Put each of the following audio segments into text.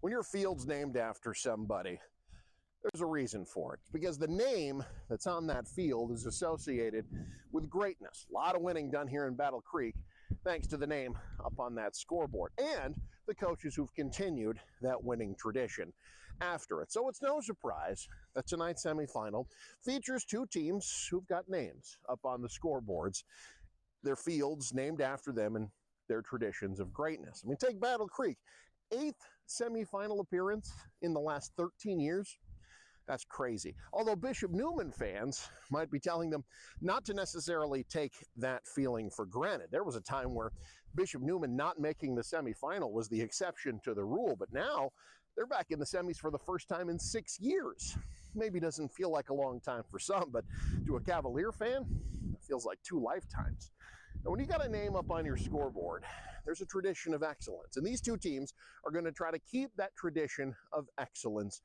When your field's named after somebody, there's a reason for it. It's because the name that's on that field is associated with greatness. A lot of winning done here in Battle Creek, thanks to the name up on that scoreboard and the coaches who've continued that winning tradition after it. So it's no surprise that tonight's semifinal features two teams who've got names up on the scoreboards, their fields named after them and their traditions of greatness. I mean, take Battle Creek, 8th semifinal appearance in the last 13 years. That's crazy. Although Bishop Neumann fans might be telling them not to necessarily take that feeling for granted. There was a time where Bishop Neumann not making the semifinal was the exception to the rule, but now they're back in the semis for the first time in 6 years. Maybe doesn't feel like a long time for some, but to a Cavalier fan, it feels like 2 lifetimes. Now, when you got a name up on your scoreboard, there's a tradition of excellence, and these two teams are going to try to keep that tradition of excellence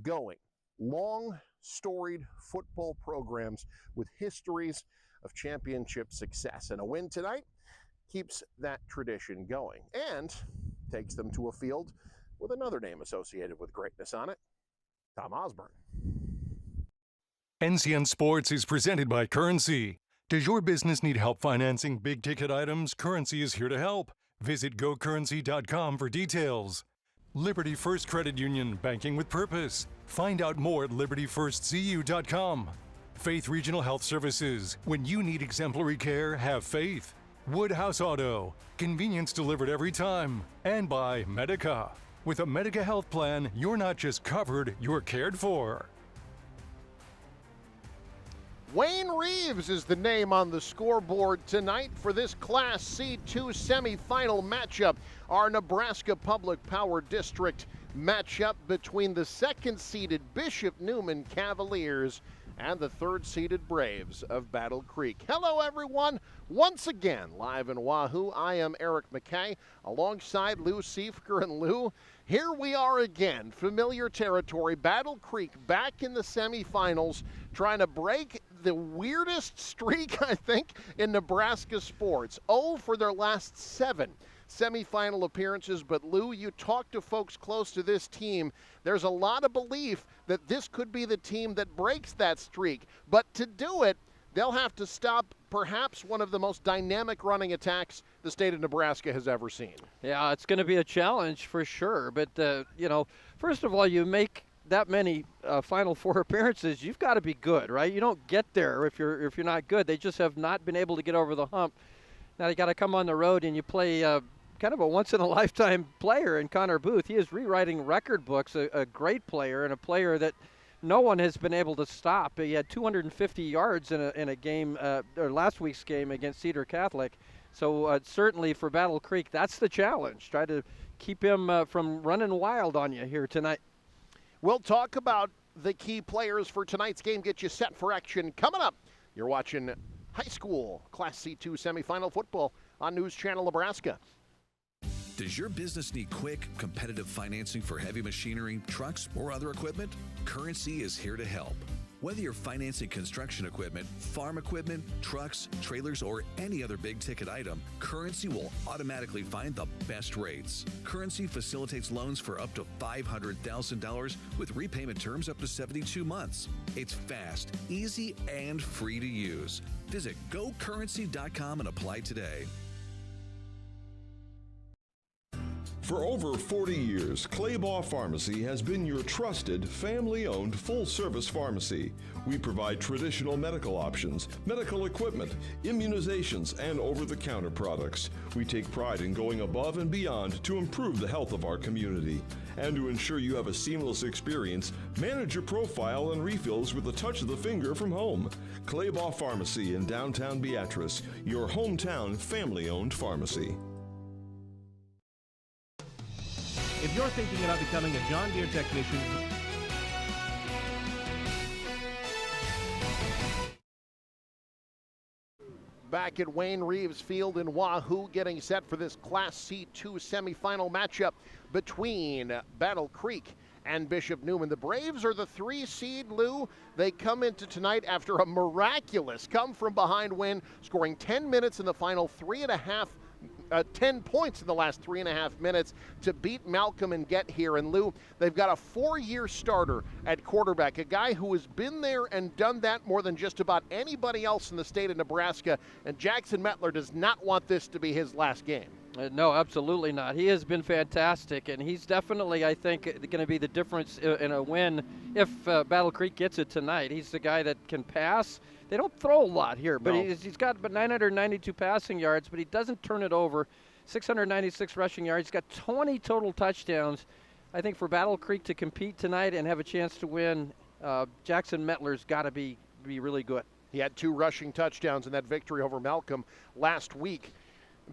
going. Long, storied football programs with histories of championship success. And a win tonight keeps that tradition going and takes them to a field with another name associated with greatness on it, Tom Osborne. NCN Sports is presented by Currency. Does your business need help financing big-ticket items? Currency is here to help. Visit gocurrency.com for details. Liberty First Credit Union, banking with purpose. Find out more at libertyfirstcu.com. Faith Regional Health Services. When you need exemplary care, have faith. Woodhouse Auto. Convenience delivered every time. And by Medica. With a Medica health plan, you're not just covered, you're cared for. Wayne Reeves is the name on the scoreboard tonight for this Class C2 semifinal matchup. Our Nebraska Public Power District matchup between the second-seeded Bishop Neumann Cavaliers and the third-seeded Braves of Battle Creek. Hello, everyone. Once again, live in Wahoo, I am Eric McKay, alongside Lou Siefker. And Lou, here we are again, familiar territory, Battle Creek back in the semifinals, trying to break the weirdest streak, I think, in Nebraska sports. 0 for their last 7 semifinal appearances. But Lou, you talk to folks close to this team, there's a lot of belief that this could be the team that breaks that streak. But to do it, they'll have to stop perhaps one of the most dynamic running attacks the state of Nebraska has ever seen. Yeah, it's going to be a challenge for sure. But, first of all, you make that many Final Four appearances, you've got to be good, right? You don't get there if you're not good. They just have not been able to get over the hump. Now you got to come on the road and you play kind of a once-in-a-lifetime player in Connor Booth. He is rewriting record books, a great player and a player that no one has been able to stop. He had 250 yards in a game, or last week's game against Cedar Catholic. So certainly for Battle Creek, that's the challenge. Try to keep him from running wild on you here tonight. We'll talk about the key players for tonight's game, get you set for action coming up. You're watching high school Class C2 semifinal football on News Channel Nebraska. Does your business need quick, competitive financing for heavy machinery, trucks, or other equipment? Currency is here to help. Whether you're financing construction equipment, farm equipment, trucks, trailers, or any other big-ticket item, Currency will automatically find the best rates. Currency facilitates loans for up to $500,000 with repayment terms up to 72 months. It's fast, easy, and free to use. Visit gocurrency.com and apply today. For over 40 years, Claybaugh Pharmacy has been your trusted, family-owned, full-service pharmacy. We provide traditional medical options, medical equipment, immunizations, and over-the-counter products. We take pride in going above and beyond to improve the health of our community. And to ensure you have a seamless experience, manage your profile and refills with a touch of the finger from home. Claybaugh Pharmacy in downtown Beatrice, your hometown family-owned pharmacy. If you're thinking about becoming a John Deere technician, back at Wayne Reeves Field in Wahoo, getting set for this Class C2 semifinal matchup between Battle Creek and Bishop Neumann. The Braves are the 3 seed, Lou. They come into tonight after a miraculous come-from-behind win, scoring 10 minutes in the final 3.5 10 points in the last 3.5 minutes to beat Malcolm and get here. And Lou, they've got a 4-year starter at quarterback, a guy who has been there and done that more than just about anybody else in the state of Nebraska. And Jackson Mettler does not want this to be his last game. No, absolutely not. He has been fantastic, and he's definitely, I think, going to be the difference in a win if Battle Creek gets it tonight. He's the guy that can pass. They don't throw a lot here, but No. he's got about 992 passing yards, but he doesn't turn it over. 696 rushing yards. He's got 20 total touchdowns. I think for Battle Creek to compete tonight and have a chance to win, Jackson Mettler's got to be really good. He had 2 rushing touchdowns in that victory over Malcolm last week.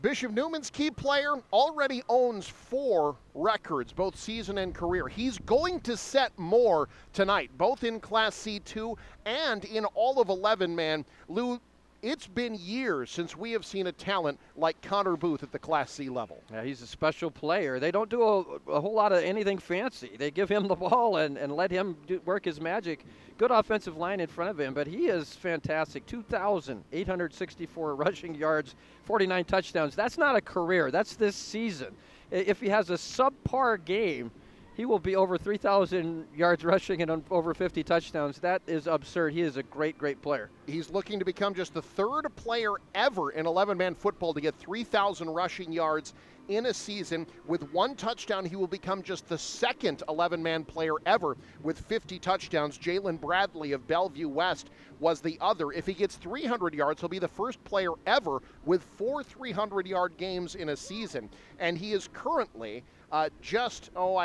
Bishop Neuman's key player already owns 4 records, both season and career. He's going to set more tonight, both in Class C2 and in all of 11-man. Lou, it's been years since we have seen a talent like Connor Booth at the Class C level. Yeah, he's a special player. They don't do a whole lot of anything fancy. They give him the ball and let him work his magic. Good offensive line in front of him, but he is fantastic. 2,864 rushing yards, 49 touchdowns. That's not a career. That's this season. If he has a subpar game, he will be over 3,000 yards rushing and over 50 touchdowns. That is absurd. He is a great, great player. He's looking to become just the 3rd player ever in 11-man football to get 3,000 rushing yards in a season. With 1 touchdown, he will become just the 2nd 11-man player ever with 50 touchdowns. Jalen Bradley of Bellevue West was the other. If he gets 300 yards, he'll be the 1st player ever with 4 300-yard games in a season. And he is currently I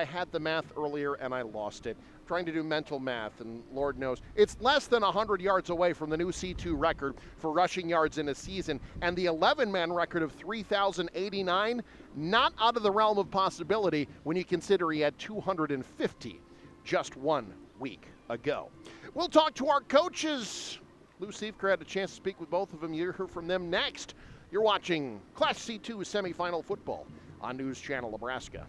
had the math earlier and I lost it. I'm trying to do mental math, and Lord knows, it's less than 100 yards away from the new C2 record for rushing yards in a season. And the 11-man record of 3,089, not out of the realm of possibility when you consider he had 250 just 1 week ago. We'll talk to our coaches. Lou Siefker had a chance to speak with both of them. You'll hear from them next. You're watching Class C2 semifinal football on News Channel Nebraska.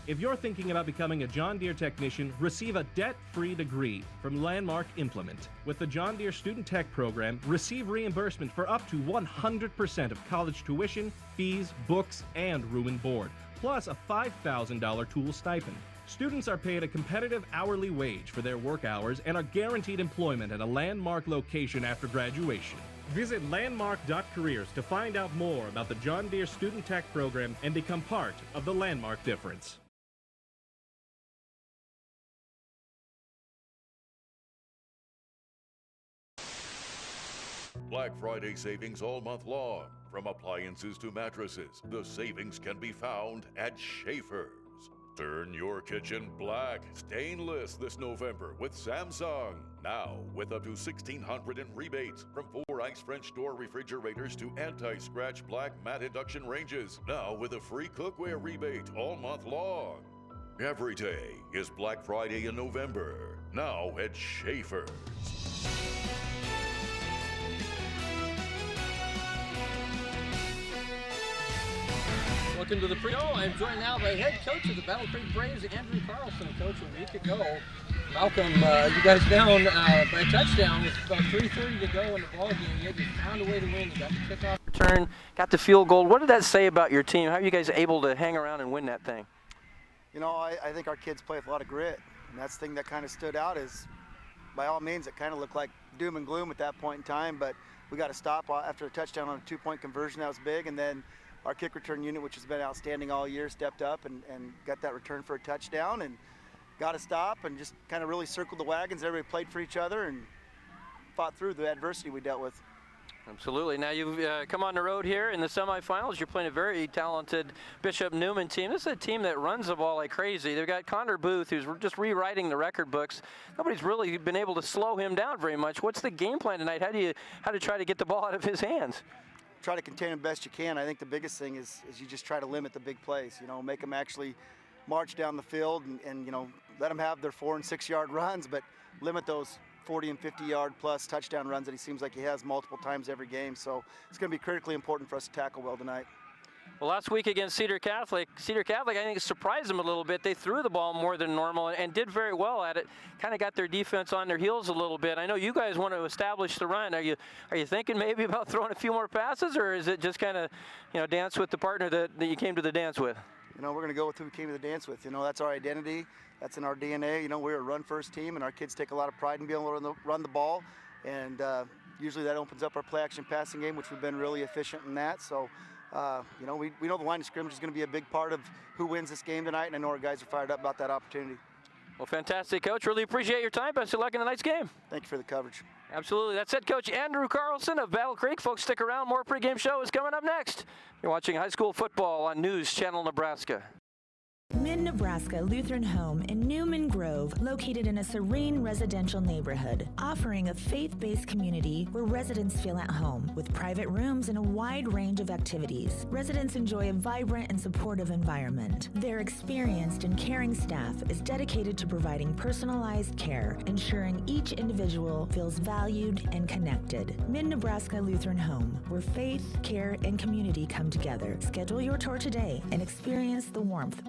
If you're thinking about becoming a John Deere technician, receive a debt-free degree from Landmark Implement. With the John Deere Student Tech Program, receive reimbursement for up to 100% of college tuition, fees, books, and room and board, plus a $5,000 tool stipend. Students are paid a competitive hourly wage for their work hours and are guaranteed employment at a Landmark location after graduation. Visit landmark.careers to find out more about the John Deere Student Tech Program and become part of the Landmark difference. Black Friday savings all month long. From appliances to mattresses, the savings can be found at Schaefer's. Turn your kitchen black, stainless this November with Samsung. Now, with up to $1,600 in rebates, from 4 ice French door refrigerators to anti-scratch black matte induction ranges. Now with a free cookware rebate all month long. Every day is Black Friday in November. Now at Schaefer's. Welcome to the pre-show. I'm joined now by head coach of the Battle Creek Braves, Andrew Carlson. Coach, a week ago, Malcolm, you guys down by a touchdown with about 3:30 to go in the ball game. Yet you found a way to win. You got the kickoff return, got the field goal. What did that say about your team? How are you guys able to hang around and win that thing? You know, I think our kids play with a lot of grit, and that's the thing that kind of stood out. Is by all means, it kind of looked like doom and gloom at that point in time, but we got to stop after a touchdown on a 2-point conversion. That was big, and then our kick return unit, which has been outstanding all year, stepped up and got that return for a touchdown and got to stop and just kind of really circled the wagons. Everybody played for each other and fought through the adversity we dealt with. Absolutely. Now you've come on the road here in the semifinals. You're playing a very talented Bishop Neumann team. This is a team that runs the ball like crazy. They've got Connor Booth, who's just rewriting the record books. Nobody's really been able to slow him down very much. What's the game plan tonight? How to try to get the ball out of his hands? Try to contain them best you can. I think the biggest thing is you just try to limit the big plays. You know, make them actually march down the field and you know, let them have their 4- and 6-yard runs, but limit those 40- and 50-yard plus touchdown runs that he seems like he has multiple times every game. So it's going to be critically important for us to tackle well tonight. Well, last week against Cedar Catholic, I think surprised them a little bit. They threw the ball more than normal and did very well at it. Kind of got their defense on their heels a little bit. I know you guys want to establish the run. Are you thinking maybe about throwing a few more passes, or is it just kind of, dance with the partner that you came to the dance with? We're going to go with who we came to the dance with. That's our identity. That's in our DNA. We're a run-first team, and our kids take a lot of pride in being able to run the ball. And usually that opens up our play-action passing game, which we've been really efficient in that. So, we know the line of scrimmage is going to be a big part of who wins this game tonight, and I know our guys are fired up about that opportunity. Well, fantastic, Coach. Really appreciate your time. Best of luck in tonight's game. Thank you for the coverage. Absolutely. That's head coach Andrew Carlson of Battle Creek. Folks, stick around. More pregame show is coming up next. You're watching high school football on News Channel Nebraska. Mid-Nebraska Lutheran Home in Neumann Grove, located in a serene residential neighborhood, offering a faith-based community where residents feel at home. With private rooms and a wide range of activities, residents enjoy a vibrant and supportive environment. Their experienced and caring staff is dedicated to providing personalized care, ensuring each individual feels valued and connected. Mid-Nebraska Lutheran Home, where faith, care, and community come together. Schedule your tour today and experience the warmth.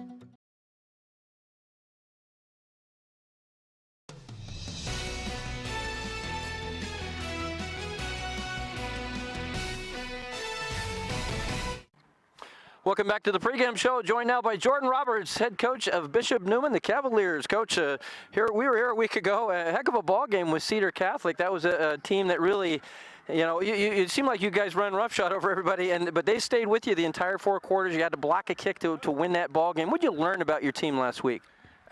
Welcome back to the pregame show. Joined now by Jordan Roberts, head coach of Bishop Neumann, the Cavaliers. Coach, we were here a week ago. A heck of a ball game with Cedar Catholic. That was a team that really, it seemed like you guys run roughshod over everybody, but they stayed with you the entire 4 quarters. You had to block a kick to win that ball game. What did you learn about your team last week?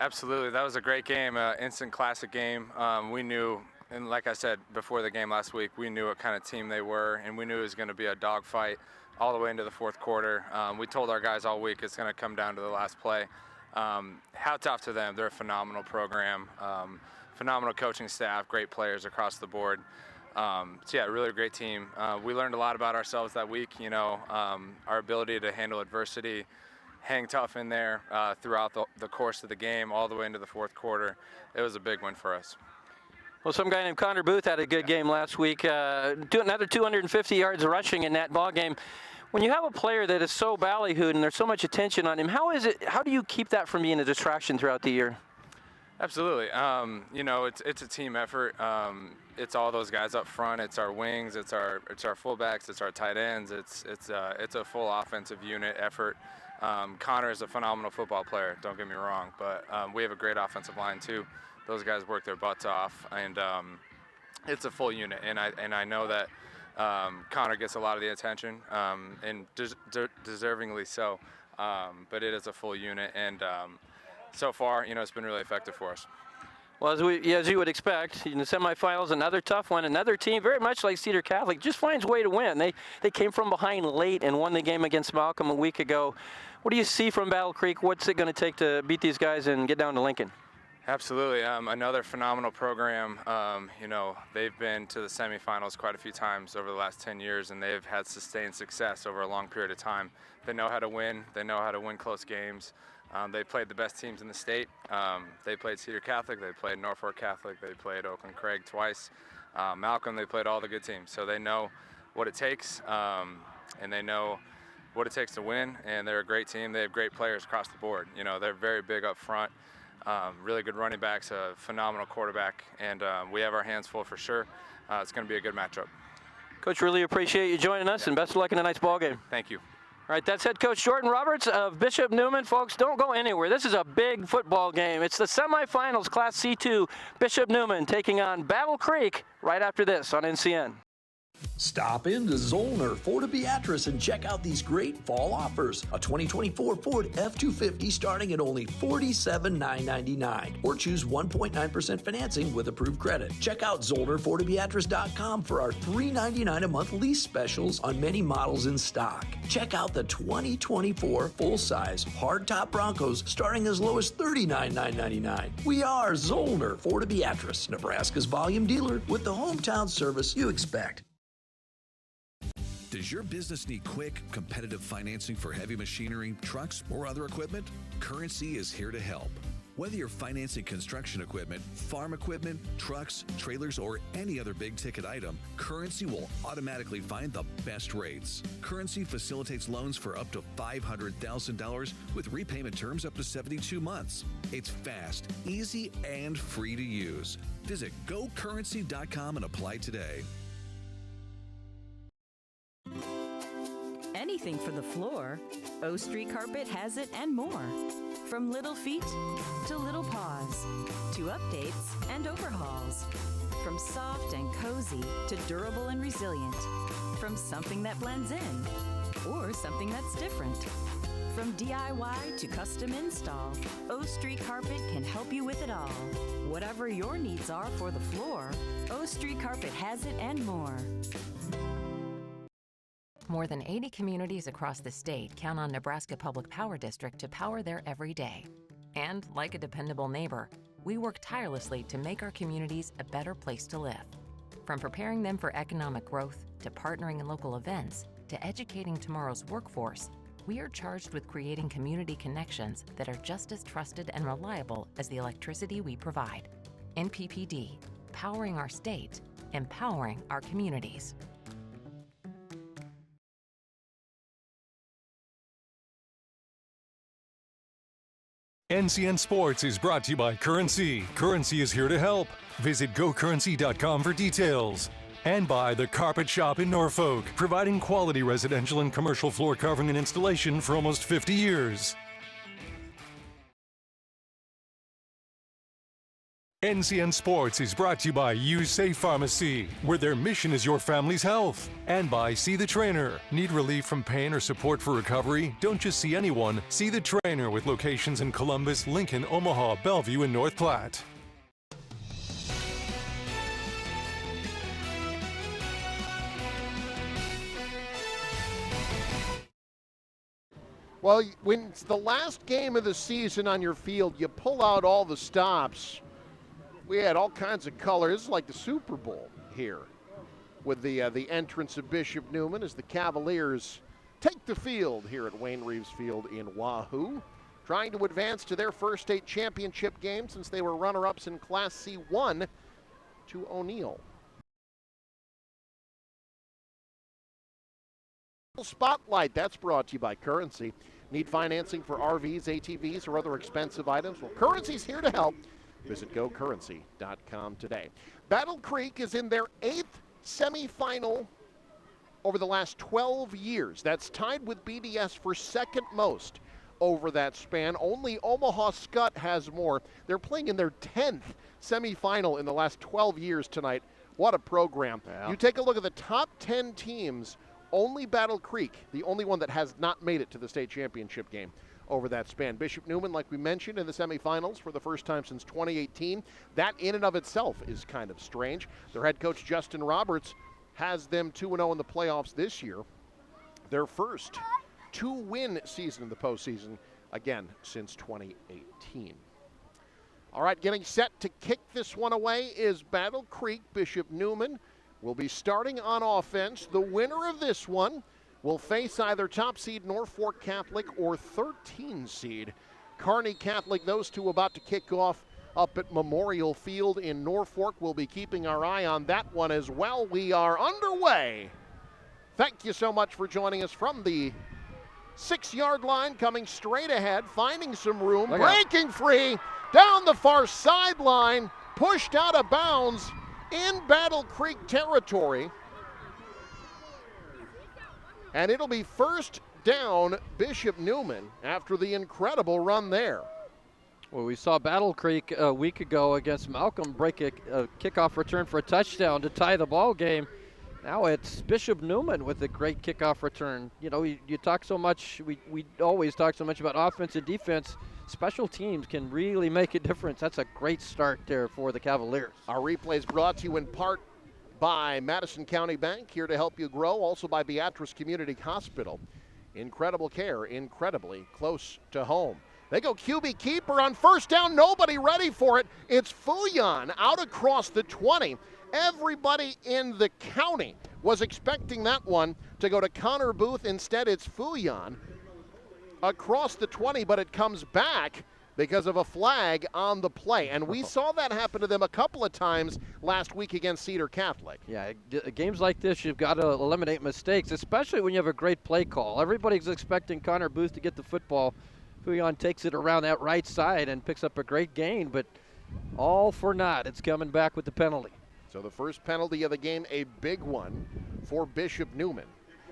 Absolutely, that was a great game, instant classic game. We knew, and like I said before the game last week, we knew what kind of team they were, and we knew it was going to be a dogfight all the way into the 4th quarter. We told our guys all week it's going to come down to the last play. Hats off to them. They're a phenomenal program, phenomenal coaching staff, great players across the board. Really a great team. We learned a lot about ourselves that week, our ability to handle adversity, hang tough in there throughout the course of the game, all the way into the 4th quarter. It was a big win for us. Well, some guy named Connor Booth had a good game last week. Another 250 yards rushing in that ball game. When you have a player that is so ballyhooed and there's so much attention on him, how do you keep that from being a distraction throughout the year? Absolutely. It's a team effort. It's all those guys up front. It's our wings. It's our fullbacks. It's our tight ends. It's a full offensive unit effort. Connor is a phenomenal football player. Don't get me wrong, but we have a great offensive line too. Those guys work their butts off, and it's a full unit. And I know that Connor gets a lot of the attention, and deservingly so. But it is a full unit, and so far, it's been really effective for us. Well, as you would expect, in the semifinals, another tough one. Another team, very much like Cedar Catholic, just finds a way to win. They came from behind late and won the game against Malcolm a week ago. What do you see from Battle Creek? What's it going to take to beat these guys and get down to Lincoln? Absolutely. Another phenomenal program. They've been to the semifinals quite a few times over the last 10 years, and they've had sustained success over a long period of time. They know how to win. They know how to win close games. They played the best teams in the state. They played Cedar Catholic. They played Norfolk Catholic. They played Oakland Craig twice. Malcolm, they played all the good teams. So they know what it takes, and they know what it takes to win, and they're a great team. They have great players across the board. They're very big up front. Really good running backs, a phenomenal quarterback, and we have our hands full for sure. It's going to be a good matchup. Coach, really appreciate you joining us, and best of luck in tonight's ball game. Thank you. All right, that's head coach Jordan Roberts of Bishop Neumann. Folks, don't go anywhere. This is a big football game. It's the semifinals, Class C2. Bishop Neumann taking on Battle Creek right after this on NCN. Stop into Zollner Ford Beatrice and check out these great fall offers. A 2024 Ford F-250 starting at only $47,999, or choose 1.9% financing with approved credit. Check out ZollnerFordBeatrice.com for our $399 a month lease specials on many models in stock. Check out the 2024 full-size hardtop Broncos starting as low as $39,999. We are Zollner Ford Beatrice, Nebraska's volume dealer with the hometown service you expect. Does your business need quick, competitive financing for heavy machinery, trucks, or other equipment? Currency is here to help. Whether you're financing construction equipment, farm equipment, trucks, trailers, or any other big-ticket item, Currency will automatically find the best rates. Currency facilitates loans for up to $500,000 with repayment terms up to 72 months. It's fast, easy, and free to use. Visit GoCurrency.com and apply today. Anything for the floor, O Street Carpet has it and more. From little feet to little paws, to updates and overhauls. From soft and cozy to durable and resilient. From something that blends in or something that's different. From DIY to custom install, O Street Carpet can help you with it all. Whatever your needs are for the floor, O Street Carpet has it and more. More than 80 communities across the state count on Nebraska Public Power District to power their every day. And like a dependable neighbor, we work tirelessly to make our communities a better place to live. From preparing them for economic growth, to partnering in local events, to educating tomorrow's workforce, we are charged with creating community connections that are just as trusted and reliable as the electricity we provide. NPPD, powering our state, empowering our communities. NCN Sports is brought to you by Currency. Currency is here to help. Visit GoCurrency.com for details. And by The Carpet Shop in Norfolk, providing quality residential and commercial floor covering and installation for almost 50 years. NCN Sports is brought to you by Use Safe Pharmacy, where their mission is your family's health. And by See the Trainer. Need relief from pain or support for recovery? Don't just see anyone. See the Trainer with locations in Columbus, Lincoln, Omaha, Bellevue, and North Platte. Well, when it's the last game of the season on your field, you pull out all the stops. We had all kinds of colors. It's like the Super Bowl here with the entrance of Bishop Neumann as the Cavaliers take the field here at Wayne Reeves Field in Wahoo, trying to advance to their first state championship game since they were runner-ups in Class C1 to O'Neill. Spotlight, that's brought to you by Currency. Need financing for RVs, ATVs, or other expensive items? Well, Currency's here to help. Visit GoCurrency.com today. Battle Creek is in their 8th semifinal over the last 12 years. That's tied with BDS for second most over that span. Only Omaha Scott has more. They're playing in their 10th semifinal in the last 12 years tonight. What a program. Yeah. You take a look at the top 10 teams. Only Battle Creek, the only one that has not made it to the state championship game over that span. Bishop Neumann, like we mentioned, in the semifinals for the first time since 2018. That in and of itself is kind of strange. Their head coach, Justin Roberts, has them 2-0 in the playoffs this year. Their first 2-win season in the postseason, again, since 2018. All right, getting set to kick this one away is Battle Creek. Bishop Neumann will be starting on offense. The winner of this one will face either top seed Norfolk Catholic or 13 seed Kearney Catholic. Those two about to kick off up at Memorial Field in Norfolk. We'll be keeping our eye on that one as well. We are underway. Thank you so much for joining us from the 6-yard line, coming straight ahead, finding some room, breaking free, down the far sideline, pushed out of bounds in Battle Creek territory. And it'll be first down Bishop Neumann after the incredible run there. Well, we saw Battle Creek a week ago against Malcolm break a kickoff return for a touchdown to tie the ball game. Now it's Bishop Neumann with a great kickoff return. You know, you talk so much, we always talk so much about offense and defense. Special teams can really make a difference. That's a great start there for the Cavaliers. Our replay is brought to you in part by Madison County Bank, here to help you grow. Also by Beatrice Community Hospital. Incredible care, incredibly close to home. They go QB keeper on first down. Nobody ready for it. It's Fuyan out across the 20. Everybody in the county was expecting that one to go to Connor Booth. Instead, it's Fuyan across the 20, but it comes back because of a flag on the play. And we saw that happen to them a couple of times last week against Cedar Catholic. Yeah, games like this, you've got to eliminate mistakes, especially when you have a great play call. Everybody's expecting Connor Booth to get the football. Fuyon takes it around that right side and picks up a great gain, but all for naught. It's coming back with the penalty. So the first penalty of the game, a big one for Bishop Neumann.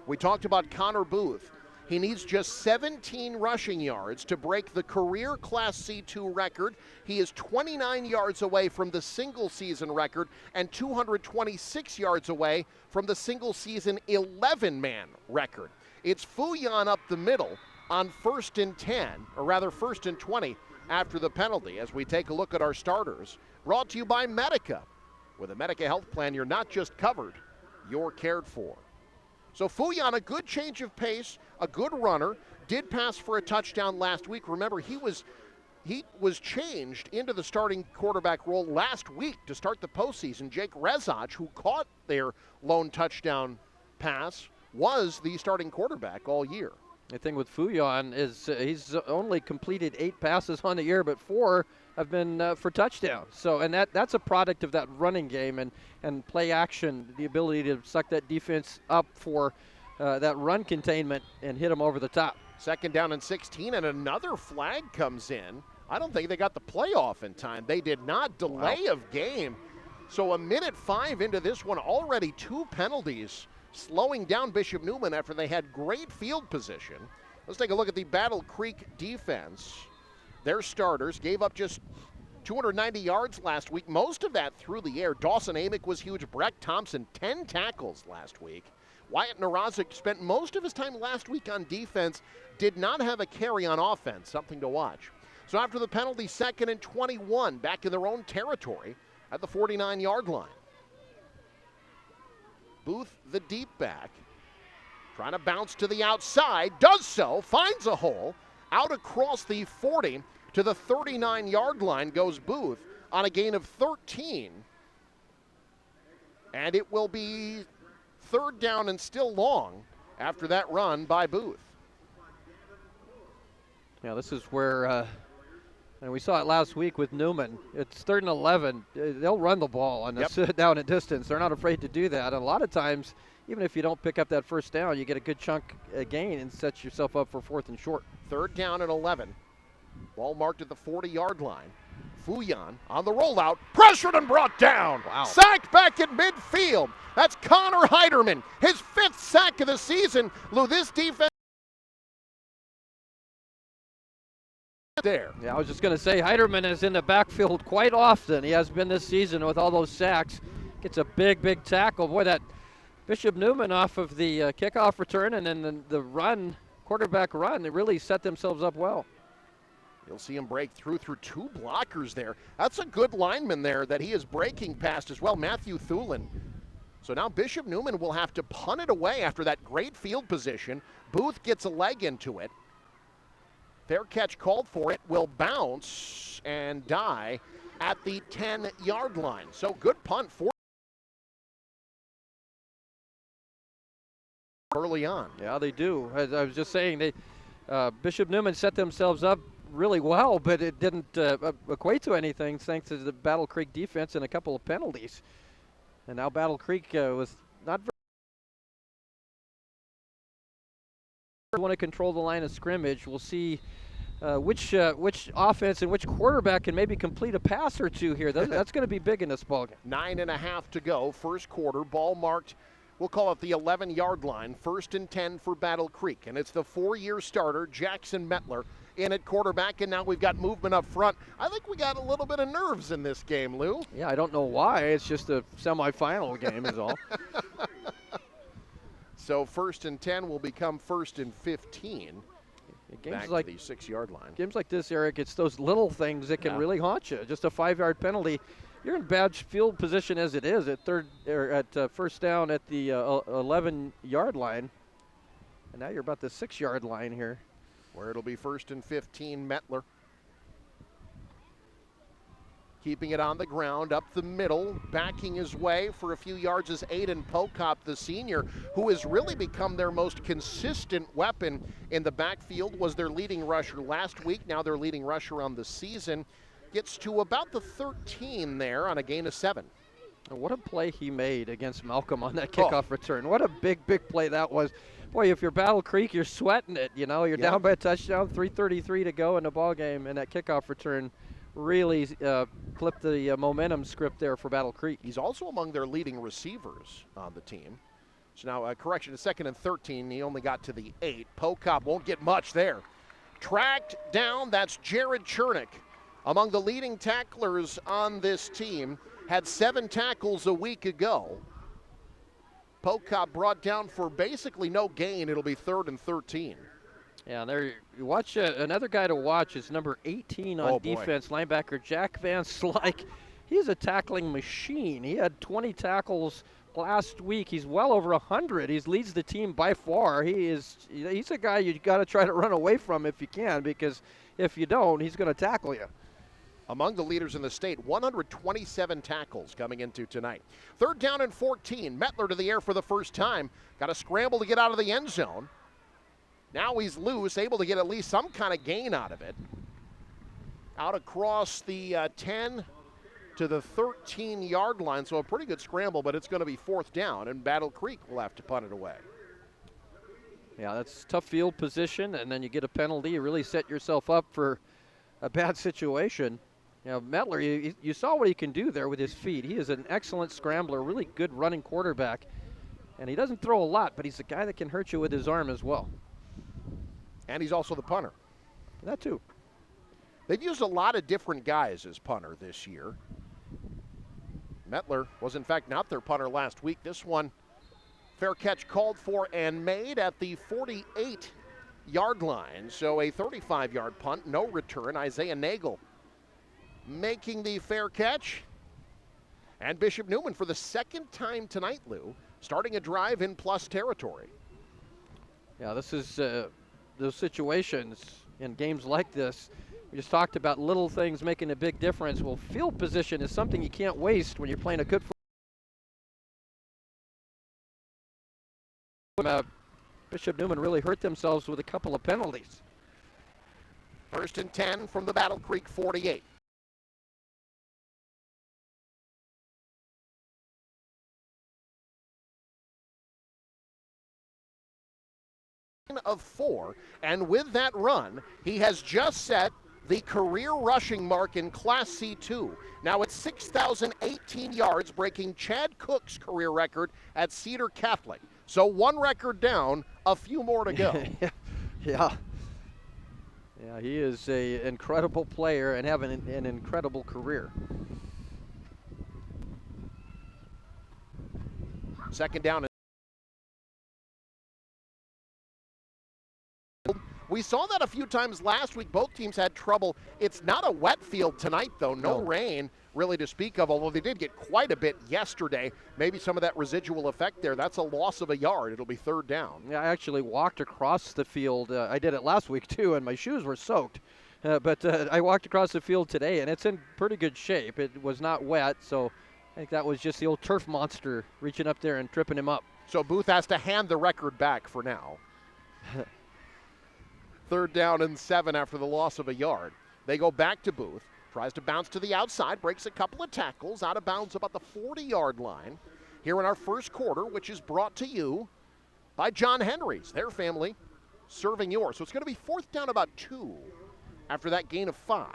We talked about Connor Booth. He needs just 17 rushing yards to break the career Class C2 record. He is 29 yards away from the single season record and 226 yards away from the single season 11-man record. It's Fuyon up the middle on 1st and 10, or rather 1st and 20 after the penalty as we take a look at our starters. Brought to you by Medica. With a Medica health plan, you're not just covered, you're cared for. So Fuyon, a good change of pace, a good runner, did pass for a touchdown last week. Remember, he was changed into the starting quarterback role last week to start the postseason. Jake Rezach, who caught their lone touchdown pass, was the starting quarterback all year. The thing with Fuyon is he's only completed 8 passes on the year, but 4 have been for touchdowns. So, and that's a product of that running game and play action, the ability to suck that defense up for that run containment and hit them over the top. 2nd down and 16, and another flag comes in. I don't think they got the playoff in time. They did not. Delay of game. So a minute 5 into this one, already 2 penalties, slowing down Bishop Neumann after they had great field position. Let's take a look at the Battle Creek defense. Their starters gave up just 290 yards last week, most of that through the air. Dawson Amick was huge. Breck Thompson, 10 tackles last week. Wyatt Narazic spent most of his time last week on defense, did not have a carry on offense, something to watch. So after the penalty, 2nd and 21, back in their own territory at the 49-yard line. Booth, the deep back, trying to bounce to the outside, does so, finds a hole, out across the 40 to the 39-yard line goes Booth on a gain of 13. And it will be 3rd down and still long after that run by Booth. Yeah, this is where, and we saw it last week with Neumann. It's 3rd and 11. They'll run the ball on the down and distance. They're not afraid to do that. And a lot of times, even if you don't pick up that 1st down, you get a good chunk gain and set yourself up for 4th and short. 3rd down and 11. Ball marked at the 40-yard line. Fuyon on the rollout, pressured and brought down. Wow. Sacked back at midfield. That's Connor Heiderman, his 5th sack of the season. Lou, this defense there. Yeah, I was just going to say, Heiderman is in the backfield quite often. He has been this season with all those sacks. Gets a big, big tackle. Boy, that Bishop Neumann off of the kickoff return and then the run, quarterback run, they really set themselves up well. You'll see him break through 2 blockers there. That's a good lineman there that he is breaking past as well, Matthew Thulin. So now Bishop Neumann will have to punt it away after that great field position. Booth gets a leg into it. Fair catch called for. It will bounce and die at the 10-yard line. So good punt for early on. Yeah, they do. As I was just saying, Bishop Neumann set themselves up really well, but it didn't equate to anything thanks to the Battle Creek defense and a couple of penalties. And now Battle Creek was not very want to control the line of scrimmage. We'll see which offense and which quarterback can maybe complete a pass or two here. That's going to be big in this ballgame. 9.5 to go, 1st quarter. Ball marked, we'll call it the 11-yard line. 1st and 10 for Battle Creek. And it's the 4-year starter, Jackson Metler, in at quarterback, and now we've got movement up front. I think we got a little bit of nerves in this game, Lou. Yeah, I don't know why. It's just a semifinal game is all. So 1st and 10 will become 1st and 15. Games back like to the 6-yard line. Games like this, Eric, it's those little things that can really haunt you. Just a 5-yard penalty. You're in bad field position as it is at 1st down at the 11-yard line. And now you're about the 6-yard line here. Where it'll be 1st and 15, Metler. keeping it on the ground, up the middle, backing his way for a few yards is Aiden Pokop, the senior, who has really become their most consistent weapon in the backfield, was their leading rusher last week, now their leading rusher on the season. Gets to about the 13 there on a gain of 7. And what a play he made against Malcolm on that kickoff return. What a big play that was. Boy, if you're Battle Creek, you're sweating it. You know, you're down by a touchdown, 3:33 to go in the ball game, and that kickoff return really flipped the momentum script there for Battle Creek. He's also among their leading receivers on the team. So now, correction, a 2nd and 13. He only got to the 8. Pokop won't get much there. Tracked down, that's Jared Chernick. Among the leading tacklers on this team, had 7 tackles a week ago. Pokop brought down for basically no gain. It'll be 3rd and 13. Yeah, there you watch another guy to watch is number 18 on defense, linebacker Jack Van Slyke. He's a tackling machine. He had 20 tackles last week. He's well over 100. He leads the team by far. He's a guy you got to try to run away from if you can, because if you don't, he's going to tackle you. Among the leaders in the state, 127 tackles coming into tonight. 3rd down and 14. Mettler to the air for the first time. Got a scramble to get out of the end zone. Now he's loose, able to get at least some kind of gain out of it. Out across the 10 to the 13-yard line, so a pretty good scramble, but it's going to be 4th down, and Battle Creek will have to punt it away. Yeah, that's tough field position, and then you get a penalty. You really set yourself up for a bad situation. You know, Mettler, you saw what he can do there with his feet. He is an excellent scrambler, really good running quarterback. And he doesn't throw a lot, but he's a guy that can hurt you with his arm as well. And he's also the punter. That too. They've used a lot of different guys as punter this year. Mettler was, in fact, not their punter last week. This one, fair catch called for and made at the 48-yard line. So a 35-yard punt, no return. Isaiah Nagel making the fair catch. And Bishop Neumann for the 2nd time tonight, Lou, starting a drive in plus territory. Yeah, this is those situations in games like this. We just talked about little things making a big difference. Well, field position is something you can't waste when you're playing a good football. Bishop Neumann really hurt themselves with a couple of penalties. 1st and 10 from the Battle Creek 48. Of 4, and with that run, he has just set the career rushing mark in Class C2. Now it's 6,018 yards, breaking Chad Cook's career record at Cedar Catholic. So 1 record down, a few more to go. Yeah, he is an incredible player and having an incredible career. 2nd down. We saw that a few times last week. Both teams had trouble. It's not a wet field tonight, though. No rain really to speak of, although they did get quite a bit yesterday. Maybe some of that residual effect there. That's a loss of a yard. It'll be 3rd down. Yeah, I actually walked across the field. I did it last week, too, and my shoes were soaked. But I walked across the field today, and it's in pretty good shape. It was not wet, so I think that was just the old turf monster reaching up there and tripping him up. So Booth has to hand the record back for now. 3rd down and 7 after the loss of a yard. They go back to Booth. Tries to bounce to the outside, breaks a couple of tackles, out of bounds about the 40-yard line. Here in our first quarter, which is brought to you by John Henry's, their family serving yours. So it's going to be 4th down about 2 after that gain of 5.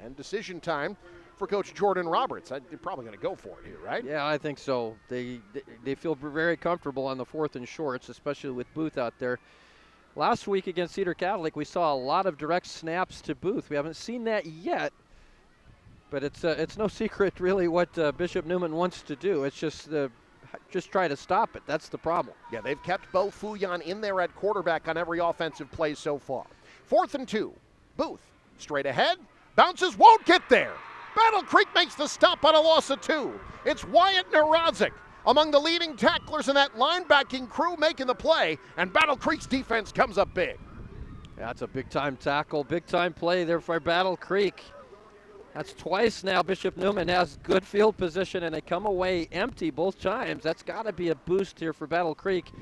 And decision time for Coach Jordan Roberts. They're probably going to go for it here, right? Yeah, I think so. They feel very comfortable on the 4th and shorts, especially with Booth out there. Last week against Cedar Catholic, we saw a lot of direct snaps to Booth. We haven't seen that yet, but it's no secret really what Bishop Neumann wants to do. It's just try to stop it. That's the problem. Yeah, they've kept Bo Fuyan in there at quarterback on every offensive play so far. 4th and 2. Booth straight ahead, bounces, won't get there. Battle Creek makes the stop on a loss of 2. It's Wyatt Narozic among the leading tacklers in that linebacking crew making the play, and Battle Creek's defense comes up big. Yeah, that's a big-time tackle, big-time play there for Battle Creek. That's twice now Bishop Neumann has good field position, and they come away empty both times. That's got to be a boost here for Battle Creek.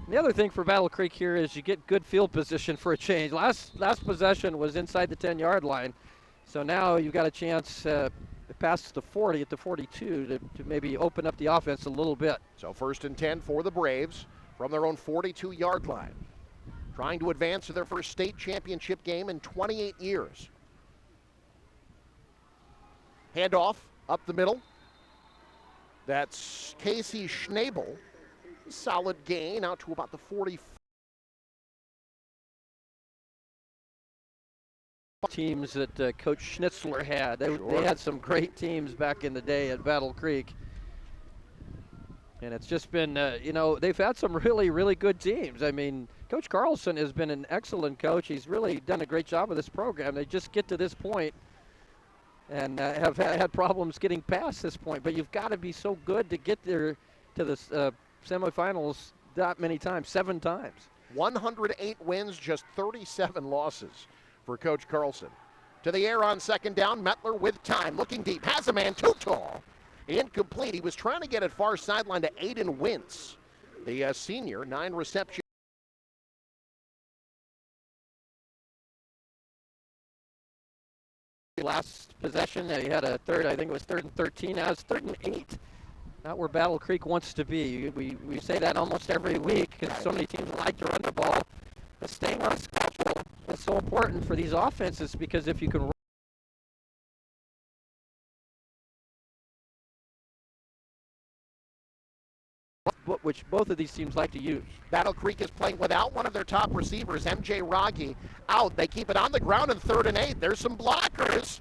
And the other thing for Battle Creek here is you get good field position for a change. Last possession was inside the 10-yard line, so now you've got a chance past the 40 at the 42 to maybe open up the offense a little bit. So 1st and 10 for the Braves from their own 42-yard line, trying to advance to their first state championship game in 28 years. Handoff up the middle. That's Casey Schnabel. Solid gain out to about the 40. Teams that Coach Schnitzler had. They had some great teams back in the day at Battle Creek. And it's just been, they've had some really, really good teams. I mean, Coach Carlson has been an excellent coach. He's really done a great job with this program. They just get to this point and have had problems getting past this point. But you've got to be so good to get there to the semifinals that many times, 7 times. 108 wins, just 37 losses for Coach Carlson. To the air on 2nd down, Mettler with time, looking deep, has a man too tall. Incomplete. He was trying to get it far sideline to Aiden Wentz, the senior, 9 receptions. Last possession, he had a third, I think it was 3rd and 13. Now it's 3rd and 8. Not where Battle Creek wants to be. We say that almost every week because so many teams like to run the ball. But staying on schedule is so important for these offenses because if you can run, which both of these teams like to use. Battle Creek is playing without one of their top receivers, MJ Raggi, out. They keep it on the ground in 3rd and 8. There's some blockers.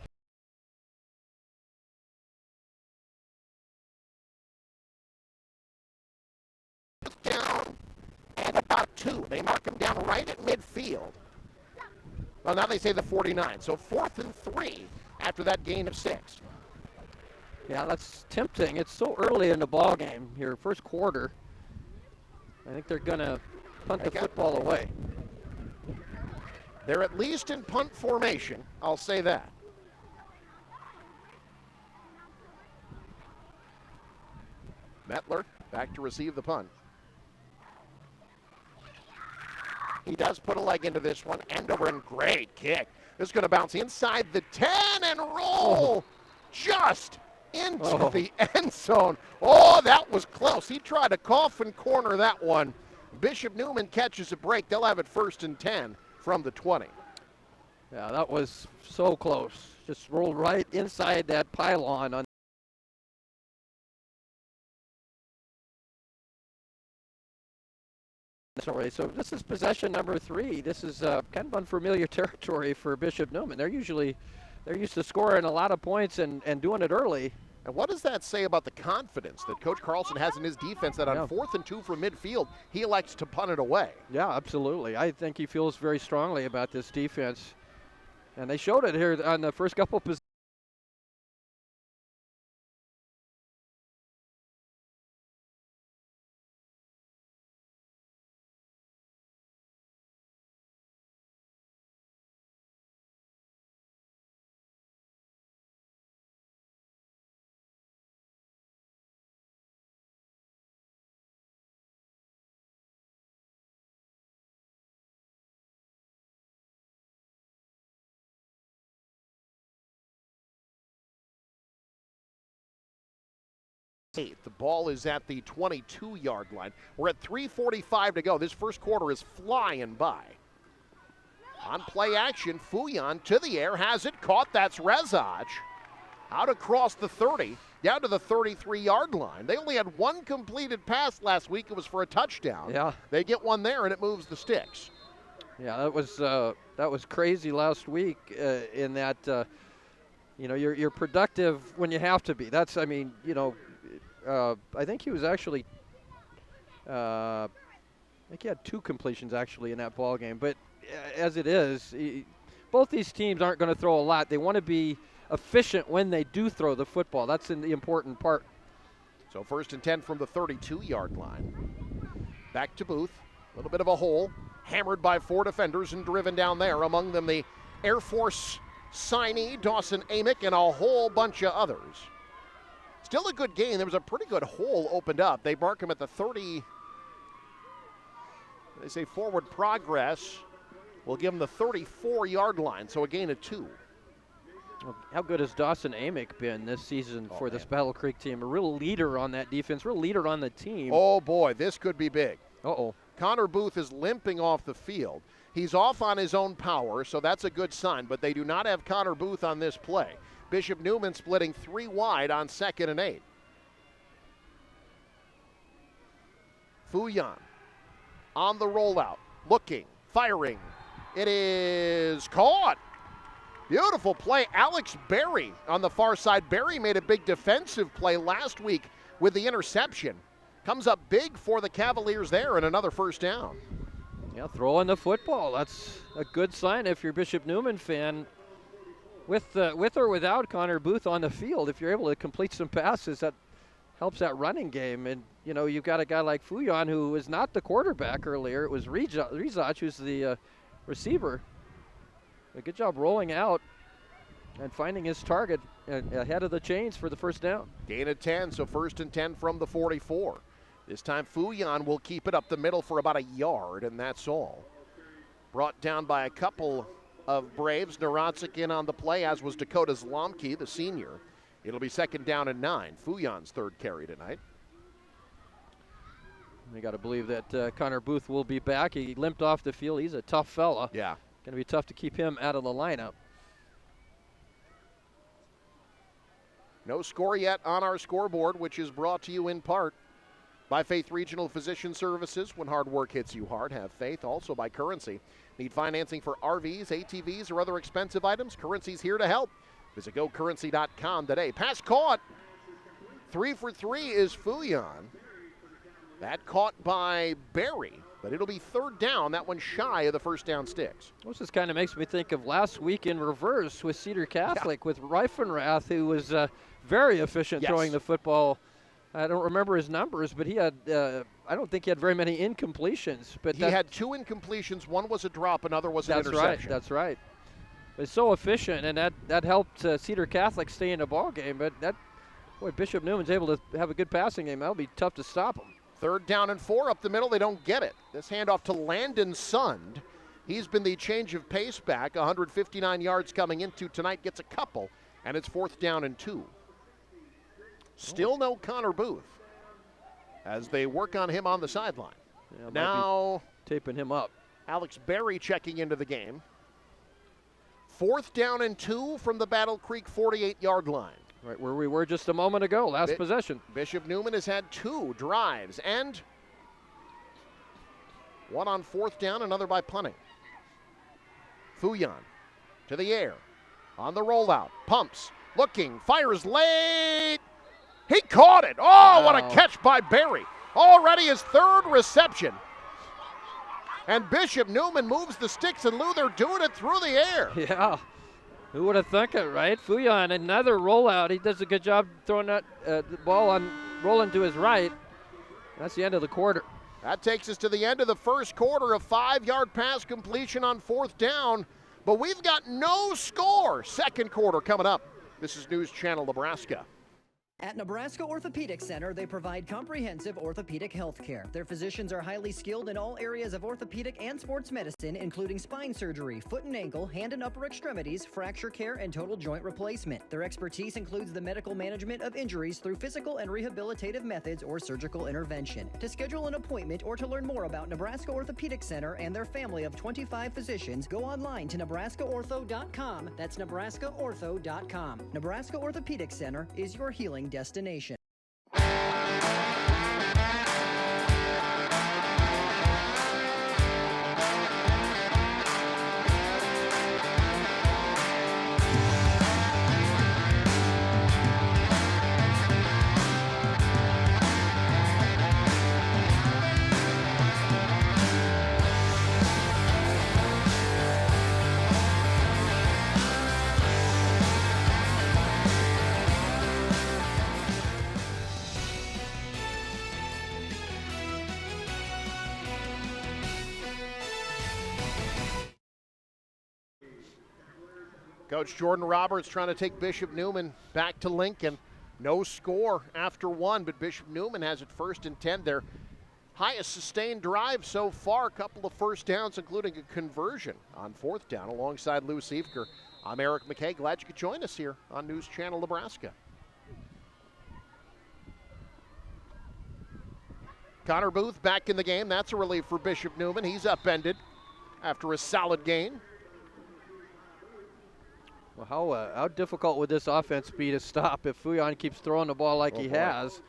Down and about 2. They mark him down right at midfield. Well, now they say the 49. So 4th and 3 after that gain of 6. Yeah, that's tempting. It's so early in the ball game here, first quarter. I think they're going to punt the football away. They're at least in punt formation, I'll say that. Mettler back to receive the punt. He does put a leg into this one. Endover, great kick. This is going to bounce inside the 10 and roll just into the end zone. Oh, that was close. He tried to coffin corner that one. Bishop Neumann catches a break. They'll have it 1st and 10 from the 20. Yeah, that was so close. Just rolled right inside that pylon on. Sorry, so this is possession number 3. This is kind of unfamiliar territory for Bishop Neumann. They're used to scoring a lot of points and doing it early. And what does that say about the confidence that Coach Carlson has in his defense that on 4th and 2 from midfield, he elects to punt it away? Yeah, absolutely. I think he feels very strongly about this defense. And they showed it here on the first couple positions. The ball is at the 22-yard line. We're at 3:45 to go. This first quarter is flying by. On play action, Fuyan to the air, has it caught. That's Rezaj. Out across the 30, down to the 33-yard line. They only had one completed pass last week. It was for a touchdown. Yeah. They get one there, and it moves the sticks. Yeah, that was crazy last week in that, you're productive when you have to be. That's, I think he was actually, I think he had 2 completions actually in that ball game. But as it is, both these teams aren't going to throw a lot. They want to be efficient when they do throw the football. That's the important part. So 1st and 10 from the 32-yard line. Back to Booth. A little bit of a hole. Hammered by 4 defenders and driven down there. Among them the Air Force Siney, Dawson Amick, and a whole bunch of others. Still a good game. There was a pretty good hole opened up. They mark him at the 30. They say forward progress. We'll give him the 34-yard line, so a gain of 2. How good has Dawson Amick been this season for this Battle Creek team? A real leader on that defense, real leader on the team. Oh, boy, this could be big. Uh-oh. Connor Booth is limping off the field. He's off on his own power, so that's a good sign, but they do not have Connor Booth on this play. Bishop Neumann splitting 3 wide on 2nd and 8. Fuyan on the rollout, looking, firing. It is caught. Beautiful play. Alex Berry on the far side. Berry made a big defensive play last week with the interception. Comes up big for the Cavaliers there, and another first down. Yeah, throwing the football. That's a good sign if you're a Bishop Neumann fan. With or without Connor Booth on the field, if you're able to complete some passes, that helps that running game. And, you know, you've got a guy like Fuyan who was not the quarterback earlier. It was Rizach who's the receiver. A good job rolling out and finding his target ahead of the chains for the first down. Gain of 10, so 1st and 10 from the 44. This time Fuyan will keep it up the middle for about a yard, and that's all. Brought down by a couple of Braves. Naradzik in on the play, as was Dakota Zlomke, the senior. It'll be 2nd down and 9. Fuyan's 3rd carry tonight. We got to believe that Connor Booth will be back. He limped off the field. He's a tough fella. Yeah. Going to be tough to keep him out of the lineup. No score yet on our scoreboard, which is brought to you in part by Faith Regional Physician Services. When hard work hits you hard, have faith. Also by Currency. Need financing for RVs, ATVs, or other expensive items? Currency's here to help. Visit gocurrency.com today. Pass caught. 3 for 3 is Fuyan. That caught by Berry, but it'll be 3rd down. That one shy of the first down sticks. This just kind of makes me think of last week in reverse with Cedar Catholic with Reifenrath, who was very efficient throwing the football. I don't remember his numbers, but he had, I don't think he had very many incompletions. But he had 2 incompletions. One was a drop, another was an interception. That's right. But it's so efficient, and that helped Cedar Catholic stay in the ball game. But Bishop Newman's able to have a good passing game. That'll be tough to stop him. 3rd down and 4 up the middle. They don't get it. This handoff to Landon Sund. He's been the change of pace back. 159 yards coming into tonight. Gets a couple, and it's 4th down and 2. Still no Connor Booth as they work on him on the sideline. Yeah, now taping him up. Alex Berry checking into the game. 4th down and 2 from the Battle Creek 48-yard line. Right where we were just a moment ago, last possession. Bishop Neumann has had 2 drives and one on 4th down, another by punting. Fuyan to the air on the rollout, pumps, looking, fires late. He caught it. Oh, wow. What a catch by Berry. Already his 3rd reception. And Bishop Neumann moves the sticks, and Lou, they're doing it through the air. Yeah. Who would have thunk it, right? Fuyan, another rollout. He does a good job throwing that the ball rolling to his right. That's the end of the quarter. That takes us to the end of the first quarter. A 5-yard pass completion on 4th down. But we've got no score. 2nd quarter coming up. This is News Channel Nebraska. At Nebraska Orthopedic Center, they provide comprehensive orthopedic health care. Their physicians are highly skilled in all areas of orthopedic and sports medicine, including spine surgery, foot and ankle, hand and upper extremities, fracture care, and total joint replacement. Their expertise includes the medical management of injuries through physical and rehabilitative methods or surgical intervention. To schedule an appointment or to learn more about Nebraska Orthopedic Center and their family of 25 physicians, go online to nebraskaortho.com. That's nebraskaortho.com. Nebraska Orthopedic Center is your healing destination. Coach Jordan Roberts trying to take Bishop Neumann back to Lincoln. No score after one, but Bishop Neumann has it 1st and 10. Their highest sustained drive so far, a couple of first downs, including a conversion on 4th down alongside Lou Siefker. I'm Eric McKay. Glad you could join us here on News Channel Nebraska. Connor Booth back in the game. That's a relief for Bishop Neumann. He's upended after a solid gain. Well, how difficult would this offense be to stop if Fouillon keeps throwing the ball like he has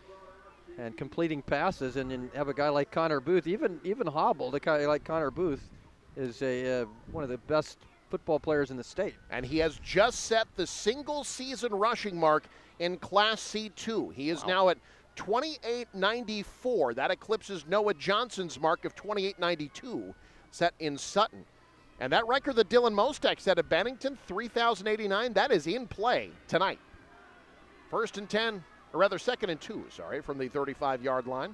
and completing passes, and then have a guy like Connor Booth, even hobbled, a guy like Connor Booth is one of the best football players in the state. And he has just set the single season rushing mark in Class C2. He is now at 28.94. That eclipses Noah Johnson's mark of 28.92 set in Sutton. And that record that Dylan Mostek set at Bennington, 3,089, that is in play tonight. 2nd and 2, from the 35-yard line.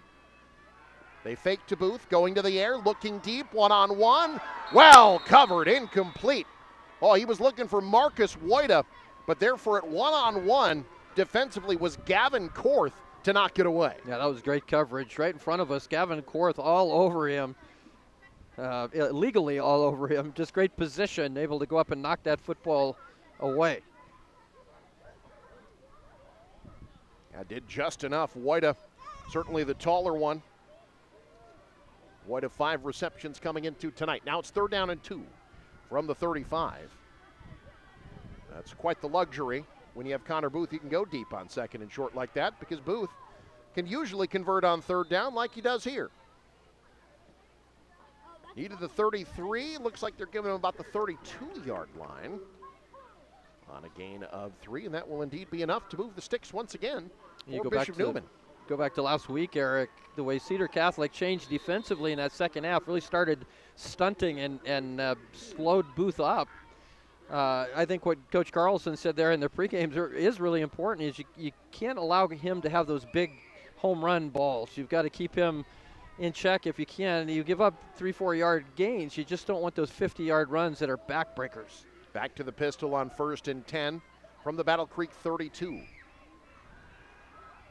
They fake to Booth, going to the air, looking deep, one-on-one. Well covered, incomplete. Oh, he was looking for Marcus Wojda, but therefore at one-on-one defensively was Gavin Korth to knock it away. Yeah, that was great coverage right in front of us. Gavin Korth all over him. Legally all over him. Just great position, able to go up and knock that football away. Yeah, did just enough. Wojda, certainly the taller one. Wojda 5 receptions coming into tonight. Now it's 3rd down and 2 from the 35. That's quite the luxury. When you have Connor Booth, you can go deep on 2nd and short like that, because Booth can usually convert on 3rd down like he does here. Needed the 33. Looks like they're giving him about the 32-yard line on a gain of 3, and that will indeed be enough to move the sticks once again for Bishop Neumann. Go back to last week, Eric. The way Cedar Catholic changed defensively in that second half really started stunting and slowed Booth up. I think what Coach Carlson said there in the pre-games is really important. Is you can't allow him to have those big home run balls. You've got to keep him in check if you can. You give up 3-4 yard gains. You just don't want those 50-yard runs that are backbreakers. Back to the pistol on 1st and 10 from the Battle Creek 32.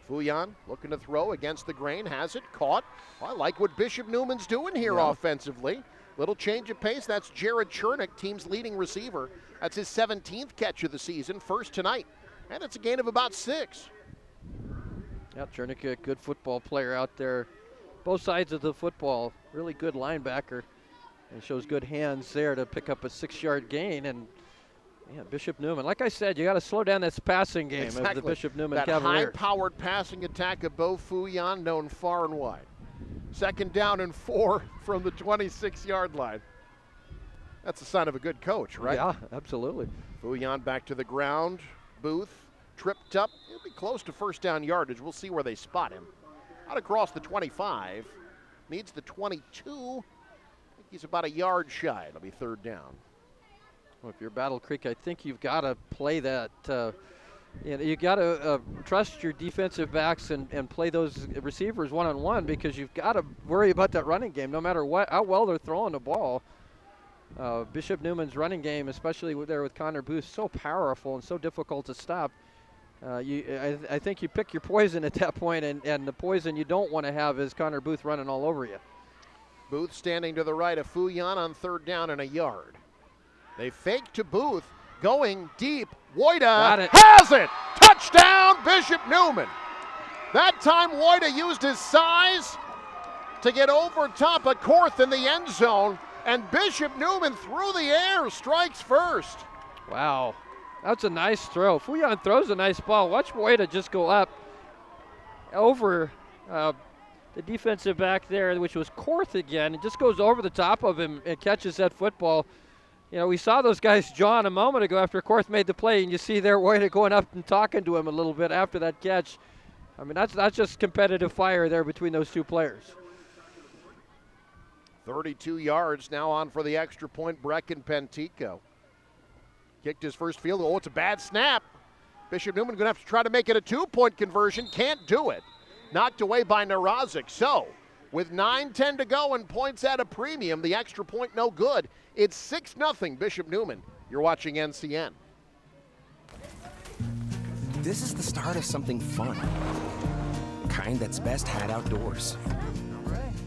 Fouillon looking to throw against the grain, has it, caught. Well, I like what Bishop Neumann's doing here offensively. Little change of pace. That's Jared Chernick, team's leading receiver. That's his 17th catch of the season, 1st tonight. And it's a gain of about 6. Yeah, Chernick, a good football player out there. Both sides of the football, really good linebacker, and shows good hands there to pick up a 6-yard gain. And Bishop Neumann, like I said, you got to slow down this passing game of the Bishop Neumann Cavaliers. That high-powered passing attack of Bo Fouillon, known far and wide. 2nd down and 4 from the 26-yard line. That's a sign of a good coach, right? Yeah, absolutely. Fouillon back to the ground. Booth tripped up. He'll be close to 1st down yardage. We'll see where they spot him. Out across the 25. Needs the 22. I think he's about a yard shy. It'll be 3rd down. Well, if you're Battle Creek, I think you've got to play that. You got to trust your defensive backs and play those receivers one-on-one, because you've got to worry about that running game no matter how well they're throwing the ball. Bishop Neumann's running game, especially there with Connor Booth, so powerful and so difficult to stop. I think you pick your poison at that point, and the poison you don't want to have is Connor Booth running all over you. Booth standing to the right of Fouillon on 3rd down and a yard. They fake to Booth, going deep. Wojda has it! Touchdown, Bishop Neumann! That time Wojda used his size to get over top of Korth in the end zone, and Bishop Neumann through the air strikes first. Wow. That's a nice throw. Fouillon throws a nice ball. Watch Wojda just go up over the defensive back there, which was Korth again. It just goes over the top of him and catches that football. You know, we saw those guys jaw a moment ago after Korth made the play, and you see there Wojda going up and talking to him a little bit after that catch. I mean, that's just competitive fire there between those two players. 32 yards now on for the extra point, Brecken Pentico. Kicked his first field goal. Oh, it's a bad snap. Bishop Neumann going to have to try to make it a 2-point conversion. Can't do it. Knocked away by Narazic. So, with 9:10 to go and points at a premium, the extra point no good. It's 6-0 Bishop Neumann. You're watching NCN. This is the start of something fun. The kind that's best had outdoors.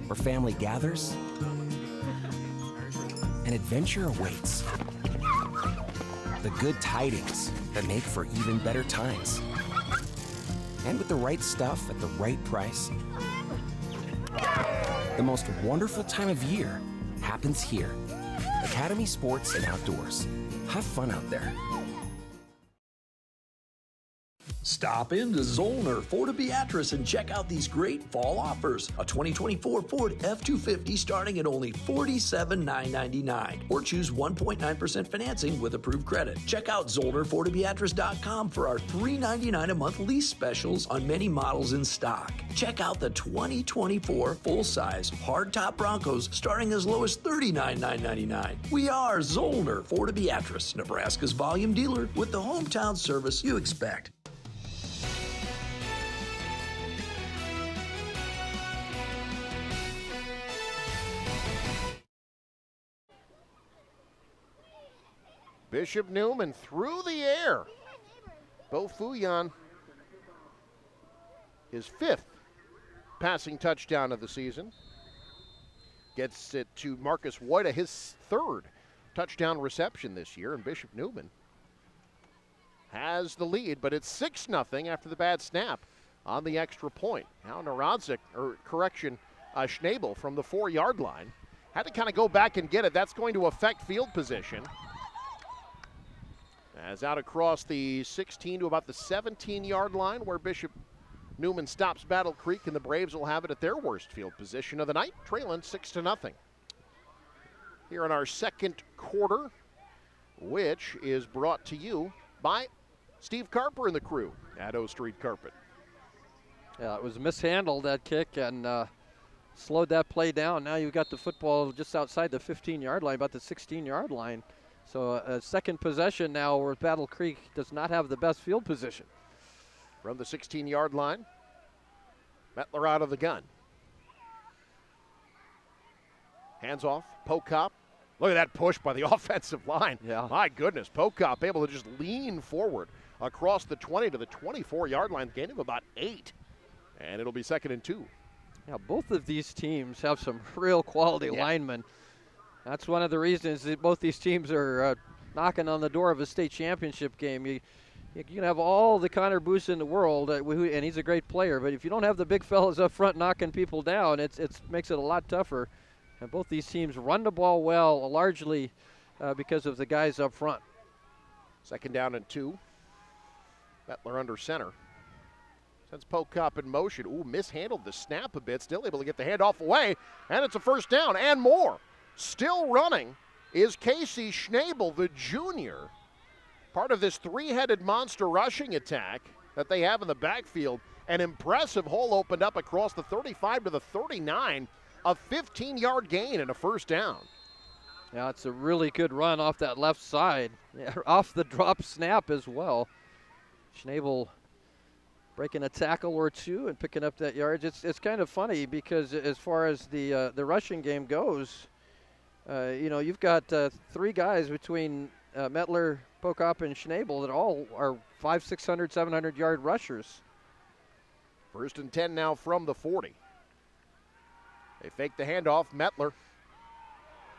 Where family gathers and adventure awaits. The good tidings that make for even better times. And with the right stuff at the right price, the most wonderful time of year happens here. Academy Sports and Outdoors. Have fun out there. Stop into Zollner Ford of Beatrice and check out these great fall offers. A 2024 Ford F-250 starting at only $47,999. Or choose 1.9% financing with approved credit. Check out ZollnerFordofBeatrice.com for our $399 a month lease specials on many models in stock. Check out the 2024 full-size hardtop Broncos starting as low as $39,999. We are Zollner Ford of Beatrice, Nebraska's volume dealer with the hometown service you expect. Bishop Neumann through the air. Bo Fuyan, his 5th passing touchdown of the season. Gets it to Marcus Woida, his 3rd touchdown reception this year, and Bishop Neumann has the lead, but it's 6-0 after the bad snap on the extra point. Now Schnabel from the 4-yard line had to kind of go back and get it. That's going to affect field position. As out across the 16 to about the 17-yard line where Bishop Neumann stops Battle Creek, and the Braves will have it at their worst field position of the night, trailing 6-0. Here in our second quarter, which is brought to you by Steve Carper and the crew at O Street Carpet. Yeah, it was mishandled, that kick, and slowed that play down. Now you've got the football just outside the 15-yard line, about the 16-yard line. So a second possession now where Battle Creek does not have the best field position. From the 16-yard line, Mettler out of the gun. Hands off, Pokop. Look at that push by the offensive line. Yeah. My goodness, Pokop able to just lean forward across the 20 to the 24-yard line, gain of about 8. And it'll be 2nd and 2. Yeah, both of these teams have some real quality linemen. That's one of the reasons that both these teams are knocking on the door of a state championship game. You can have all the Connor Boos in the world, and he's a great player, but if you don't have the big fellas up front knocking people down, it makes it a lot tougher. And both these teams run the ball well, largely because of the guys up front. 2nd down and 2. Mettler under center. Sends Pokop in motion. Ooh, mishandled the snap a bit. Still able to get the handoff away, and it's a 1st down and more. Still running is Casey Schnabel, the junior, part of this 3-headed monster rushing attack that they have in the backfield. An impressive hole opened up across the 35 to the 39, a 15-yard gain and a 1st down. Yeah, it's a really good run off that left side, off the drop snap as well. Schnabel breaking a tackle or two and picking up that yardage. It's kind of funny because as far as the rushing game goes, you've got 3 guys between Mettler, Pokop, and Schnabel that all are 500, 600, 700-yard rushers. 1st and 10 now from the 40. They fake the handoff. Mettler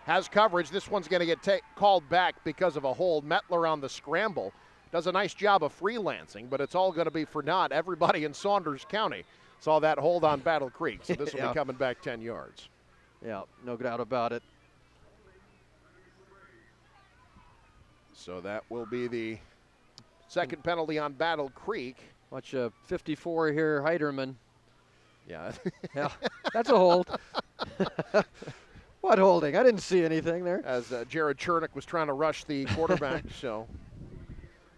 has coverage. This one's going to get called back because of a hold. Mettler on the scramble does a nice job of freelancing, but it's all going to be for naught. Everybody in Saunders County saw that hold on Battle Creek, so this will be coming back 10 yards. Yeah, no doubt about it. So that will be the 2nd penalty on Battle Creek. Watch 54 here, Heiderman. Yeah. Yeah, that's a hold. What holding? I didn't see anything there. As Jared Chernick was trying to rush the quarterback, so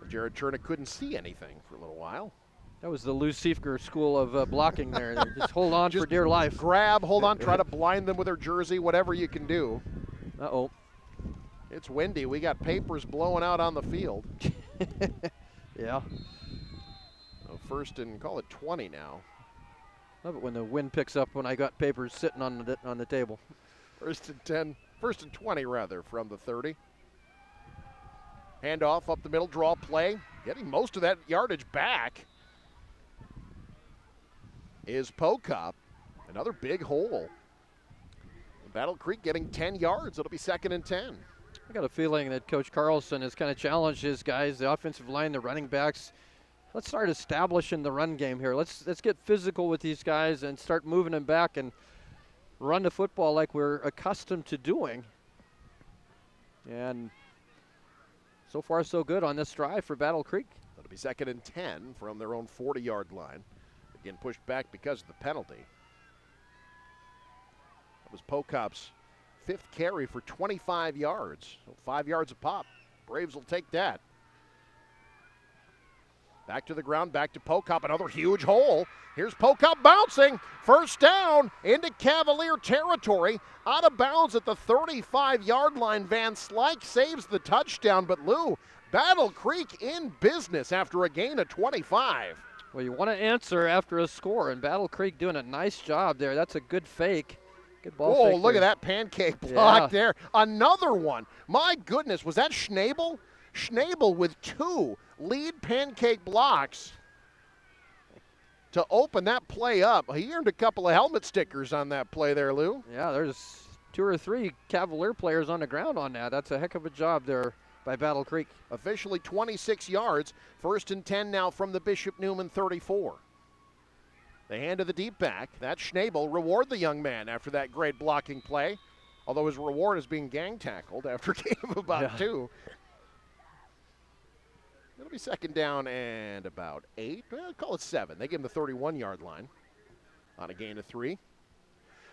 Jared Chernick couldn't see anything for a little while. That was the Lou Siefker school of blocking there. Just hold on for dear life. Grab, hold on, try to blind them with their jersey, whatever you can do. Uh-oh. It's windy. We got papers blowing out on the field. Yeah. So 1st and call it 20 now. Love it when the wind picks up when I got papers sitting on the table. 1st and 10, 1st and 20 rather from the 30. Handoff up the middle, draw play. Getting most of that yardage back is Pocop. Another big hole. Battle Creek getting 10 yards. It'll be 2nd and 10. I got a feeling that Coach Carlson has kind of challenged his guys, the offensive line, the running backs. Let's start establishing the run game here. Let's get physical with these guys and start moving them back and run the football like we're accustomed to doing. And so far, so good on this drive for Battle Creek. It'll be 2nd and 10 from their own 40-yard line. Again, pushed back because of the penalty. That was Pocop's 5th carry for 25 yards. So 5 yards a pop. Braves will take that. Back to the ground, back to Pocop. Another huge hole. Here's Pocop bouncing. First down into Cavalier territory. Out of bounds at the 35-yard line. Van Slyke saves the touchdown. But Lou, Battle Creek in business after a gain of 25. Well, you want to answer after a score, and Battle Creek doing a nice job there. That's a good fake. Good ball Whoa, fake look there. at that pancake block there. Another one. My goodness, was that Schnabel? Schnabel with 2 lead pancake blocks to open that play up. He earned a couple of helmet stickers on that play there, Lou. Yeah, there's 2 or 3 Cavalier players on the ground on that. That's a heck of a job there by Battle Creek. Officially 26 yards. 1st and 10 now from the Bishop Neumann 34. They hand to the deep back. That's Schnabel. Reward the young man after that great blocking play. Although his reward is being gang tackled after a game of about 2. It'll be 2nd down and about 8. Well, call it 7. They give him the 31-yard line on a gain of 3.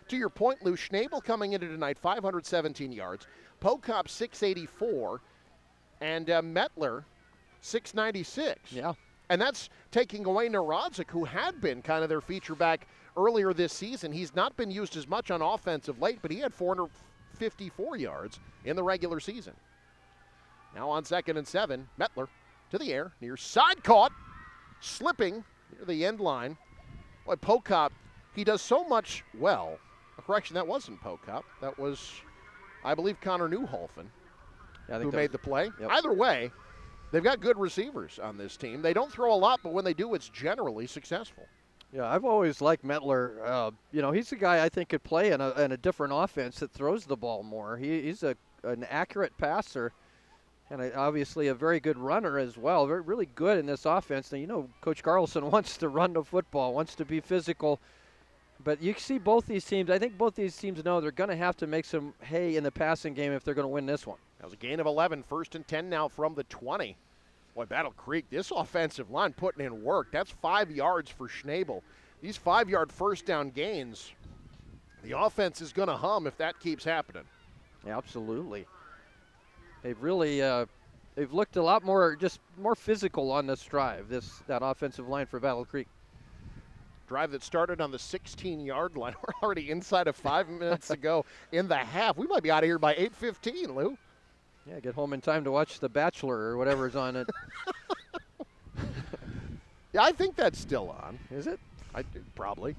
To your point, Lou, Schnabel coming into tonight, 517 yards. Pocop, 684. And Mettler, 696. Yeah. And that's taking away Narodzik, who had been kind of their feature back earlier this season. He's not been used as much on offense of late, but he had 454 yards in the regular season. Now on 2nd and 7, Mettler to the air, near side caught, slipping near the end line. Boy, Pocop, he does so much well. A correction, that wasn't Pocop. That was, I believe, Connor Newholfen, who made the play. Yep. Either way, they've got good receivers on this team. They don't throw a lot, but when they do, it's generally successful. Yeah, I've always liked Mettler. He's a guy I think could play in a different offense that throws the ball more. He's an accurate passer and obviously a very good runner as well. Really good in this offense. Now, Coach Carlson wants to run the football, wants to be physical. But you see both these teams, I think both these teams know they're going to have to make some hay in the passing game if they're going to win this one. That was a gain of 11, 1st and 10 now from the 20. Boy, Battle Creek, this offensive line putting in work. That's 5 yards for Schnabel. These 5-yard first down gains, the offense is going to hum if that keeps happening. Yeah, absolutely. They've really they've looked a lot more physical on this drive, that offensive line for Battle Creek. Drive that started on the 16-yard line. We're already inside of 5 minutes to go in the half. We might be out of here by 8:15, Lou. Yeah, get home in time to watch The Bachelor or whatever's on it. Yeah, I think that's still on. Is it? Probably.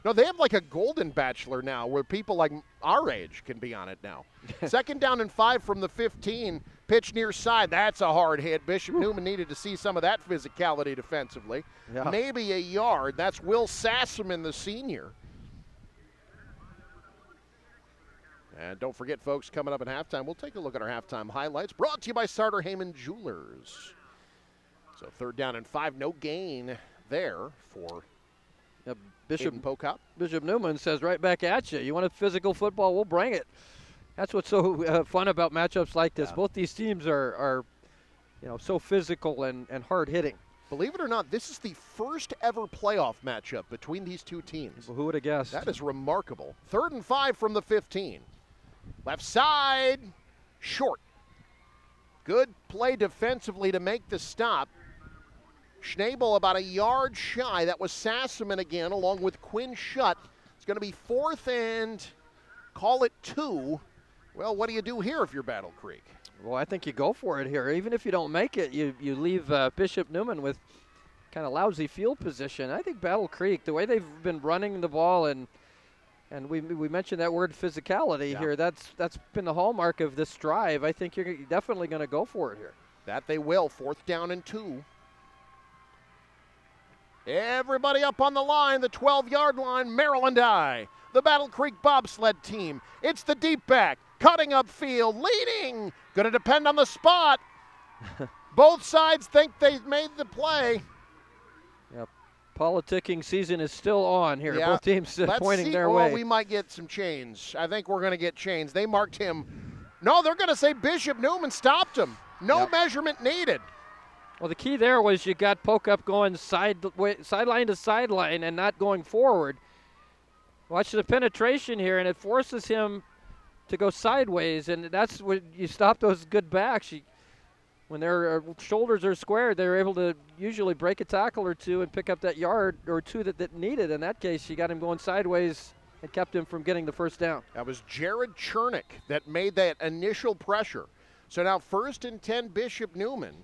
No, they have like a Golden Bachelor now where people like our age can be on it now. 2nd down and 5 from the 15. Pitch near side. That's a hard hit. Bishop Neumann needed to see some of that physicality defensively. Yeah. Maybe a yard. That's Will Sassaman, the senior. And don't forget, folks, coming up at halftime, we'll take a look at our halftime highlights. Brought to you by Sartor Heyman Jewelers. So 3rd down and 5. No gain there for Bishop Pocop. Bishop Neumann says right back at you. You want a physical football? We'll bring it. That's what's so fun about matchups like this. Yeah. Both these teams are so physical and hard hitting. Believe it or not, this is the first ever playoff matchup between these two teams. Well, who would have guessed? That is remarkable. 3rd and 5 from the 15. Left side, short. Good play defensively to make the stop. Schnabel about a yard shy. That was Sassaman again, along with Quinn Shutt. It's going to be 4th and call it 2. Well, what do you do here if you're Battle Creek? Well, I think you go for it here. Even if you don't make it, you leave Bishop Neumann with kind of lousy field position. I think Battle Creek, the way they've been running the ball and And we mentioned that word physicality here. That's been the hallmark of this drive. I think you're definitely going to go for it here. That they will. 4th down and 2. Everybody up on the line, the 12-yard line, Maryland I. The Battle Creek bobsled team. It's the deep back, cutting upfield, leading. Going to depend on the spot. Both sides think they've made the play. Yep. Politicking season is still on here. Yeah. Both teams pointing their way. way. We might get some chains. I think we're going to get chains. They marked him. No, they're going to say Bishop Neumann stopped him. No measurement needed. Well, the key there was you got Pokup going sideline to sideline and not going forward. Watch the penetration here, and it forces him to go sideways, and that's when you stop those good backs. When their shoulders are squared, they're able to usually break a tackle or two and pick up that yard or two that needed. In that case, you got him going sideways and kept him from getting the first down. That was Jared Chernick that made that initial pressure. So now 1st and 10 Bishop Neumann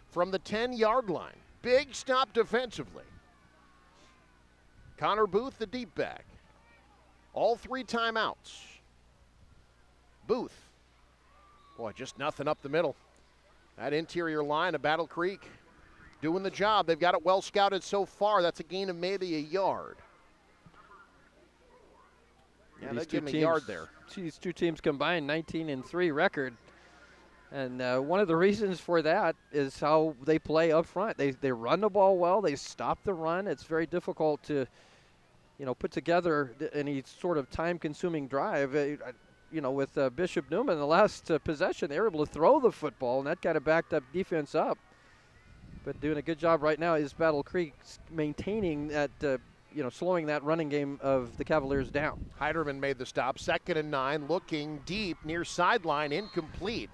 from the 10-yard line. Big stop defensively. Connor Booth, the deep back. All 3 timeouts. Booth. Boy, just nothing up the middle. That interior line of Battle Creek doing the job. They've got it well scouted so far. That's a gain of maybe a yard. Yeah, they give him a yard there. These two teams combined 19-3 record. And one of the reasons for that is how they play up front. They run the ball well. They stop the run. It's very difficult to, put together any sort of time-consuming drive. With Bishop Neumann, the last possession, they were able to throw the football, and that kind of backed up defense up. But doing a good job right now is Battle Creek maintaining that, slowing that running game of the Cavaliers down. Heiderman made the stop. 2nd and 9, looking deep near sideline, incomplete.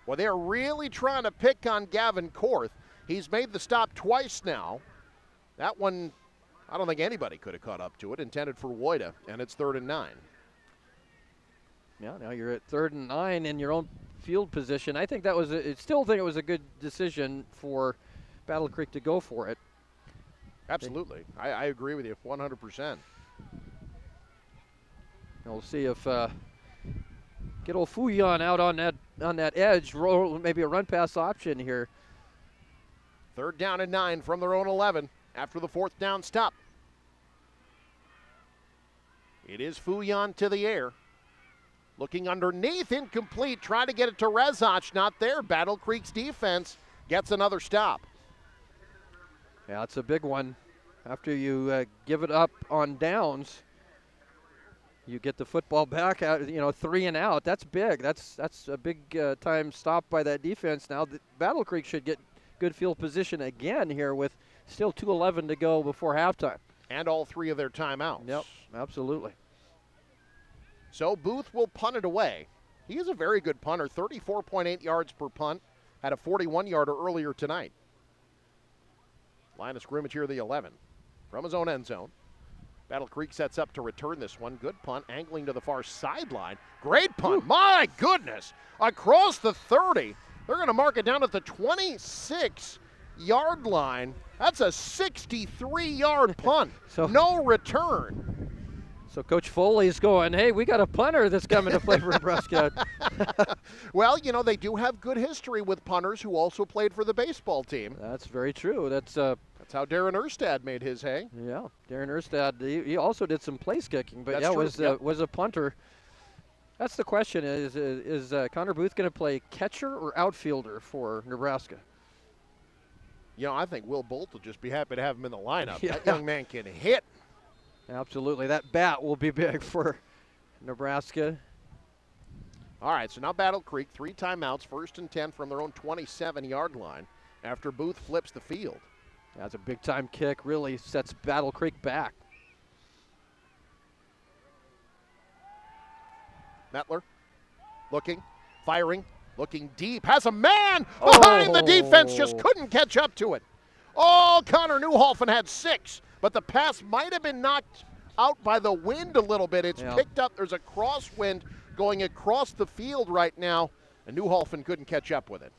Well, they're really trying to pick on Gavin Korth. He's made the stop twice now. That one, I don't think anybody could have caught up to it. Intended for Woida, and it's 3rd and 9. Yeah, now you're at 3rd and 9 in your own field position. I think still think it was a good decision for Battle Creek to go for it. Absolutely. I agree with you 100%. We'll see if get old Fuyan out on that edge, roll maybe a run pass option here. 3rd down and 9 from their own 11 after the 4th down stop. It is Fuyan to the air. Looking underneath, incomplete. Try to get it to Rezach, not there. Battle Creek's defense gets another stop. Yeah, it's a big one. After you give it up on downs, you get the football back out, 3 and out. That's big. That's a big time stop by that defense. Now, Battle Creek should get good field position again here with still 2:11 to go before halftime. And all 3 of their timeouts. Yep, absolutely. So Booth will punt it away. He is a very good punter, 34.8 yards per punt. Had a 41-yarder earlier tonight. Line of scrimmage here, the 11. From his own end zone. Battle Creek sets up to return this one. Good punt, angling to the far sideline. Great punt, my goodness. Across the 30. They're going to mark it down at the 26-yard line. That's a 63-yard punt. No return. So Coach Foley's going, hey, we got a punter that's coming to play for Nebraska. Well, they do have good history with punters who also played for the baseball team. That's very true. That's how Darren Erstad made his hay. Yeah, Darren Erstad, he also did some place kicking, but That's was a punter. That's the question, is Connor Booth going to play catcher or outfielder for Nebraska? I think Will Bolt will just be happy to have him in the lineup. That young man can hit. Absolutely. That bat will be big for Nebraska. All right, so now Battle Creek, 3 timeouts, 1st and 10 from their own 27-yard line after Booth flips the field. That's a big-time kick, really sets Battle Creek back. Mettler looking, firing, looking deep, has a man behind the defense, just couldn't catch up to it. Oh, Connor Newhofen had 6. But the pass might have been knocked out by the wind a little bit. It's picked up. There's a crosswind going across the field right now, and Newhofen couldn't catch up with it.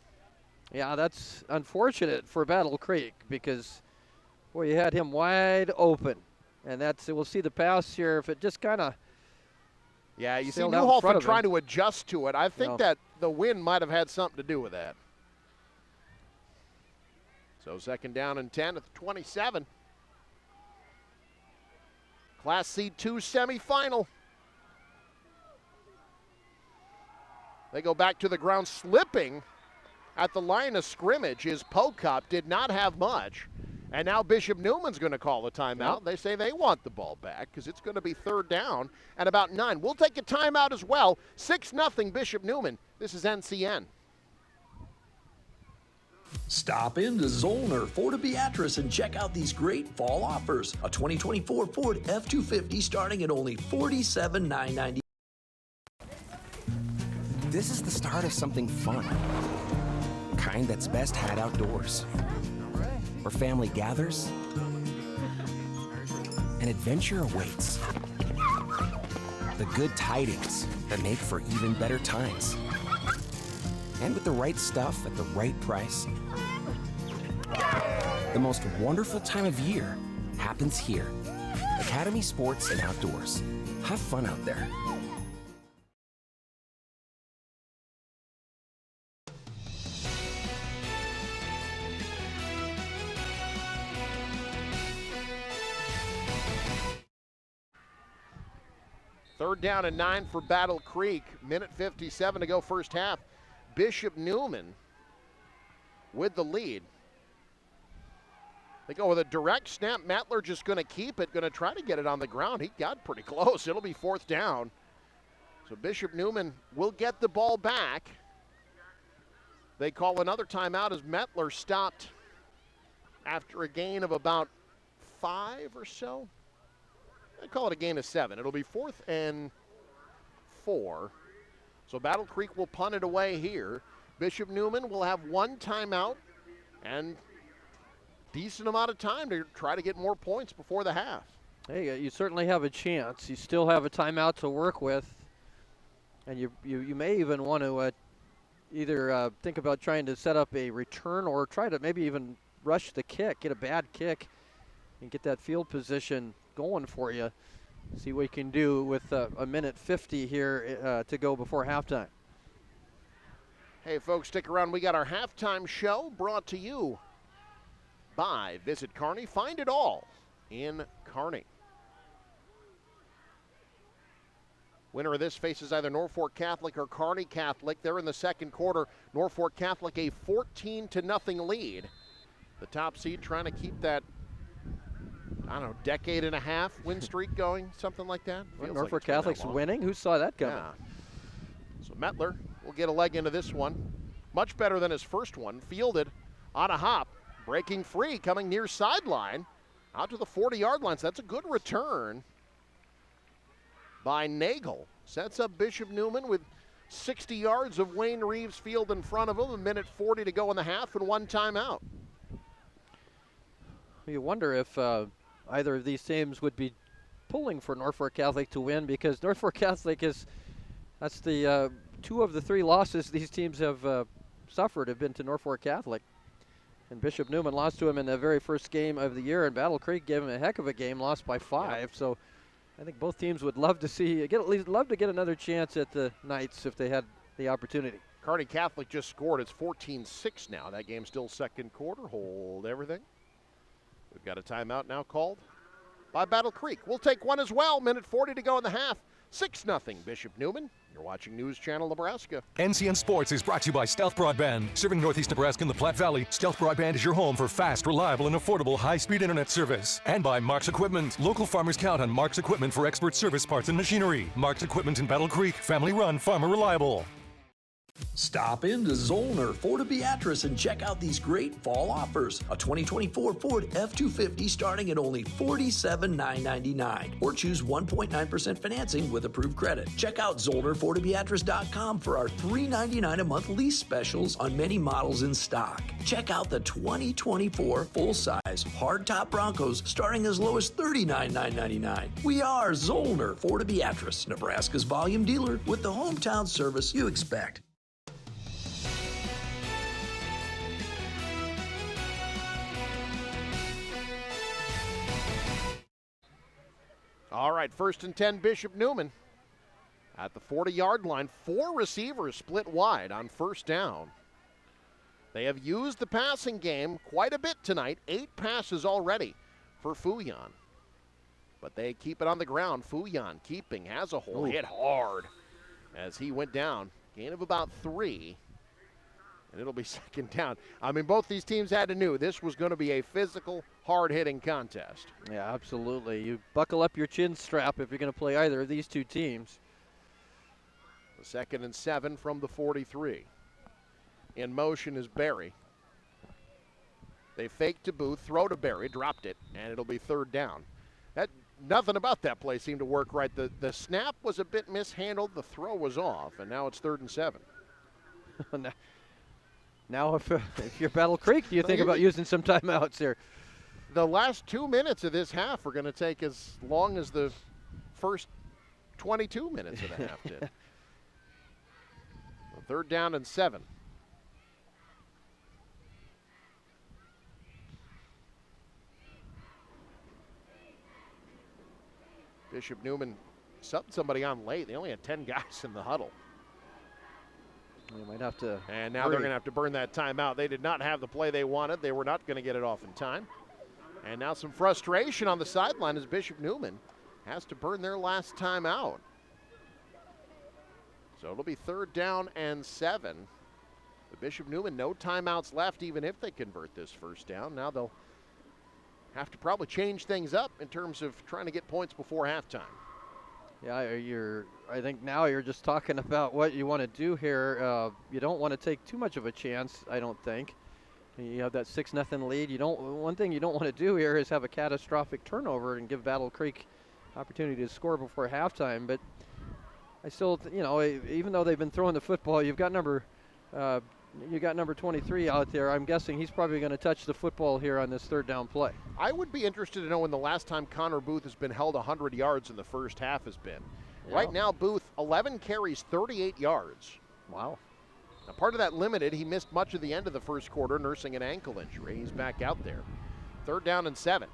Yeah, that's unfortunate for Battle Creek because, boy, you had him wide open. And we'll see the pass here. If it just kind of Yeah, you see sailed out in front Newhofen of him. trying to adjust to it. I think that the wind might have had something to do with that. So second down and 10 at the 27. Class C2 semifinal. They go back to the ground, slipping at the line of scrimmage. His Pocup did not have much. And now Bishop Newman's going to call a timeout. Yep. They say they want the ball back because it's going to be third down and about 9. We'll take a timeout as well. 6-0 Bishop Newman. This is NCN. Stop into Zollner Ford of Beatrice and check out these great fall offers. A 2024 Ford F-250 starting at only $47,990. This is the start of something fun. Kind that's best had outdoors. Where family gathers, an adventure awaits. The good tidings that make for even better times. And with the right stuff at the right price, the most wonderful time of year happens here. Academy Sports and Outdoors. Have fun out there. Third down and 9 for Battle Creek. Minute 57 to go first half. Bishop Newman with the lead. They go with a direct snap. Mettler just going to keep it, going to try to get it on the ground. He got pretty close. It'll be fourth down. So Bishop Newman will get the ball back. They call another timeout as Mettler stopped after a gain of about 5 or so. I call it a gain of 7. It'll be 4th and 4. So Battle Creek will punt it away here. Bishop Newman will have one timeout and decent amount of time to try to get more points before the half. Hey, you certainly have a chance. You still have a timeout to work with. And you may even want to either think about trying to set up a return or try to maybe even rush the kick, get a bad kick, and get that field position going for you. See what you can do with a minute 50 here to go before halftime. Hey, folks, stick around. We got our halftime show brought to you by Visit Kearney. Find it all in Kearney. Winner of this faces either Norfolk Catholic or Kearney Catholic. They're in the second quarter. Norfolk Catholic a 14-0 lead. The top seed trying to keep that, I don't know, decade and a half win streak going, something like that. Well, Norfolk Catholic's winning. Who saw that coming? Yeah. So Mettler will get a leg into this one. Much better than his first one. Fielded on a hop, breaking free, coming near sideline, out to the 40-yard line. So that's a good return by Nagel. Sets up Bishop Newman with 60 yards of Wayne Reeves field in front of him. A minute 40 to go in the half and one timeout. You wonder if either of these teams would be pulling for Norfolk Catholic to win, because Norfolk Catholic that's the 2 of the 3 losses these teams have suffered have been to Norfolk Catholic. And Bishop Newman lost to him in the very first game of the year, and Battle Creek gave him a heck of a game, lost by 5. Yep. So I think both teams would love to love to get another chance at the Knights if they had the opportunity. Kearney Catholic just scored. It's 14-6 now. That game's still second quarter. Hold everything. We've got a timeout now called by Battle Creek. We'll take one as well. Minute 40 to go in the half. 6-0 Bishop Newman. You're watching News Channel Nebraska. NCN Sports is brought to you by Stealth Broadband. Serving Northeast Nebraska and the Platte Valley, Stealth Broadband is your home for fast, reliable, and affordable high-speed internet service. And by Mark's Equipment. Local farmers count on Mark's Equipment for expert service, parts, and machinery. Mark's Equipment in Battle Creek. Family-run, farmer reliable. Stop into Zollner Ford of Beatrice and check out these great fall offers. A 2024 Ford F-250 starting at only $47,999. Or choose 1.9% financing with approved credit. Check out ZollnerFordofBeatrice.com for our $399 a month lease specials on many models in stock. Check out the 2024 full-size hardtop Broncos starting as low as $39,999. We are Zollner Ford of Beatrice, Nebraska's volume dealer with the hometown service you expect. All right, 1st and 10, Bishop Newman. At the 40-yard line, 4 receivers split wide on first down. They have used the passing game quite a bit tonight. 8 passes already for Fouillon. But they keep it on the ground. Fouillon keeping, has a hole, hit hard as he went down. Gain of about 3. And it'll be second down. I mean, both these teams had to know this was going to be a physical, hard-hitting contest. Yeah, absolutely. You buckle up your chin strap if you're going to play either of these two teams. The 2nd and 7 from the 43. In motion is Berry. They fake to Booth, throw to Berry, dropped it, and it'll be third down. Nothing about that play seemed to work right. The snap was a bit mishandled, the throw was off, and now it's 3rd and 7. Now if you're Battle Creek, do you think about using some timeouts here? The last 2 minutes of this half are going to take as long as the first 22 minutes of the half did. 3rd down and 7. Bishop Neumann subbed somebody on late. They only had 10 guys in the huddle. They might have to. And now they're going to have to burn that timeout. They did not have the play they wanted. They were not going to get it off in time. And now some frustration on the sideline as Bishop Neumann has to burn their last timeout. So it'll be 3rd down and 7. The Bishop Neumann, no timeouts left even if they convert this first down. Now they'll have to probably change things up in terms of trying to get points before halftime. Yeah, I think now you're just talking about what you want to do here. You don't want to take too much of a chance, I don't think. You have that 6-0 lead. One thing you don't want to do here is have a catastrophic turnover and give Battle Creek opportunity to score before halftime. But I still, even though they've been throwing the football, you got number 23 out there. I'm guessing he's probably going to touch the football here on this 3rd down play. I would be interested to know when the last time Connor Booth has been held 100 yards in the first half has been. Yeah. Right now, Booth, 11 carries, 38 yards. Wow. Now, part of that limited, he missed much of the end of the first quarter, nursing an ankle injury. He's back out there. 3rd down and 7.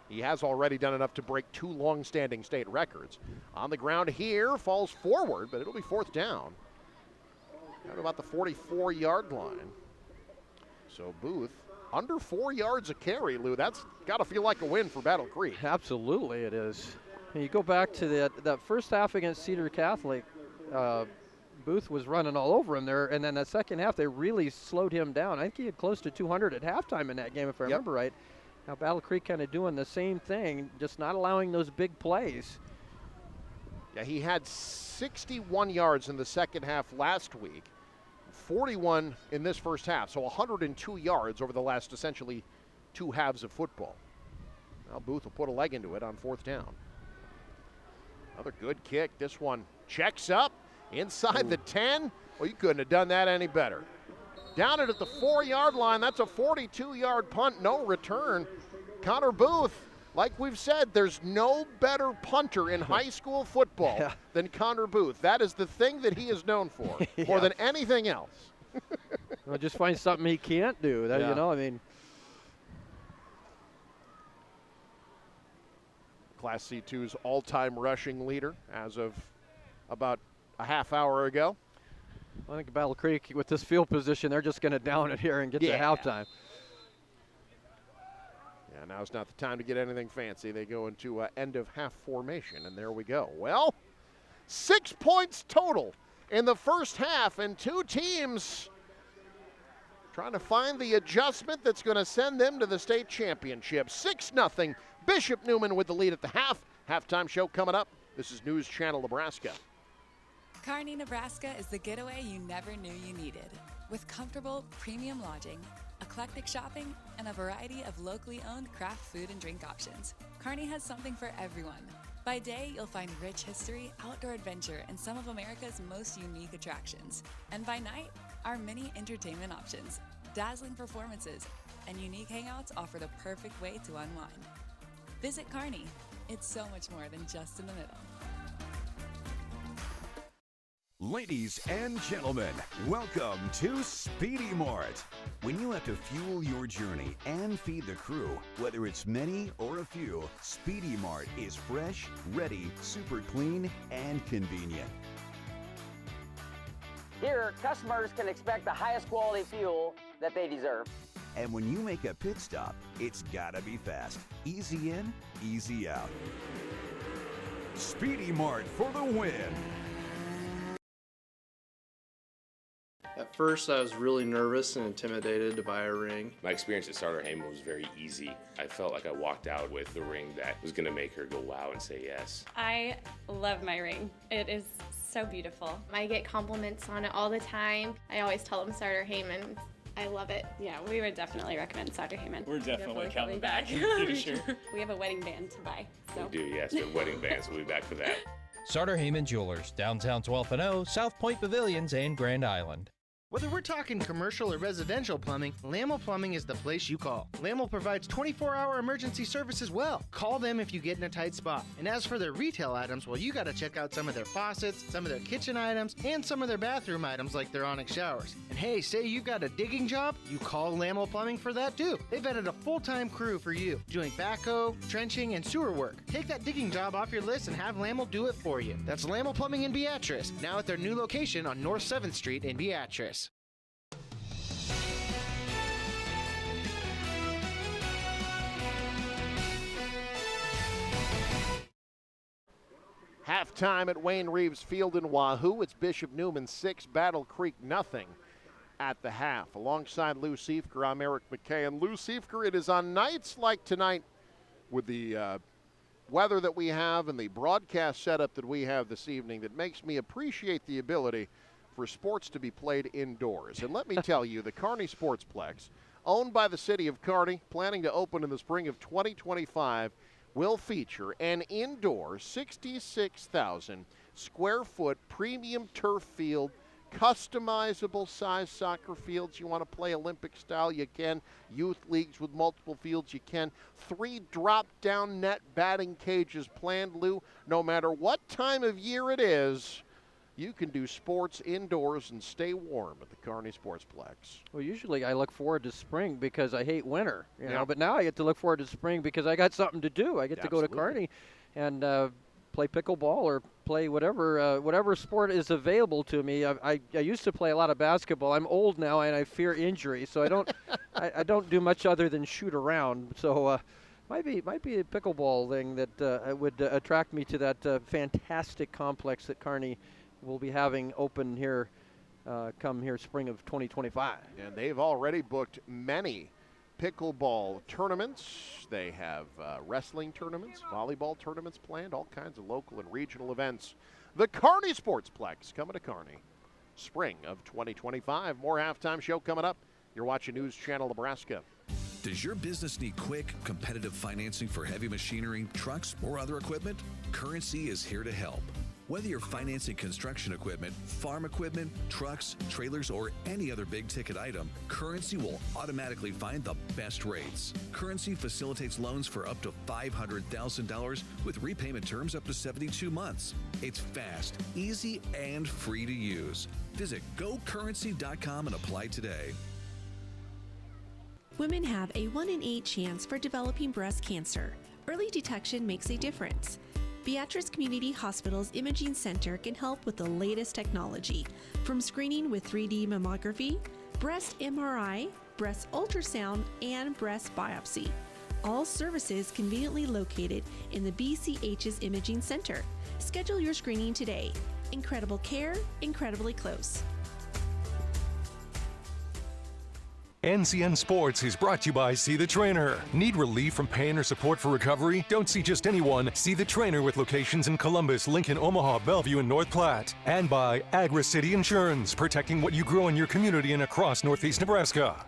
He has already done enough to break 2 long-standing state records. On the ground here, falls forward, but it'll be 4th down. At about the 44-yard line. So Booth, under 4 yards a carry, Lou. That's got to feel like a win for Battle Creek. Absolutely it is. And you go back to that first half against Cedar Catholic, Booth was running all over him there, and then that second half they really slowed him down. I think he had close to 200 at halftime in that game, if I remember right. Now Battle Creek kind of doing the same thing, just not allowing those big plays. Yeah, he had 61 yards in the second half last week, 41 in this first half, so 102 yards over the last essentially 2 halves of football. Now Booth will put a leg into it on 4th down. Another good kick. This one checks up inside the 10. Well, you couldn't have done that any better. Down it at the 4-yard line. That's a 42-yard punt, no return. Connor Booth, like we've said, there's no better punter in high school football than Connor Booth. That is the thing that he is known for, more than anything else. Well, just find something he can't do. That, Class C2's all-time rushing leader as of about a half hour ago. I think Battle Creek, with this field position, they're just going to down it here and get to halftime. Yeah, now's not the time to get anything fancy. They go into end of half formation, and there we go. Well, 6 points total in the first half, and 2 teams trying to find the adjustment that's going to send them to the state championship. 6-0, Bishop Neumann with the lead at the half. Halftime show coming up. This is News Channel Nebraska. Kearney, Nebraska is the getaway you never knew you needed. With comfortable, premium lodging, eclectic shopping, and a variety of locally owned craft food and drink options, Kearney has something for everyone. By day, you'll find rich history, outdoor adventure, and some of America's most unique attractions. And by night, our many entertainment options, dazzling performances, and unique hangouts offer the perfect way to unwind. Visit Kearney. It's so much more than just in the middle. Ladies and gentlemen, welcome to Speedy Mart. When you have to fuel your journey and feed the crew, whether it's many or a few, Speedy Mart is fresh, ready, super clean, and convenient. Here, customers can expect the highest quality fuel that they deserve. And when you make a pit stop, it's gotta be fast. Easy in, easy out. Speedy Mart for the win. At first, I was really nervous and intimidated to buy a ring. My experience at Starter Heyman was very easy. I felt like I walked out with the ring that was going to make her go wow and say yes. I love my ring. It is so beautiful. I get compliments on it all the time. I always tell them Starter Heyman. I love it. Yeah, we would definitely recommend Starter Heyman. We're definitely coming back in the future. We have a wedding band to buy. So. We do, yes. The wedding bands. We'll be back for that. Starter Heyman Jewelers, downtown 12th and O, South Point Pavilions, and Grand Island. Whether we're talking commercial or residential plumbing, Lamel Plumbing is the place you call. Lamel provides 24-hour emergency service as well. Call them if you get in a tight spot. And as for their retail items, well, you gotta check out some of their faucets, some of their kitchen items, and some of their bathroom items like their Onyx showers. And hey, say you got a digging job, you call Lamel Plumbing for that too. They've added a full-time crew for you, doing backhoe, trenching, and sewer work. Take that digging job off your list and have Lamel do it for you. That's Lamel Plumbing in Beatrice, now at their new location on North 7th Street in Beatrice. Halftime at Wayne Reeves Field in Wahoo. It's Bishop Neumann 6, Battle Creek nothing at the half. Alongside Lou Siefker, I'm Eric McKay. And Lou Siefker, it is on nights like tonight with the weather that we have and the broadcast setup that we have this evening that makes me appreciate the ability for sports to be played indoors. And let me tell you, the Kearney Sportsplex, owned by the city of Kearney, planning to open in the spring of 2025, will feature an indoor 66,000 square foot premium turf field, customizable size soccer fields. You want to play Olympic style, you can. Youth leagues with multiple fields, you can. 3 drop-down net batting cages planned, Lou. No matter what time of year it is, you can do sports indoors and stay warm at the Kearney Sportsplex. Well, usually I look forward to spring because I hate winter, you know, but now I get to look forward to spring because I got something to do. I get to go to Kearney and play pickleball or play whatever sport is available to me. I used to play a lot of basketball. I'm old now and I fear injury, so I don't I don't do much other than shoot around. So might be a pickleball thing that would attract me to that fantastic complex that Kearney will be having open here come here spring of 2025. And they've already booked many pickleball tournaments. They have wrestling tournaments, volleyball tournaments planned, all kinds of local and regional events. The Kearney Sportsplex coming to Kearney spring of 2025. More halftime show coming up. You're watching News Channel Nebraska. Does your business need quick, competitive financing for heavy machinery, trucks, or other equipment? Currency is here to help. Whether you're financing construction equipment, farm equipment, trucks, trailers, or any other big-ticket item, Currency will automatically find the best rates. Currency facilitates loans for up to $500,000 with repayment terms up to 72 months. It's fast, easy, and free to use. Visit gocurrency.com and apply today. Women have a 1 in 8 chance for developing breast cancer. Early detection makes a difference. Beatrice Community Hospital's Imaging Center can help with the latest technology, from screening with 3D mammography, breast MRI, breast ultrasound, and breast biopsy. All services conveniently located in the BCH's Imaging Center. Schedule your screening today. Incredible care, incredibly close. NCN Sports is brought to you by See the Trainer. Need relief from pain or support for recovery? Don't see just anyone. See the Trainer with locations in Columbus, Lincoln, Omaha, Bellevue, and North Platte. And by Agri City Insurance, protecting what you grow in your community and across Northeast Nebraska.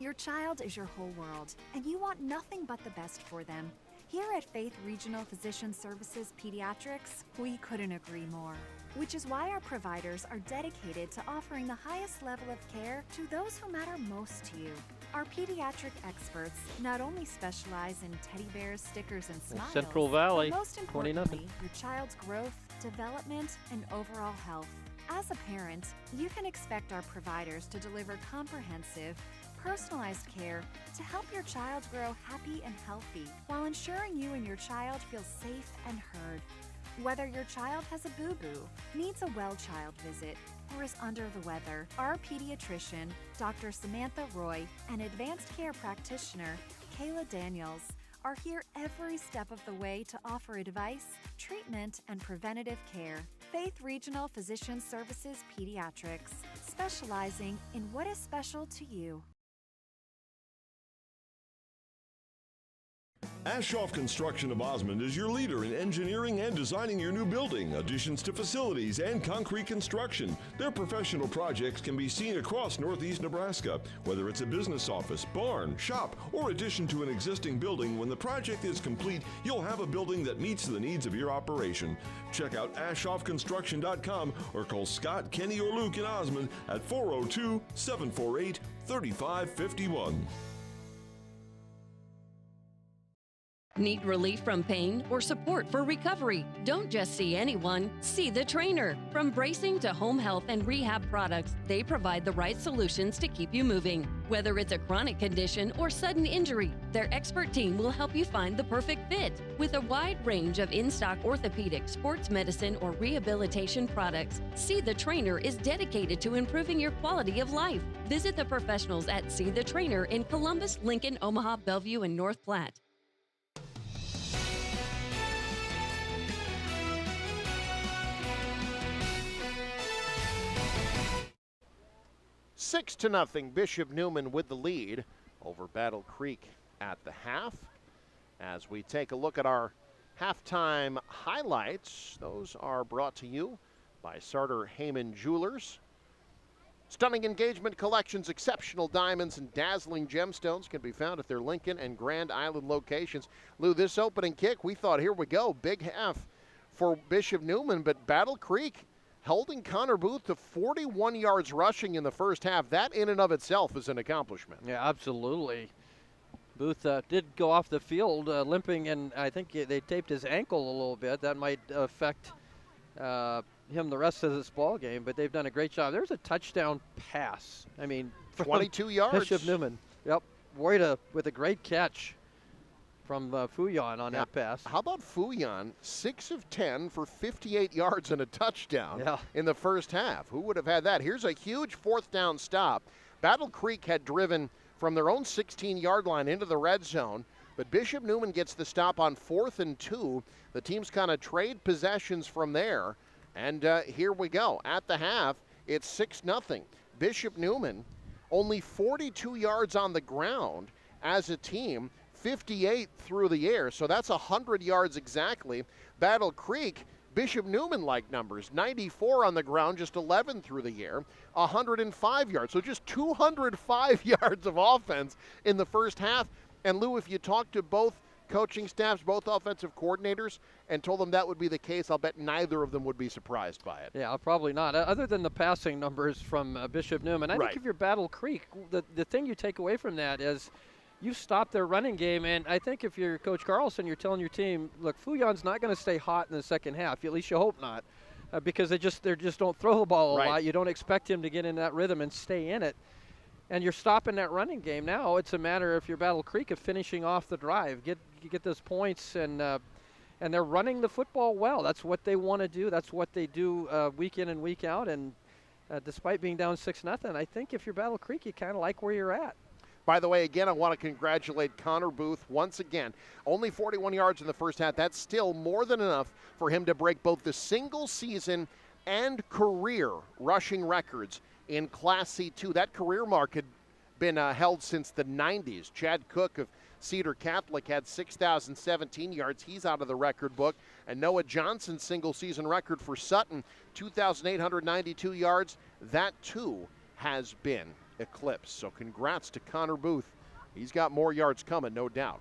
Your child is your whole world, and you want nothing but the best for them. Here at Faith Regional Physician Services Pediatrics, we couldn't agree more. Which is why our providers are dedicated to offering the highest level of care to those who matter most to you. Our pediatric experts not only specialize in teddy bears, stickers, and smiles, Central Valley, but most 20-0. importantly, your child's growth, development, and overall health. As a parent, you can expect our providers to deliver comprehensive, personalized care to help your child grow happy and healthy while ensuring you and your child feel safe and heard. Whether your child has a boo-boo, needs a well child visit, or is under the weather, our pediatrician, Dr. Samantha Roy, and advanced care practitioner, Kayla Daniels, are here every step of the way to offer advice, treatment, and preventative care. Faith Regional Physician Services Pediatrics, specializing in what is special to you. Aschoff Construction of Osmond is your leader in engineering and designing your new building, additions to facilities, and concrete construction. Their professional projects can be seen across northeast Nebraska. Whether it's a business office, barn, shop, or addition to an existing building, when the project is complete, you'll have a building that meets the needs of your operation. Check out AschoffConstruction.com or call Scott, Kenny, or Luke in Osmond at 402-748-3551. Need relief from pain or support for recovery? Don't just see anyone, see the trainer. From bracing to home health and rehab products, they provide the right solutions to keep you moving. Whether it's a chronic condition or sudden injury, their expert team will help you find the perfect fit. With a wide range of in-stock orthopedic, sports medicine, or rehabilitation products, See the Trainer is dedicated to improving your quality of life. Visit the professionals at See the Trainer in Columbus, Lincoln, Omaha, Bellevue, and North Platte. 6-0, Bishop Neumann with the lead over Battle Creek at the half. As we take a look at our halftime highlights, those are brought to you by Sartor Heyman Jewelers. Stunning engagement collections, exceptional diamonds, and dazzling gemstones can be found at their Lincoln and Grand Island locations. Lou, this opening kick, we thought, here we go, big half for Bishop Neumann, but Battle Creek holding Connor Booth to 41 yards rushing in the first half. That in and of itself is an accomplishment. Yeah, absolutely. Booth did go off the field limping, and I think they taped his ankle a little bit. That might affect him the rest of this ball game, but they've done a great job. There's a touchdown pass. I mean, 22 yards. Bishop Neumann. Yep. Woida with a great catch from Fuyon on that pass. How about Fuyon? 6 of 10 for 58 yards and a touchdown in the first half. Who would have had that? Here's a huge fourth down stop. Battle Creek had driven from their own 16-yard line into the red zone, but Bishop Neumann gets the stop on 4th and 2. The teams kind of trade possessions from there, and here we go. At the half, it's 6-0. Bishop Neumann only 42 yards on the ground as a team, 58 through the air, so that's 100 yards exactly. Battle Creek, Bishop Neumann-like numbers, 94 on the ground, just 11 through the air, 105 yards, so just 205 yards of offense in the first half. And Lou, if you talk to both coaching staffs, both offensive coordinators, and told them that would be the case, I'll bet neither of them would be surprised by it. Yeah, probably not. Other than the passing numbers from Bishop Neumann, I think if you're Battle Creek, the thing you take away from that is you stop their running game, and I think if you're Coach Carlson, you're telling your team, look, Fuyon's not going to stay hot in the second half. At least you hope not, because they just don't throw the ball a lot. You don't expect him to get in that rhythm and stay in it. And you're stopping that running game. Now it's a matter, if you're Battle Creek, of finishing off the drive. Get those points, and they're running the football well. That's what they want to do. That's what they do week in and week out. And despite being down 6-0, I think if you're Battle Creek, you kind of like where you're at. By the way, again, I want to congratulate Connor Booth once again. Only 41 yards in the first half. That's still more than enough for him to break both the single season and career rushing records in Class C2. That career mark had been held since the 90s. Chad Cook of Cedar Catholic had 6,017 yards. He's out of the record book. And Noah Johnson's single season record for Sutton, 2,892 yards. That, too, has been eclipse. So congrats to Connor Booth. He's got more yards coming, no doubt.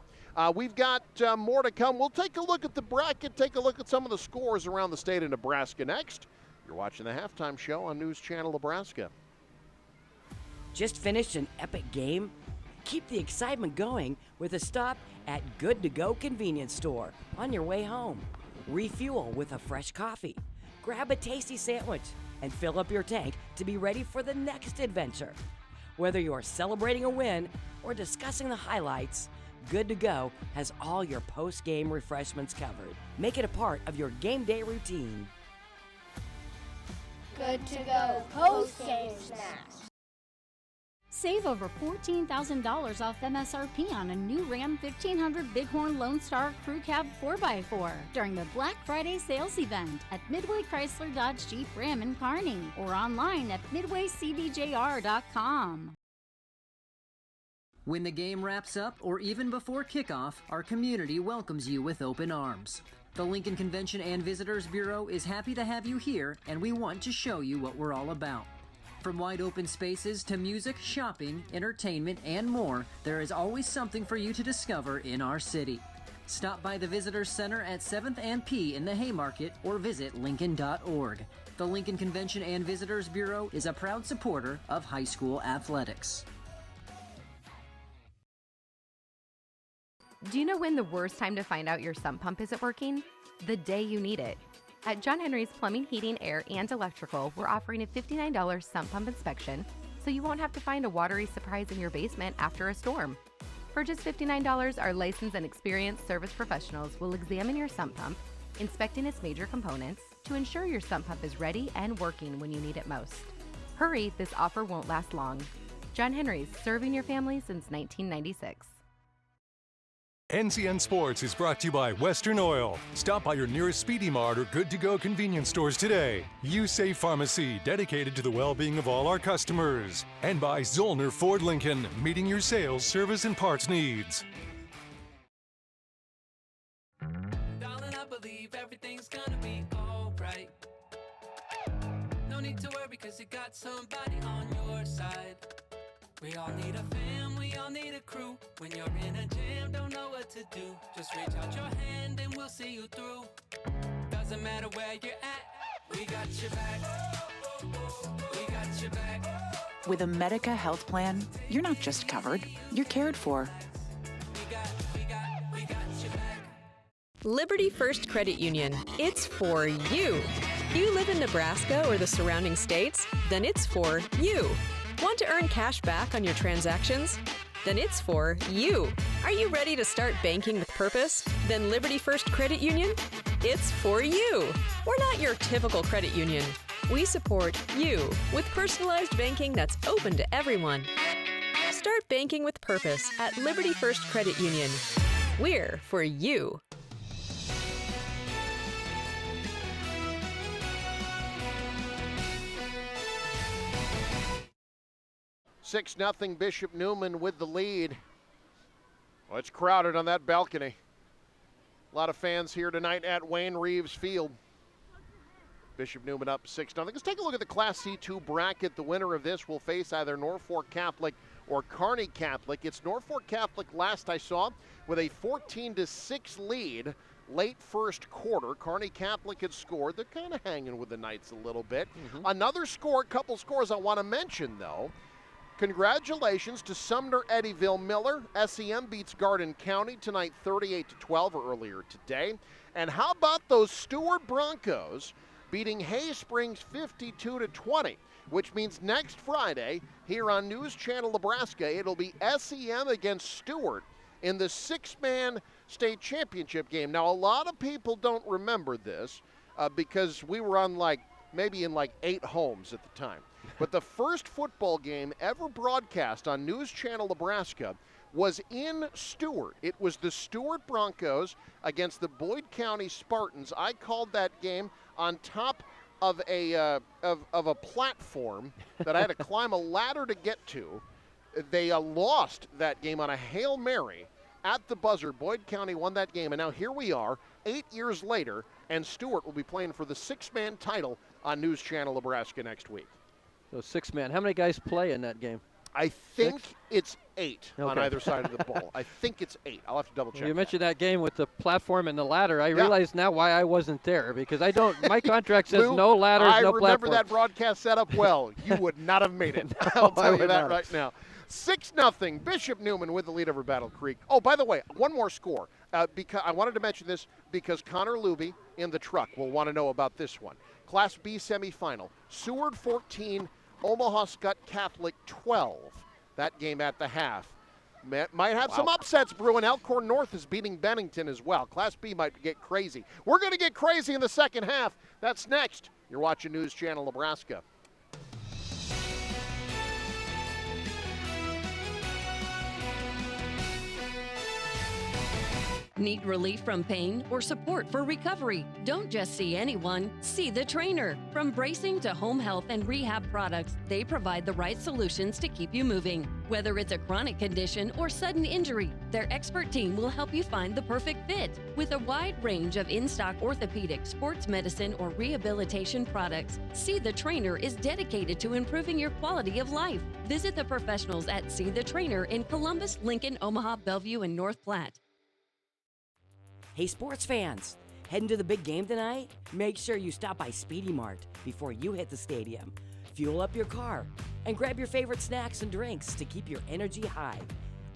We've got more to come. We'll take a look at the bracket, take a look at some of the scores around the state of Nebraska next. You're watching the Halftime Show on News Channel Nebraska. Just finished an epic game? Keep the excitement going with a stop at Good To Go convenience store on your way home. Refuel with a fresh coffee. Grab a tasty sandwich and fill up your tank to be ready for the next adventure. Whether you're celebrating a win or discussing the highlights, Good To Go has all your post-game refreshments covered. Make it a part of your game day routine. Good To Go post-game snacks. Save over $14,000 off MSRP on a new Ram 1500 Bighorn Lone Star Crew Cab 4x4 during the Black Friday sales event at Midway Chrysler Dodge Jeep Ram in Kearney or online at midwaycdjr.com. When the game wraps up or even before kickoff, our community welcomes you with open arms. The Lincoln Convention and Visitors Bureau is happy to have you here, and we want to show you what we're all about. From wide open spaces to music, shopping, entertainment, and more, there is always something for you to discover in our city. Stop by the Visitors Center at 7th and P in the Haymarket or visit Lincoln.org. The Lincoln Convention and Visitors Bureau is a proud supporter of high school athletics. Do you know when the worst time to find out your sump pump isn't working? The day you need it. At John Henry's Plumbing, Heating, Air, and Electrical, we're offering a $59 sump pump inspection, so you won't have to find a watery surprise in your basement after a storm. For just $59, our licensed and experienced service professionals will examine your sump pump, inspecting its major components, to ensure your sump pump is ready and working when you need it most. Hurry, this offer won't last long. John Henry's, serving your family since 1996. NCN Sports is brought to you by Western Oil. Stop by your nearest Speedy Mart or Good To Go convenience stores today. USAFE Pharmacy, dedicated to the well-being of all our customers. And by Zollner Ford Lincoln, meeting your sales, service, and parts needs. Darling, I believe everything's gonna be alright. No need to worry, cause you got somebody on your side. We all need a fam, we all need a crew. When you're in a jam, don't know what to do, just reach out your hand and we'll see you through. Doesn't matter where you're at, we got your back. We got your back. With a Medica health plan, you're not just covered, you're cared for. We got your back. Liberty First Credit Union. It's for you. You live in Nebraska or the surrounding states? Then it's for you. Want to earn cash back on your transactions? Then it's for you. Are you ready to start banking with purpose? Then Liberty First Credit Union? It's for you. We're not your typical credit union. We support you with personalized banking that's open to everyone. Start banking with purpose at Liberty First Credit Union. We're for you. 6-0 Bishop Neumann with the lead. Well, it's crowded on that balcony. A lot of fans here tonight at Wayne Reeves Field. Bishop Neumann up 6-0. Let's take a look at the Class C2 bracket. The winner of this will face either Norfolk Catholic or Kearney Catholic. It's Norfolk Catholic last I saw with a 14-6 lead late first quarter. Kearney Catholic had scored. They're kind of hanging with the Knights a little bit. Another score, couple scores I want to mention though. Congratulations to Sumner Eddyville Miller. SEM beats Garden County tonight 38-12 or earlier today. And how about those Stewart Broncos beating Hay Springs 52-20, which means next Friday here on News Channel Nebraska, it'll be SEM against Stewart in the 6-man state championship game. Now, a lot of people don't remember this because we were on maybe in 8 homes at the time. But the first football game ever broadcast on News Channel Nebraska was in Stewart. It was the Stewart Broncos against the Boyd County Spartans. I called that game on top of a platform that I had to climb a ladder to get to. They lost that game on a Hail Mary at the buzzer. Boyd County won that game, and now here we are 8 years later, and Stewart will be playing for the 6-man title on News Channel Nebraska next week. So 6-man. How many guys play in that game? I think 6? it's 8 on Okay. either side of the bowl. I think it's 8. I'll have to double check. You mentioned that game with the platform and the ladder. I Yeah. realize now why I wasn't there, because I don't. My contract says Lou, no ladders, I no remember platform. that broadcast setup well. You would not have made it. No, I'll I tell you would that not. right now. 6-0. Bishop Neumann with the lead over Battle Creek. Oh, by the way, one more score. Because I wanted to mention this because Connor Luby in the truck will want to know about this one. Class B semifinal. Seward 14, Omaha Skutt Catholic 12. That game at the half. Might have some upsets brewing. Elkhorn North is beating Bennington as well. Class B might get crazy. We're going to get crazy in the second half. That's next. You're watching News Channel Nebraska. Need relief from pain or support for recovery? Don't just see anyone, see the trainer. From bracing to home health and rehab products, they provide the right solutions to keep you moving. Whether it's a chronic condition or sudden injury, their expert team will help you find the perfect fit. With a wide range of in-stock orthopedic, sports medicine, or rehabilitation products, See the Trainer is dedicated to improving your quality of life. Visit the professionals at See the Trainer in Columbus, Lincoln, Omaha, Bellevue, and North Platte. Hey, sports fans, heading to the big game tonight? Make sure you stop by Speedy Mart before you hit the stadium. Fuel up your car and grab your favorite snacks and drinks to keep your energy high.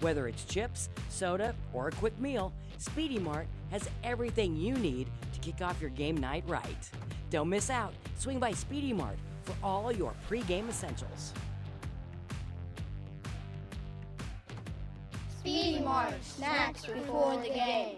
Whether it's chips, soda, or a quick meal, Speedy Mart has everything you need to kick off your game night right. Don't miss out. Swing by Speedy Mart for all your pre-game essentials. Speedy Mart, snacks before the game.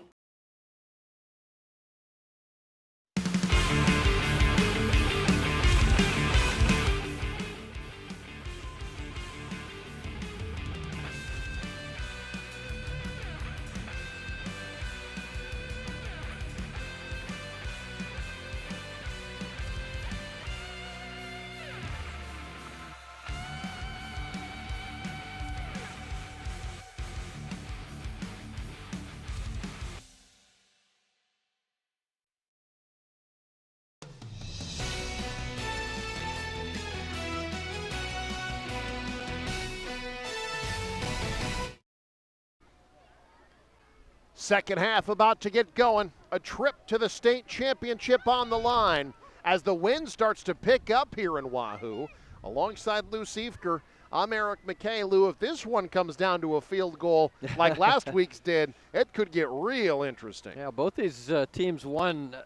Second half about to get going. A trip to the state championship on the line as the wind starts to pick up here in Wahoo. Alongside Lou Siefker, I'm Eric McKay. Lou, if this one comes down to a field goal like last week's did, it could get real interesting. Yeah, both these teams won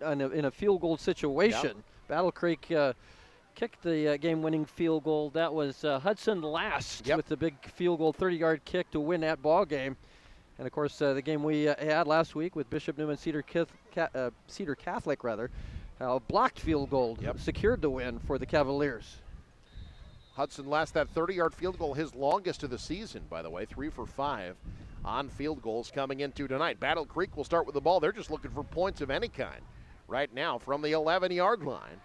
in a field goal situation. Yep. Battle Creek kicked the game-winning field goal. That was Hudson Last with the big field goal 30-yard kick to win that ball game. And, of course, the game we had last week with Bishop Neumann Cedar Catholic, blocked field goal secured the win for the Cavaliers. Hudson Last, that 30-yard field goal, his longest of the season, by the way, 3 for 5 on field goals coming into tonight. Battle Creek will start with the ball. They're just looking for points of any kind right now from the 11-yard line.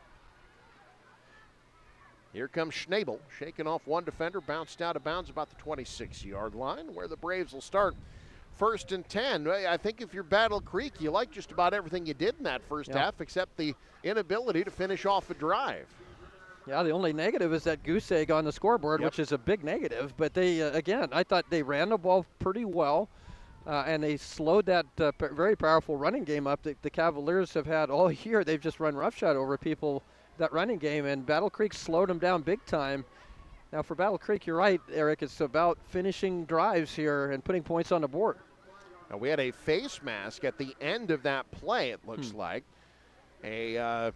Here comes Schnabel, shaking off one defender, bounced out of bounds about the 26-yard line, where the Braves will start. 1st and 10. I think if you're Battle Creek, you like just about everything you did in that first half, except the inability to finish off a drive. Yeah, the only negative is that goose egg on the scoreboard, which is a big negative. But they, again, I thought they ran the ball pretty well, and they slowed that very powerful running game up that the Cavaliers have had all year. They've just run roughshod over people, that running game, and Battle Creek slowed them down big time. Now, for Battle Creek, you're right, Eric. It's about finishing drives here and putting points on the board. Now, we had a face mask at the end of that play, it looks like. A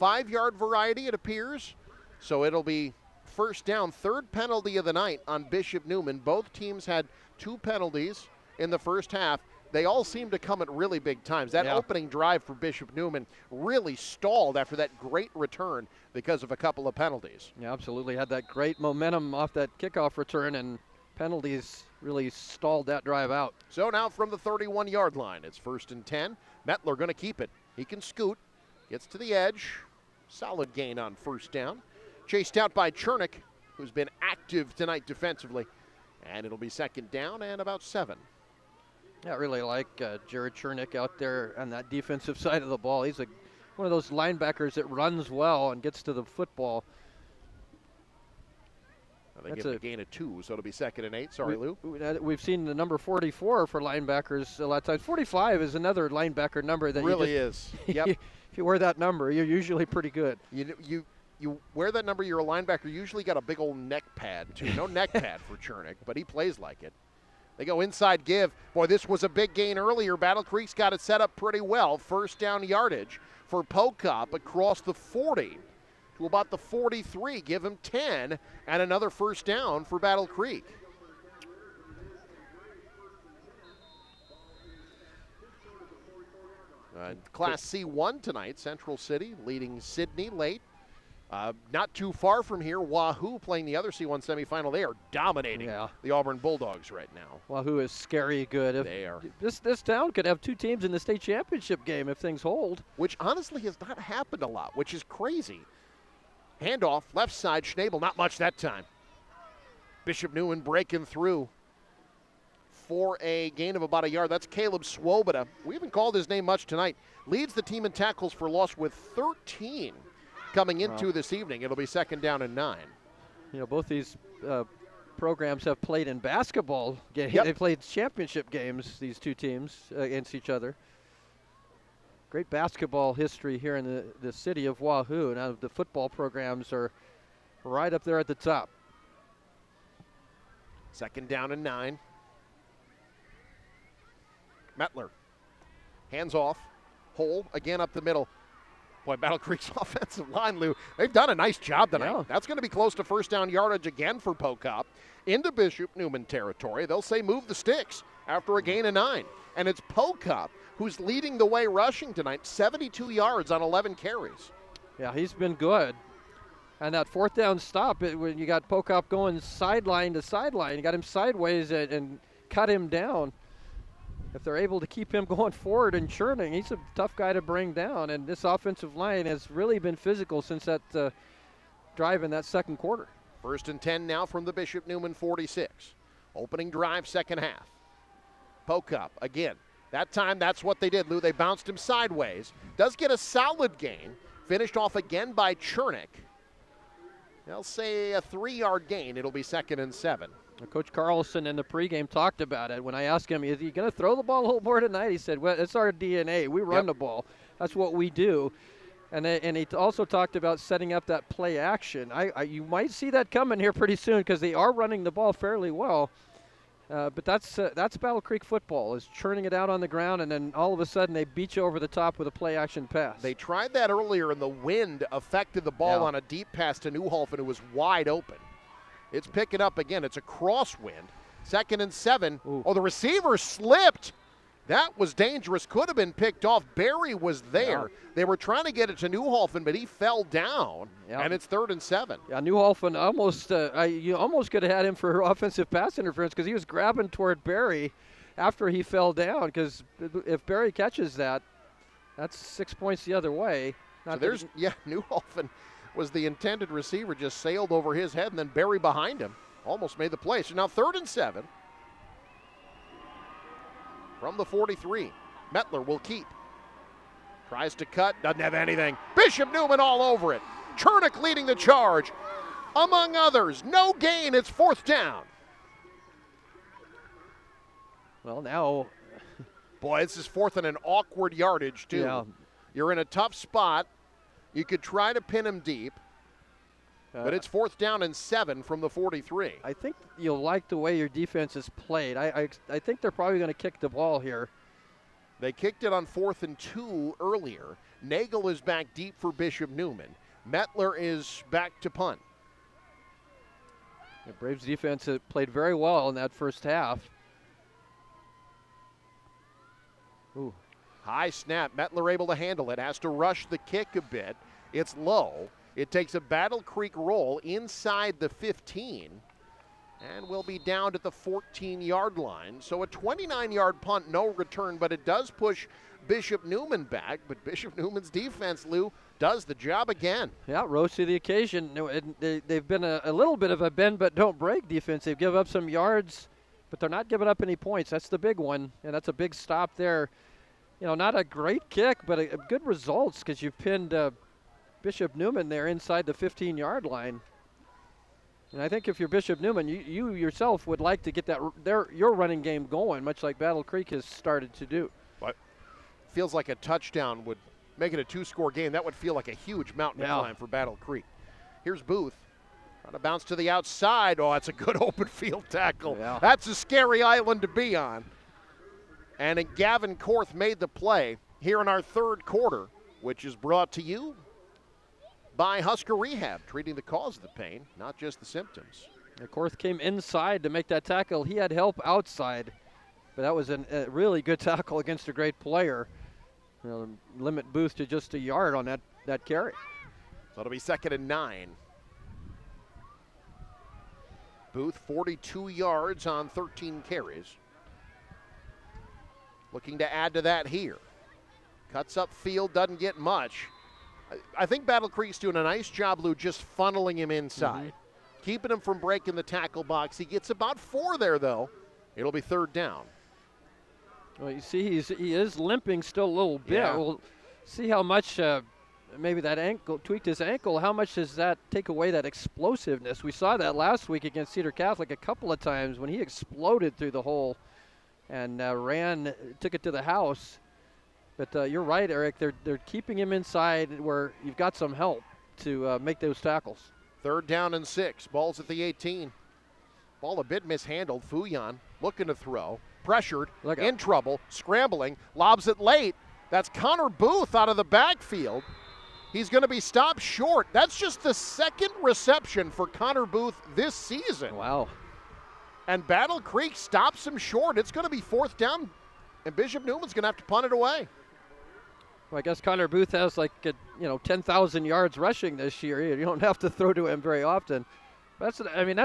5-yard variety, it appears. So it'll be first down, third penalty of the night on Bishop Neumann. Both teams had 2 penalties in the first half. They all seem to come at really big times. That opening drive for Bishop Neumann really stalled after that great return because of a couple of penalties. Yeah, absolutely. Had that great momentum off that kickoff return, and penalties really stalled that drive out. So now from the 31-yard line, it's 1st and 10. Mettler going to keep it. He can scoot, gets to the edge. Solid gain on first down. Chased out by Chernick, who's been active tonight defensively. And it'll be 2nd down and about 7. Yeah, I really like Jared Chernick out there on that defensive side of the ball. He's one of those linebackers that runs well and gets to the football. They give it a gain of 2, so it'll be 2nd and 8. Sorry, Lou. We've seen the number 44 for linebackers a lot of times. 45 is another linebacker number that really is. Yep. If you wear that number, you're usually pretty good. You wear that number, you're a linebacker. You usually got a big old neck pad, too. No neck pad for Chernick, but he plays like it. They go inside give. Boy, this was a big gain earlier. Battle Creek's got it set up pretty well. First down yardage for Pocop across the 40 to about the 43. Give him 10 and another first down for Battle Creek. Class C1 tonight, Central City leading Sydney late. Not too far from here, Wahoo playing the other C1 semifinal. They are dominating the Auburn Bulldogs right now. Wahoo is scary good. They are. This town could have 2 teams in the state championship game if things hold. Which honestly has not happened a lot, which is crazy. Handoff, left side, Schnabel, not much that time. Bishop Neumann breaking through for a gain of about a yard. That's Caleb Swoboda. We haven't called his name much tonight. Leads the team in tackles for loss with 13 coming into this evening. It'll be 2nd down and 9. You know, both these programs have played in basketball games. Yep. They played championship games, these 2 teams, against each other. Great basketball history here in the city of Wahoo. Now the football programs are right up there at the top. 2nd down and 9. Mettler. Hands off. Hole again up the middle. Boy, Battle Creek's offensive line, Lou, they've done a nice job tonight. Yeah. That's going to be close to first down yardage again for Pocop. Into Bishop Neumann territory. They'll say move the sticks after a gain of 9. And it's Pocop who's leading the way rushing tonight, 72 yards on 11 carries. Yeah, he's been good. And that 4th down stop, when you got Pocop going sideline to sideline, you got him sideways and cut him down. If they're able to keep him going forward and churning, he's a tough guy to bring down. And this offensive line has really been physical since that drive in that 2nd quarter. 1st and 10 now from the Bishop Neumann 46. Opening drive, 2nd half. Pocop again. That time, that's what they did, Lou. They bounced him sideways. Does get a solid gain. Finished off again by Chernick. They'll say a 3-yard gain. It'll be 2nd and 7. Coach Carlson in the pregame talked about it. When I asked him, is he going to throw the ball a little more tonight? He said, well, it's our DNA. We run the ball. That's what we do. And he also talked about setting up that play action. You might see that coming here pretty soon because they are running the ball fairly well. But that's Battle Creek football, is churning it out on the ground, and then all of a sudden they beat you over the top with a play-action pass. They tried that earlier, and the wind affected the ball on a deep pass to Newholfen, who was wide open. It's picking up again. It's a crosswind. 2nd and 7. Ooh. Oh, the receiver slipped. That was dangerous. Could have been picked off. Barry was there. Yeah. They were trying to get it to Newholfen, but he fell down, and it's 3rd and 7. Yeah, Newholfen almost, you almost could have had him for offensive pass interference because he was grabbing toward Barry after he fell down, because if Barry catches that, that's 6 points the other way. Newholfen was the intended receiver, just sailed over his head, and then Barry behind him almost made the play. So now 3rd and 7 from the 43. Mettler will keep. Tries to cut, doesn't have anything. Bishop Neumann all over it. Chernick leading the charge. Among others, no gain, it's 4th down. Well, now. Boy, this is 4th and an awkward yardage, too. Yeah. You're in a tough spot. You could try to pin him deep, but it's 4th down and 7 from the 43. I think you'll like the way your defense is played. I think they're probably going to kick the ball here. They kicked it on 4th and 2 earlier. Nagel is back deep for Bishop Neumann. Mettler is back to punt. The Braves defense played very well in that first half. Ooh. High snap. Mettler able to handle it. Has to rush the kick a bit. It's low. It takes a Battle Creek roll inside the 15 and will be down at the 14-yard line. So a 29-yard punt, no return, but it does push Bishop Neumann back. But Bishop Neumann's defense, Lou, does the job again. Yeah, rose to the occasion. They've been a little bit of a bend but don't break defense. They've given up some yards, but they're not giving up any points. That's the big one, and that's a big stop there. You know, not a great kick, but a good results because you've pinned Bishop Neumann there inside the 15-yard line. And I think if you're Bishop Neumann, you yourself would like to get your running game going, much like Battle Creek has started to do. But feels like a touchdown would make it a 2-score game. That would feel like a huge mountain to climb for Battle Creek. Here's Booth. Trying to bounce to the outside. Oh, that's a good open field tackle. Yeah. That's a scary island to be on. And Gavin Korth made the play here in our third quarter, which is brought to you by Husker Rehab, treating the cause of the pain, not just the symptoms. Korth came inside to make that tackle. He had help outside, but that was a really good tackle against a great player. Limit Booth to just a yard on that carry. So it'll be 2nd and 9. Booth 42 yards on 13 carries. Looking to add to that here. Cuts up field, doesn't get much. I think Battle Creek's doing a nice job, Lou, just funneling him inside. Keeping him from breaking the tackle box. He gets about 4 there, though. It'll be 3rd down. Well, you see he is limping still a little bit. Yeah. We'll see how much maybe that ankle, tweaked his ankle. How much does that take away that explosiveness? We saw that last week against Cedar Catholic a couple of times when he exploded through the hole and took it to the house. But you're right, Eric. They're keeping him inside where you've got some help to make those tackles. 3rd down and 6. Ball's at the 18. Ball a bit mishandled. Fuyan looking to throw. Pressured. In trouble. Scrambling. Lobs it late. That's Connor Booth out of the backfield. He's going to be stopped short. That's just the 2nd reception for Connor Booth this season. Wow. And Battle Creek stops him short. It's going to be 4th down, and Bishop Newman's going to have to punt it away. Well, I guess Connor Booth has 10,000 yards rushing this year. You don't have to throw to him very often. That's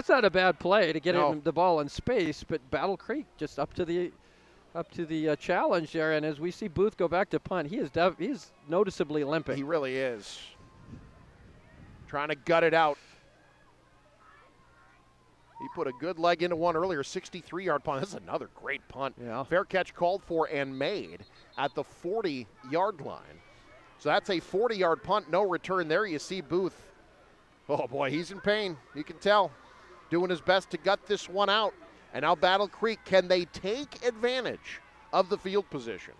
not a bad play to get him the ball in space, but Battle Creek just up to the challenge there. And as we see Booth go back to punt, he's noticeably limping. He really is. Trying to gut it out. He put a good leg into one earlier, 63-yard punt. This is another great punt. Yeah. Fair catch called for and made at the 40-yard line. So that's a 40-yard punt, no return there. You see Booth. Oh, boy, he's in pain. You can tell. Doing his best to gut this one out. And now Battle Creek, can they take advantage of the field position?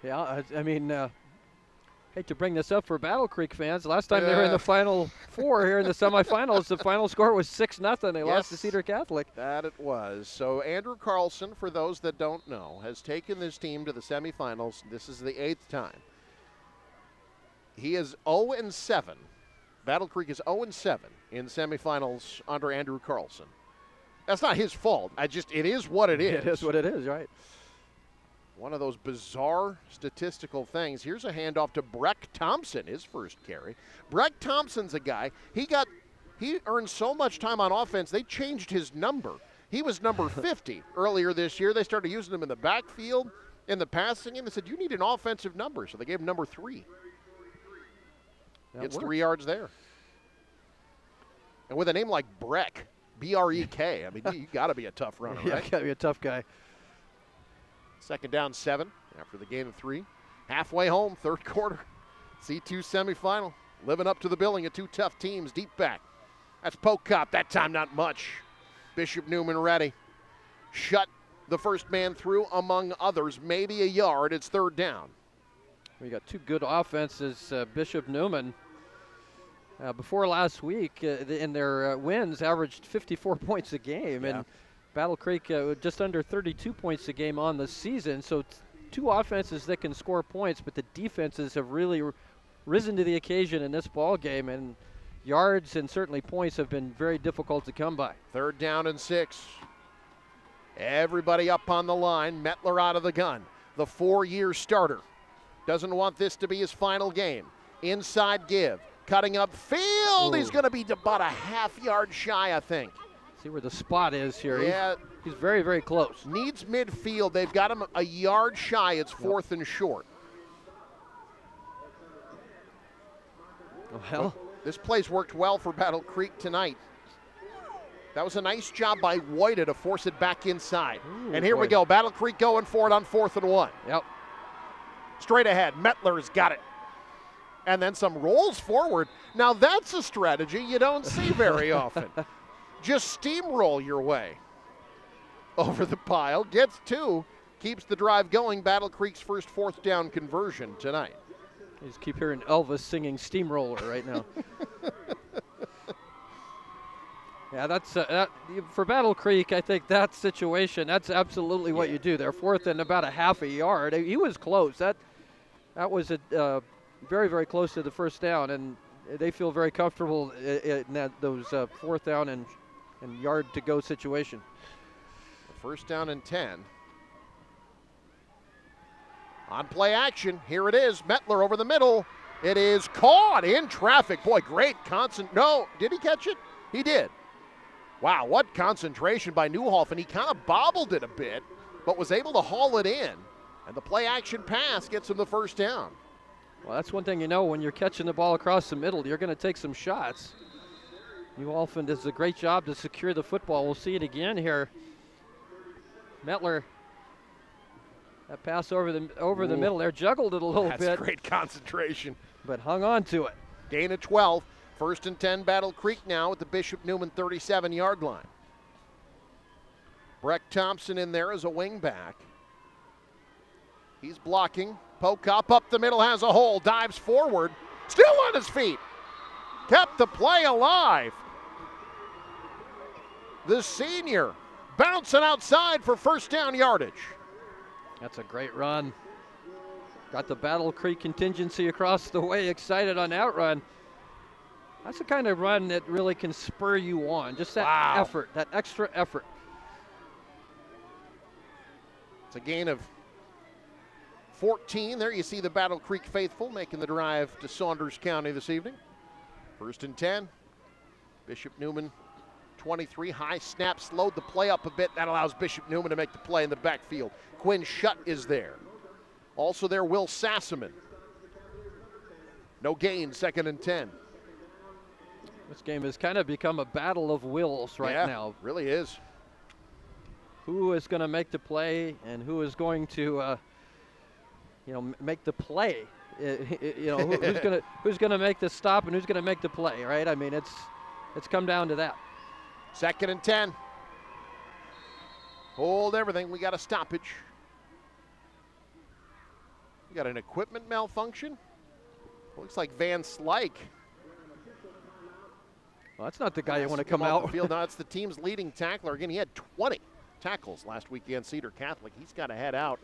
Yeah, hate to bring this up for Battle Creek fans. Last time they were in the Final Four here in the semifinals, the final score was 6-0. They lost to Cedar Catholic. That it was. So Andrew Carlson, for those that don't know, has taken this team to the semifinals. This is the 8th time. He is 0-7. Battle Creek is 0-7 in semifinals under Andrew Carlson. That's not his fault. It is what it is. It is what it is, right. One of those bizarre statistical things. Here's a handoff to Breck Thompson, his first carry. Breck Thompson's a guy. He earned so much time on offense, they changed his number. He was number 50 earlier this year. They started using him in the backfield, in the passing game. They said, you need an offensive number, so they gave him number 3. Gets 3 yards there. And with a name like Breck, B-R-E-K, you got to be a tough runner, right? Yeah, got to be a tough guy. 2nd down, 7 after the gain of 3. Halfway home, 3rd quarter. C2 semifinal. Living up to the billing of 2 tough teams deep back. That's Poke Cop. That time not much. Bishop Neumann ready. Shut the first man through among others. Maybe a yard. It's 3rd down. We got 2 good offenses. Bishop Neumann, before last week, in their wins, averaged 54 points a game. Yeah. And Battle Creek just under 32 points a game on the season. So 2 offenses that can score points, but the defenses have really risen to the occasion in this ball game, and yards and certainly points have been very difficult to come by. 3rd down and 6. Everybody up on the line. Mettler out of the gun. The 4-year starter. Doesn't want this to be his final game. Inside give. Cutting up field. Ooh. He's going to be about a half-yard shy, I think. See where the spot is here. Yeah. He's very, very close. Needs midfield. They've got him a yard shy. It's 4th and short. Well, this play's worked well for Battle Creek tonight. That was a nice job by Woida to force it back inside. Ooh, and here we go. Battle Creek going for it on 4th and 1. Yep. Straight ahead. Mettler's got it. and then some rolls forward. Now that's a strategy you don't see very often. Just steamroll your way over the pile, gets 2, keeps the drive going. Battle Creek's first 4th down conversion tonight. You just keep hearing Elvis singing Steamroller right now. Yeah, that's for Battle Creek. I think that situation, that's absolutely what you do. They're 4th and about a half a yard. He was close. That was very, very close to the first down, and they feel very comfortable in those 4th down and yard to go situation. First down and 10. On play action, here it is. Mettler over the middle. It is caught in traffic. Boy, great no, did he catch it? He did. Wow, what concentration by Newhoff, and he kind of bobbled it a bit, but was able to haul it in. And the play action pass gets him the first down. Well, that's one thing you know when you're catching the ball across the middle, you're going to take some shots. Newhoff does a great job to secure the football. We'll see it again here. Mettler, that pass over the middle there, juggled it a little bit. That's great concentration. But hung on to it. Gain of 12. First and 10, Battle Creek now at the Bishop Neumann 37-yard line. Breck Thompson in there as a wingback. He's blocking. Pokop up the middle, has a hole, dives forward, still on his feet. Kept the play alive. The senior bouncing outside for first down yardage. That's a great run. Got the Battle Creek contingency across the way, excited on that run. That's the kind of run that really can spur you on. Just that effort, that extra effort. It's a gain of 14. There you see the Battle Creek faithful making the drive to Saunders County this evening. First and 10. Bishop Neumann 23. High snap, slowed the play up a bit. That allows Bishop Neumann to make the play in the backfield. Quinn Shutt is there. Also there, Will Sassaman. No gain, second and 10. This game has kind of become a battle of wills right now. Really is. Who is going to make the play and who is going to, make the play? Who's going to make the stop and who's going to make the play, right? I mean, it's come down to that. Second and 10. Hold everything. We got a stoppage. We got an equipment malfunction. Looks like Van Slyke. Well, that's not the guy you want to come out. The field. No, it's the team's leading tackler. Again, he had 20 tackles last week against Cedar Catholic. He's got to head out,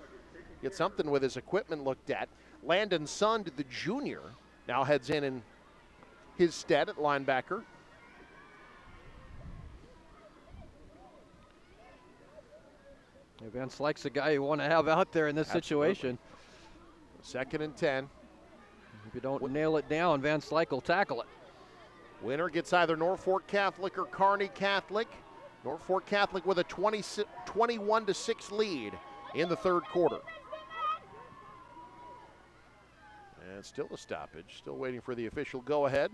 get something with his equipment looked at. Landon Sund, the junior, now heads in his stead at linebacker. Van Slyke's the guy you want to have out there in this situation. Second and 10. If you don't nail it down, Van Slyke will tackle it. Winner gets either Norfolk Catholic or Kearney Catholic. Norfolk Catholic with a 21-6 lead in the third quarter. And still a stoppage. Still waiting for the official go-ahead.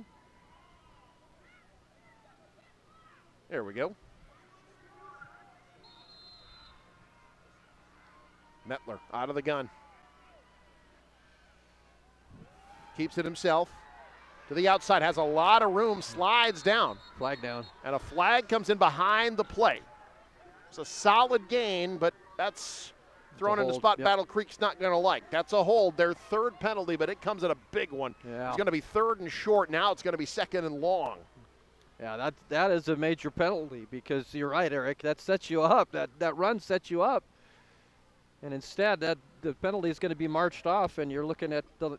There we go. Mettler out of the gun. Keeps it himself. To the outside, has a lot of room, slides down. Flag down. And a flag comes in behind the play. It's a solid gain, but that's thrown in the spot Battle Creek's not going to like. That's a hold, their third penalty, but it comes at a big one. Yeah. It's going to be third and short. Now it's going to be second and long. Yeah, that is a major penalty because you're right, Eric. That sets you up. That run sets you up. And instead, the penalty is going to be marched off, and you're looking at the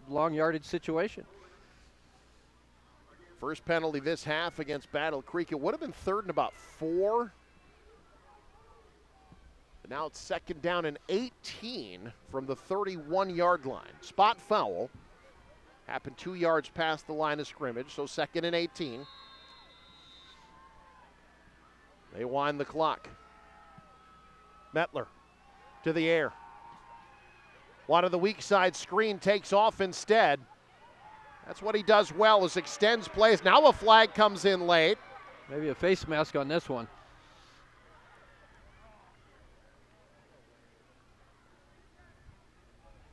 long yardage situation. First penalty this half against Battle Creek. It would have been third and about 4. But now it's second down and 18 from the 31-yard line. Spot foul. Happened 2 yards past the line of scrimmage, so second and 18. They wind the clock. Mettler to the air. One of the weak side screen takes off instead. That's what he does well, is extends plays. Now a flag comes in late. Maybe a face mask on this one.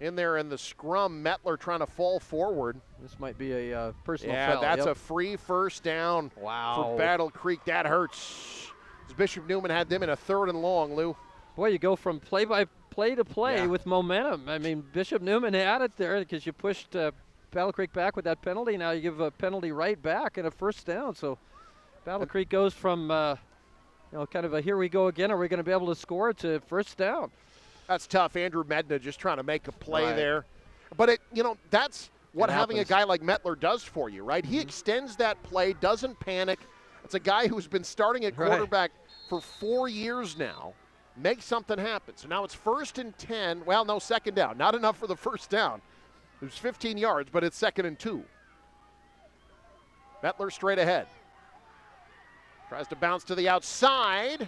In there in the scrum, Mettler trying to fall forward. This might be a personal foul. Yeah, that's a free first down for Battle Creek. That hurts. As Bishop Neumann had them in a 3rd and long, Lou. Boy, you go from play to play with momentum. I mean, Bishop Neumann had it there because you pushed Battle Creek back with that penalty. Now you give a penalty right back and a first down. So Battle Creek goes from kind of a here we go again. Are we going to be able to score to first down? That's tough. Andrew Medna just trying to make a play there. But, that's what having a guy like Mettler does for you, right? He extends that play, doesn't panic. It's a guy who's been starting at quarterback for 4 years now. Make something happen. So now it's 1st and 10. Well, no, 2nd down. Not enough for the first down. It was 15 yards, but it's 2nd and 2. Mettler straight ahead. Tries to bounce to the outside.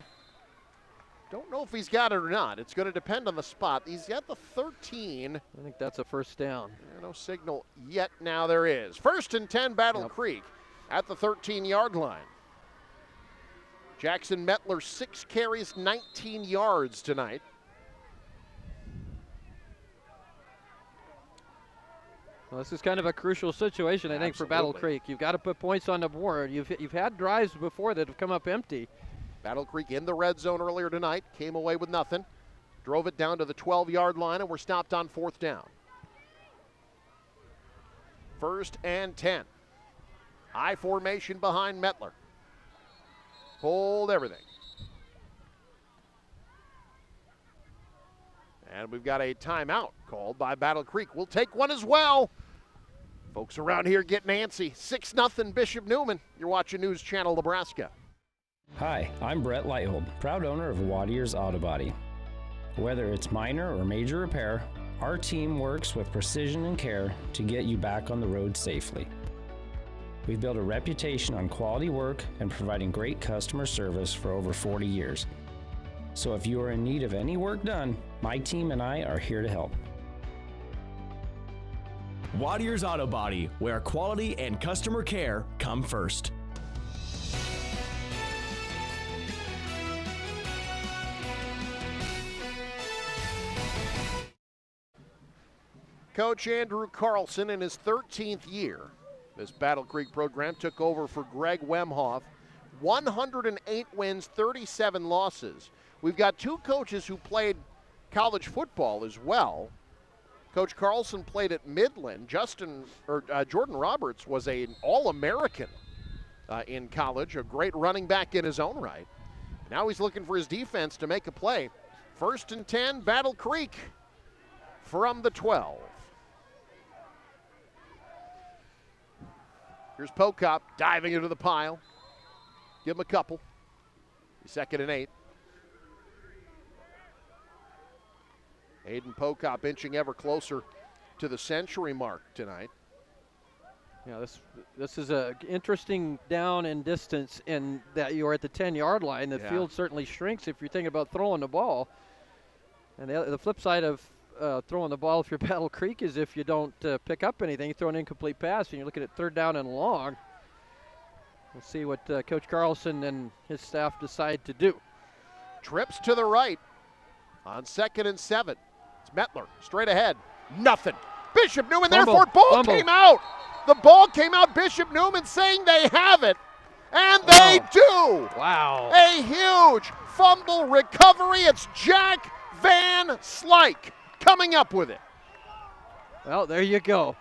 Don't know if he's got it or not. It's going to depend on the spot. He's at the 13. I think that's a first down. No signal yet. Now there is. 1st and 10, Battle Creek at the 13-yard line. Jackson Mettler, 6 carries, 19 yards tonight. Well, this is kind of a crucial situation, I think, for Battle Creek. You've got to put points on the board. You've had drives before that have come up empty. Battle Creek in the red zone earlier tonight, came away with nothing. Drove it down to the 12-yard line, and were stopped on 4th down. 1st and 10. High formation behind Mettler. Hold everything. And we've got a timeout called by Battle Creek. We'll take one as well. Folks around here getting antsy. 6-0 Bishop Neumann. You're watching News Channel Nebraska. Hi, I'm Brett Lighthold, proud owner of Watier's Auto Body. Whether it's minor or major repair, our team works with precision and care to get you back on the road safely. We've built a reputation on quality work and providing great customer service for over 40 years. So if you are in need of any work done, my team and I are here to help. Watier's Auto Body, where quality and customer care come first. Coach Andrew Carlson in his 13th year. This Battle Creek program took over for Greg Wemhoff. 108 wins, 37 losses. We've got 2 coaches who played college football as well. Coach Carlson played at Midland. Jordan Roberts was an All-American in college, a great running back in his own right. Now he's looking for his defense to make a play. 1st and 10, Battle Creek from the 12. Here's Pokop diving into the pile. Give him a couple. 2nd and 8. Aiden Pokop inching ever closer to the century mark tonight. Yeah, this is a interesting down in distance in that you're at the 10-yard line. The field certainly shrinks if you're thinking about throwing the ball. And the flip side of throwing the ball if you're Battle Creek is if you don't pick up anything, you throw an incomplete pass, and you're looking at 3rd down and long. We'll see what Coach Carlson and his staff decide to do. Trips to the right on 2nd and 7. It's Mettler straight ahead. Nothing. Bishop Neumann there for it. Ball came out. The ball came out. Bishop Neumann saying they have it. And they do. Wow. A huge fumble recovery. It's Jack Van Slyke coming up with it. Well, there you go.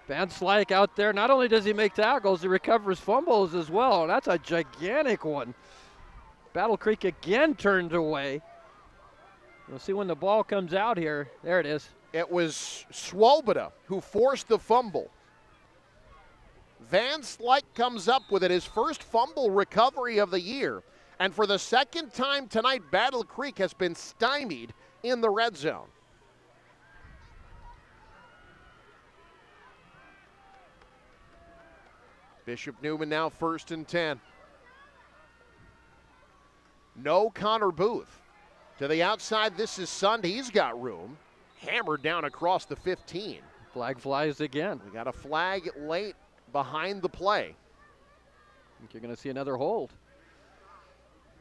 Van Slyke out there. Not only does he make tackles, he recovers fumbles as well. And that's a gigantic one. Battle Creek again turned away. We'll see when the ball comes out here. There it is. It was Swoboda who forced the fumble. Van Slyke comes up with it, his first fumble recovery of the year. And for the 2nd time tonight, Battle Creek has been stymied in the red zone. Bishop Neumann now 1st and 10. No Connor Booth. To the outside, this is Sund. He's got room. Hammered down across the 15. Flag flies again. We got a flag late behind the play. I think you're going to see another hold.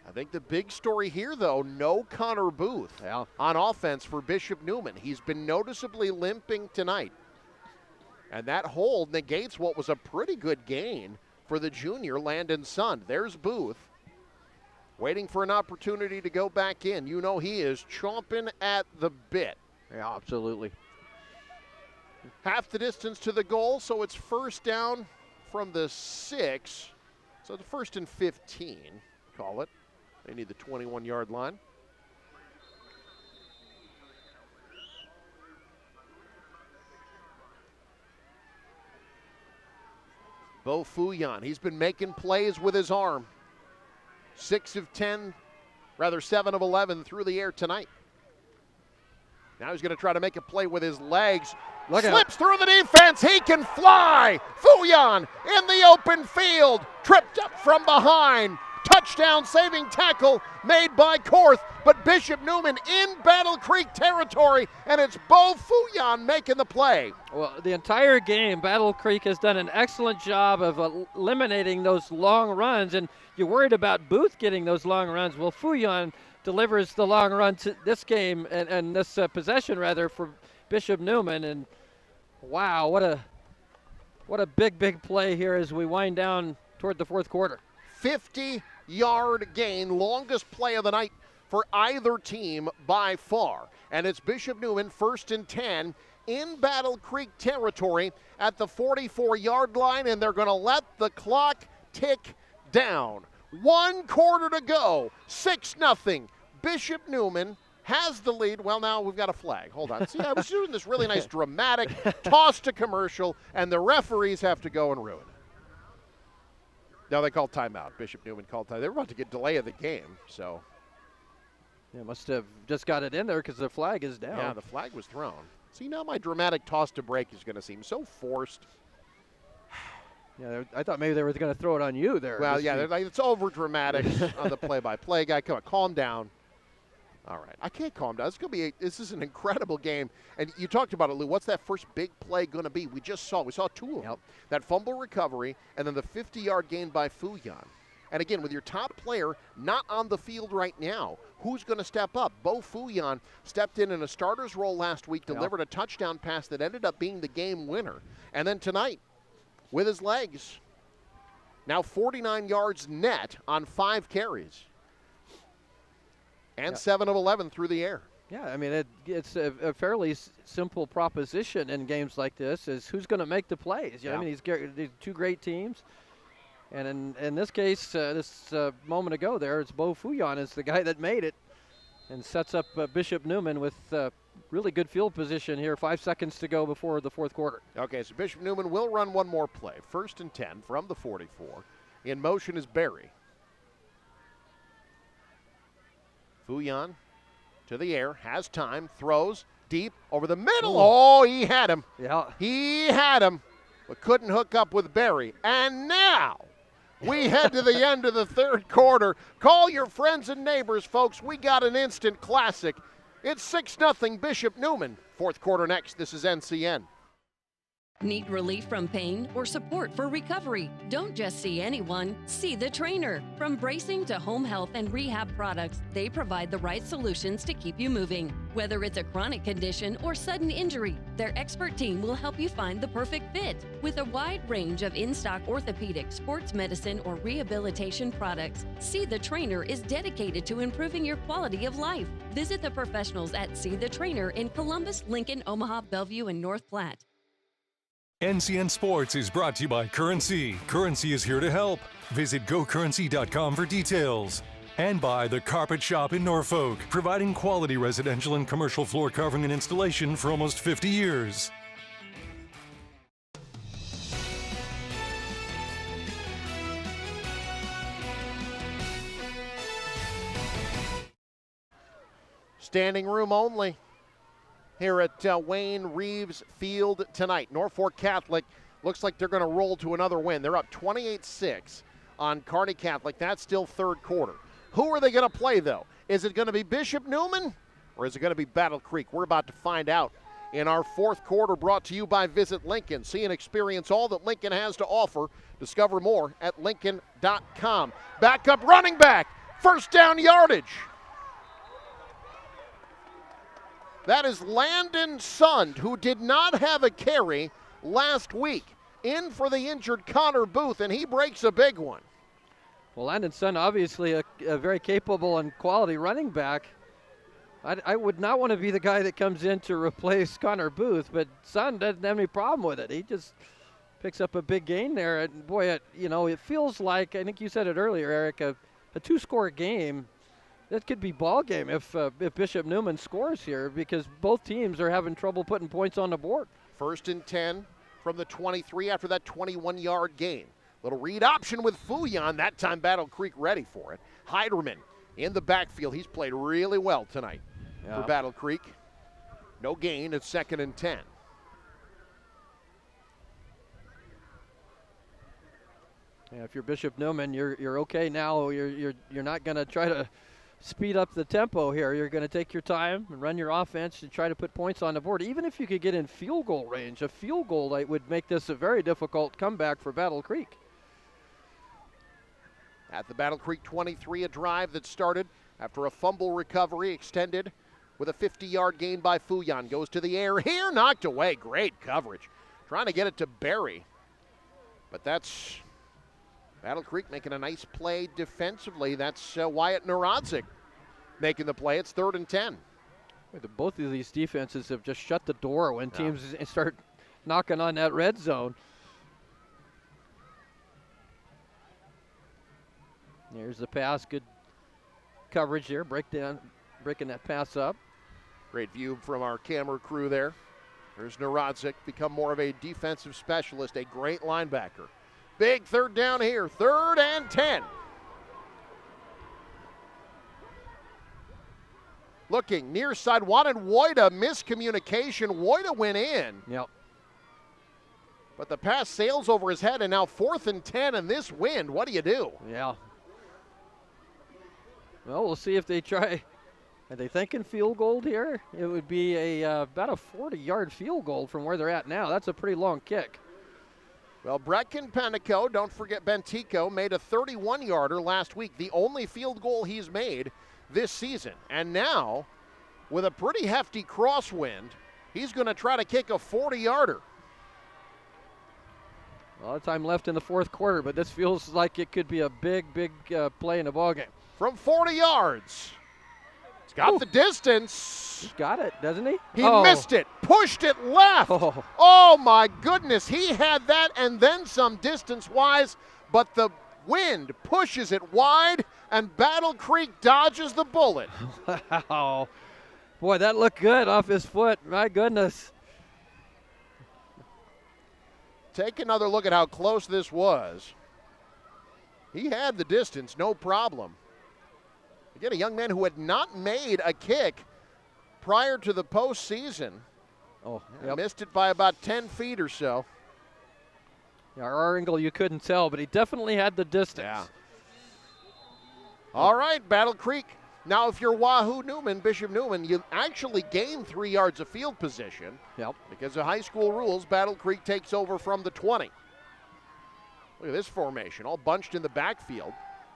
I think the big story here, though, no Connor Booth on offense for Bishop Neumann. He's been noticeably limping tonight. And that hold negates what was a pretty good gain for the junior Landon Sund. There's Booth waiting for an opportunity to go back in. You know he is chomping at the bit. Yeah, absolutely. Half the distance to the goal, so it's first down from the 6. So the first and 15, call it. They need the 21-yard line. Bo Fuyan, he's been making plays with his arm. 7 of 11 through the air tonight. Now he's going to try to make a play with his legs. Slips through the defense. He can fly. Fuyan in the open field. Tripped up from behind. Touchdown saving tackle made by Korth, but Bishop Neumann in Battle Creek territory, and it's Bo Fuyan making the play. Well, the entire game, Battle Creek has done an excellent job of eliminating those long runs, and you're worried about Booth getting those long runs. Well, Fuyan delivers the long run to this game and this possession, rather, for Bishop Neumann, and wow, what a big play here as we wind down toward the fourth quarter. 50-yard gain, longest play of the night for either team by far. And it's Bishop Neumann, 1st and 10 in Battle Creek territory at the 44-yard line, and they're going to let the clock tick down. 1 quarter to go, 6-0. Bishop Neumann has the lead. Well, now we've got a flag. Hold on. See, I was doing this really nice dramatic toss to commercial, and the referees have to go and ruin it. No, they called timeout. Bishop Neumann called timeout. They were about to get delay of the game, so. Yeah, must have just got it in there because the flag is down. Yeah, the flag was thrown. See, now my dramatic toss to break is going to seem so forced. Yeah, I thought maybe they were going to throw it on you there. Well, yeah, it's over dramatic on the play-by-play guy. Come on, calm down. All right, I can't calm down. This is an incredible game. And you talked about it, Lou. What's that first big play going to be? We saw 2 of them. That fumble recovery and then the 50-yard gain by Fuyan. And again, with your top player not on the field right now, who's going to step up? Bo Fuyan stepped in a starter's role last week, delivered a touchdown pass that ended up being the game winner. And then tonight, with his legs, now 49 yards net on 5 carries. And 7 of 11 through the air. Yeah, I mean, it's a fairly simple proposition in games like this is who's going to make the plays. You know, I mean, these 2 great teams. And in this case, this moment ago there, it's Bo Fuyan is the guy that made it and sets up Bishop Neumann with really good field position here. 5 seconds to go before the fourth quarter. Okay, so Bishop Neumann will run one more play. 1st and 10 from the 44. In motion is Barry. Fuyan to the air, has time, throws deep over the middle. Oh, he had him. Yeah. He had him, but couldn't hook up with Barry. And now we head to the end of the third quarter. Call your friends and neighbors, folks. We got an instant classic. It's 6-0 Bishop Neumann. Fourth quarter next. This is NCN. Need relief from pain or support for recovery? Don't just see anyone, see the trainer. From bracing to home health and rehab products, they provide the right solutions to keep you moving. Whether it's a chronic condition or sudden injury, their expert team will help you find the perfect fit. With a wide range of in-stock orthopedic, sports medicine, or rehabilitation products, See the Trainer is dedicated to improving your quality of life. Visit the professionals at See the Trainer in Columbus, Lincoln, Omaha, Bellevue, and North Platte. NCN Sports is brought to you by Currency. Currency is here to help. Visit gocurrency.com for details. And by The Carpet Shop in Norfolk, providing quality residential and commercial floor covering and installation for almost 50 years. Standing room only here at Wayne Reeves Field tonight. Norfolk Catholic looks like they're going to roll to another win. They're up 28-6 on Kearney Catholic. That's still third quarter. Who are they going to play, though? Is it going to be Bishop Neumann or is it going to be Battle Creek? We're about to find out in our fourth quarter, brought to you by Visit Lincoln. See and experience all that Lincoln has to offer. Discover more at Lincoln.com. Backup running back. First down yardage. That is Landon Sund, who did not have a carry last week. In for the injured Connor Booth, and he breaks a big one. Well, Landon Sund, obviously a very capable and quality running back. I would not want to be the guy that comes in to replace Connor Booth, but Sund doesn't have any problem with it. He just picks up a big gain there. And boy, it feels like, I think you said it earlier, Eric, a two-score game. That could be ball game if Bishop Neumann scores here, because both teams are having trouble putting points on the board. 1st and 10 from the 23 after that 21-yard gain. Little read option with Fuyan. That time Battle Creek ready for it. Heiderman in the backfield. He's played really well tonight for Battle Creek. No gain at 2nd and 10. Yeah, if you're Bishop Neumann, you're okay now. You're not going to try to speed up the tempo here. You're going to take your time and run your offense and try to put points on the board. Even if you could get in field goal range, a field goal would make this a very difficult comeback for Battle Creek. At the Battle Creek 23, a drive that started after a fumble recovery, extended with a 50-yard gain by Fuyan. Goes to the air here, knocked away. Great coverage. Trying to get it to Barry. But that's Battle Creek making a nice play defensively. That's Wyatt Narodzik making the play. It's 3rd and 10. Both of these defenses have just shut the door when teams start knocking on that red zone. There's the pass. Good coverage there. Breaking that pass up. Great view from our camera crew there. There's Narodzik, become more of a defensive specialist, a great linebacker. Big 3rd down here, 3rd and 10. Looking near side, wanted Wojda, miscommunication. Wojda went in. Yep. But the pass sails over his head, and now 4th and 10 in this wind. What do you do? Yeah. Well, we'll see if they try. Are they thinking field goal here? It would be about a 40-yard field goal from where they're at now. That's a pretty long kick. Well, Breckin Penico, don't forget Bentico, made a 31-yarder last week, the only field goal he's made this season. And now, with a pretty hefty crosswind, he's going to try to kick a 40-yarder. A lot of time left in the 4th quarter, but this feels like it could be a big play in the ballgame. From 40 yards. He's got the distance. He's got it, doesn't he? He missed it, pushed it left. Oh, my goodness. He had that and then some distance-wise, but the wind pushes it wide, and Battle Creek dodges the bullet. Wow. Boy, that looked good off his foot. My goodness. Take another look at how close this was. He had the distance, no problem. Again, a young man who had not made a kick prior to the postseason. Missed it by about 10 feet or so. Yeah, our angle, you couldn't tell, but he definitely had the distance. Yeah. All right, Battle Creek. Now, if you're Wahoo Neumann, Bishop Neumann, you actually gain 3 yards of field position. Yep. Because of high school rules, Battle Creek takes over from the 20. Look at this formation, all bunched in the backfield.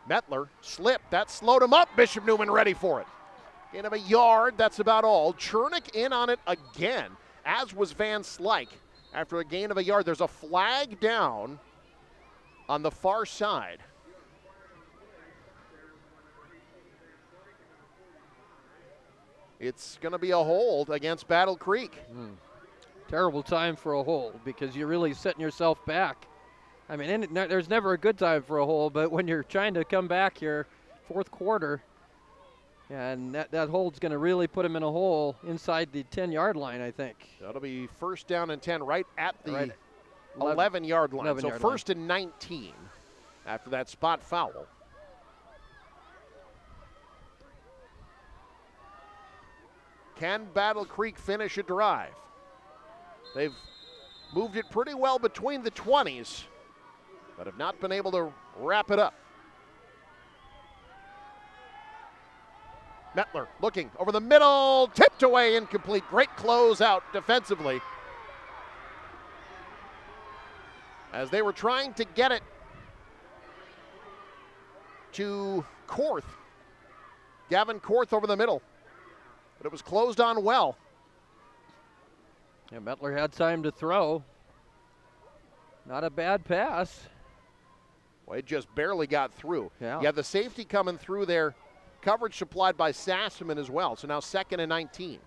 Metler slipped. That slowed him up. Bishop Neumann ready for it. Gain of a yard. That's about all. Chernick in on it again, as was Van Slyke. After a gain of a yard, there's a flag down on the far side. It's going to be a hold against Battle Creek. Terrible time for a hold because you're really setting yourself back. I mean, there's never a good time for a hold, but when you're trying to come back here, 4th quarter, and that hold's going to really put him in a hole inside the 10-yard line, I think. That'll be 1st down and 10 right at the 11-yard line. So 1st and 19 after that spot foul. Can Battle Creek finish a drive? They've moved it pretty well between the 20s, but have not been able to wrap it up. Metler looking over the middle, tipped away, incomplete. Great close out defensively. As they were trying to get it to Korth, Gavin Korth over the middle, but it was closed on well. Yeah, Mettler had time to throw. Not a bad pass. Well, it just barely got through. Yeah. You have the safety coming through there. Coverage supplied by Sassaman as well. So now 2nd and 19.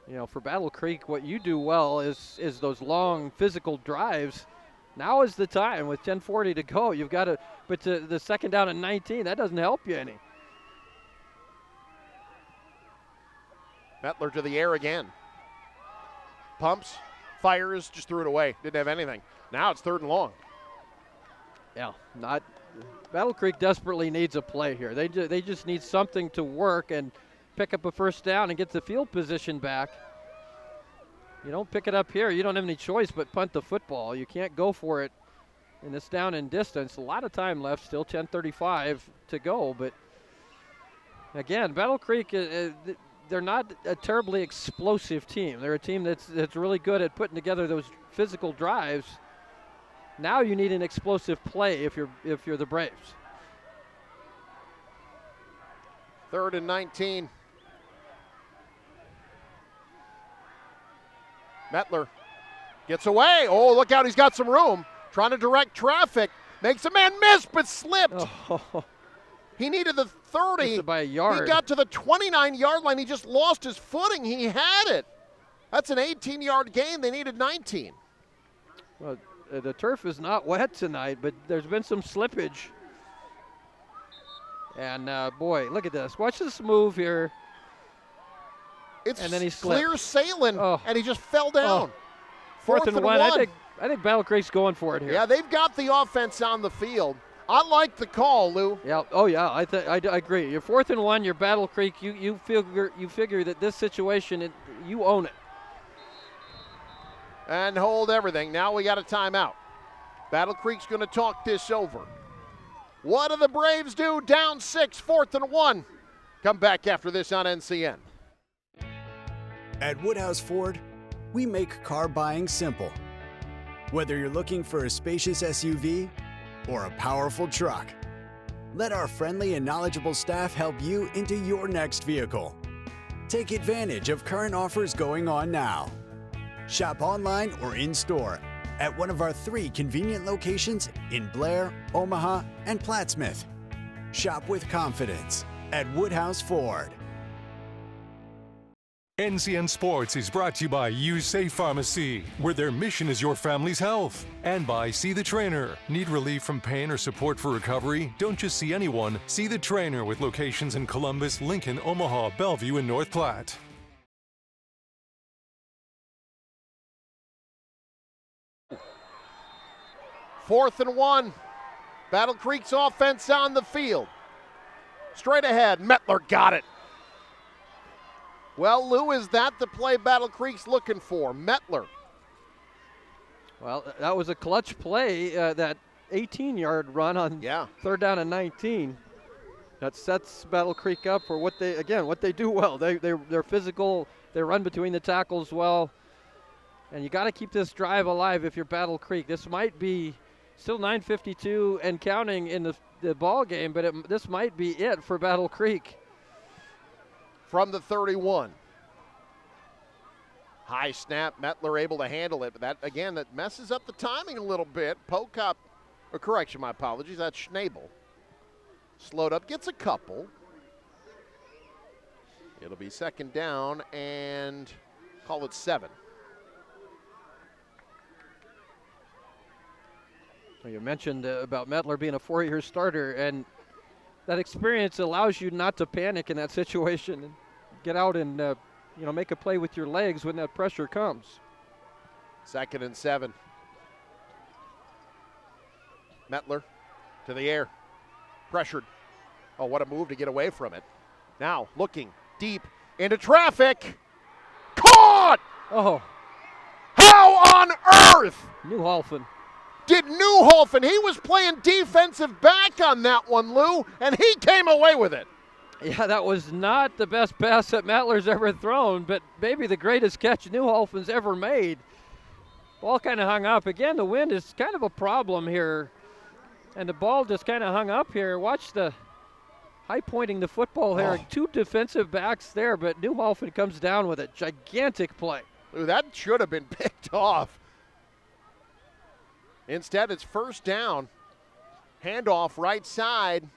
You know, for Battle Creek, what you do well is those long physical drives. Now is the time with 10:40 to go. You've got to, but to the 2nd down and 19, that doesn't help you any. Mettler to the air again. Pumps, fires, just threw it away. Didn't have anything. Now it's 3rd and long. Yeah, not. Battle Creek desperately needs a play here. They just need something to work and pick up a 1st down and get the field position back. You don't pick it up here, you don't have any choice but punt the football. You can't go for it in this down and distance. A lot of time left, still 10:35 to go. But again, Battle Creek, they're not a terribly explosive team. They're a team that's really good at putting together those physical drives. Now you need an explosive play if you're the Braves. 3rd and 19. Mettler gets away. Oh, look out, he's got some room. Trying to direct traffic. Makes a man miss, but slipped. Oh. He needed the 30. Missed it by a yard. He got to the 29-yard line. He just lost his footing. He had it. That's an 18-yard gain. They needed 19. Well, the turf is not wet tonight, but there's been some slippage. And, boy, look at this. Watch this move here. It's and then he slipped. Clear sailing, and he just fell down. 4th and 1. I think Battle Creek's going for it here. Yeah, they've got the offense on the field. I like the call, Lou. Yeah. Oh, yeah. I agree. You're 4th and 1. You're Battle Creek. You figure that this situation, you own it. And hold everything. Now we got a timeout. Battle Creek's going to talk this over. What do the Braves do? Down 6, 4th and 1. Come back after this on NCN. At Woodhouse Ford, we make car buying simple. Whether you're looking for a spacious SUV or a powerful truck, let our friendly and knowledgeable staff help you into your next vehicle. Take advantage of current offers going on now. Shop online or in-store at one of our 3 convenient locations in Blair, Omaha, and Plattsmouth. Shop with confidence at Woodhouse Ford. NCN Sports is brought to you by USafe Pharmacy, where their mission is your family's health. And by See the Trainer. Need relief from pain or support for recovery? Don't just see anyone. See the Trainer with locations in Columbus, Lincoln, Omaha, Bellevue, and North Platte. Fourth and 1. Battle Creek's offense on the field. Straight ahead, Mettler got it. Well, Lou, is that the play Battle Creek's looking for? Mettler. Well, that was a clutch play, that 18-yard run on 3rd down and 19. That sets Battle Creek up for what they do well. They're physical. They run between the tackles well. And you got to keep this drive alive if you're Battle Creek. This might be still 9:52 and counting in the ball game, but this might be it for Battle Creek. From the 31. High snap, Mettler able to handle it, but that messes up the timing a little bit. Pocup, or correction, my apologies, that's Schnabel. Slowed up, gets a couple. It'll be 2nd down and call it 7. You mentioned about Mettler being a 4-year starter, and that experience allows you not to panic in that situation and get out and make a play with your legs when that pressure comes. 2nd and 7. Mettler to the air, pressured. Oh, what a move to get away from it. Now looking deep into traffic. Caught! Oh. How on earth? Newholfen. Did Newholfen, he was playing defensive back on that one, Lou, and he came away with it. Yeah, that was not the best pass that Mettler's ever thrown, but maybe the greatest catch Newholfen's ever made. Ball kind of hung up. Again, the wind is kind of a problem here, and the ball just kind of hung up here. Watch the high-pointing the football there. Oh. Two defensive backs there, but Neumann comes down with a gigantic play. Ooh, that should have been picked off. Instead, it's first down. Handoff right side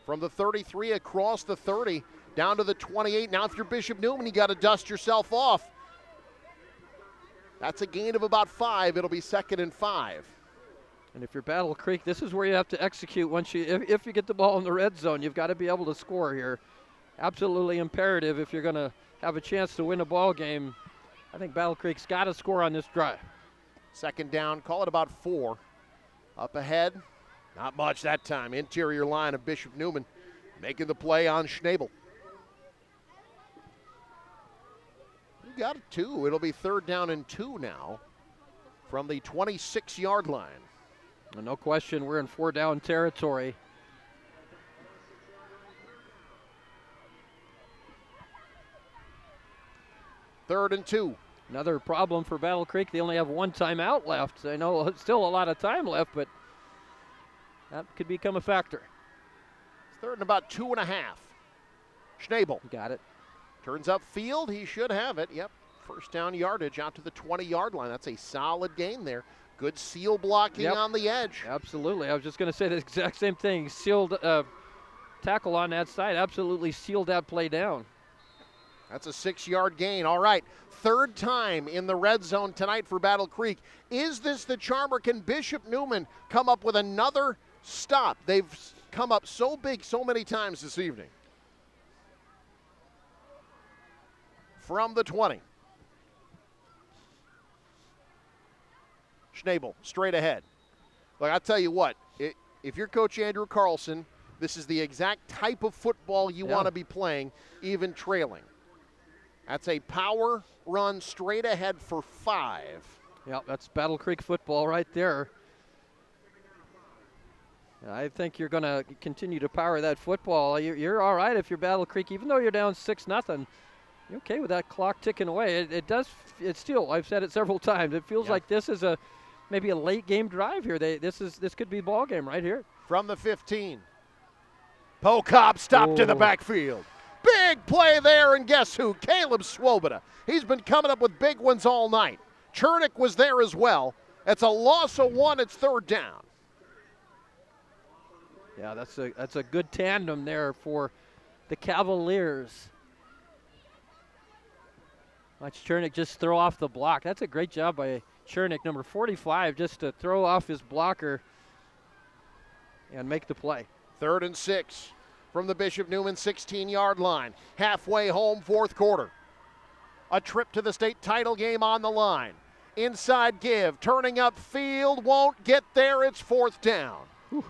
from the 33 across the 30 down to the 28. Now if you're Bishop Neumann, you got to dust yourself off. That's a gain of about 5. It'll be 2nd and 5. And if you're Battle Creek, this is where you have to execute once if you get the ball in the red zone. You've got to be able to score here. Absolutely imperative if you're going to have a chance to win a ball game. I think Battle Creek's got to score on this drive. 2nd down, call it about 4. Up ahead, not much that time. Interior line of Bishop Neumann making the play on Schnabel. You got 2. It'll be 3rd down and 2 now from the 26-yard line. And no question, we're in 4-down territory. Third and 2. Another problem for Battle Creek. They only have 1 timeout left. I know it's still a lot of time left, but that could become a factor. It's 3rd and about 2.5. Schnabel. Got it. Turns up field. He should have it. Yep. First down yardage out to the 20-yard line. That's a solid gain there. Good seal blocking on the edge. Absolutely. I was just going to say the exact same thing. Sealed tackle on that side. Absolutely sealed that play down. That's a 6-yard gain. All right, 3rd time in the red zone tonight for Battle Creek. Is this the charmer? Can Bishop Neumann come up with another stop? They've come up so big so many times this evening. From the 20. Schnabel, straight ahead. Look, I'll tell you what, if you're Coach Andrew Carlson, this is the exact type of football you want to be playing, even trailing. That's a power run straight ahead for 5. Yep, that's Battle Creek football right there. I think you're going to continue to power that football. You're all right if you're Battle Creek, even though you're down 6-0. You're okay with that clock ticking away. It's still, I've said it several times, it feels like this is maybe a late game drive here. This could be ball game right here. From the 15. Pocop stopped in the backfield. Big play there, and guess who? Caleb Swoboda. He's been coming up with big ones all night. Chernick was there as well. It's a loss of 1. It's 3rd down. Yeah, that's a good tandem there for the Cavaliers. Watch Chernick just throw off the block. That's a great job by Chernick, number 45, just to throw off his blocker and make the play. 3rd and 6 from the Bishop Neumann 16-yard line. Halfway home, 4th quarter. A trip to the state title game on the line. Inside give, turning up field, won't get there. It's 4th down. Whew.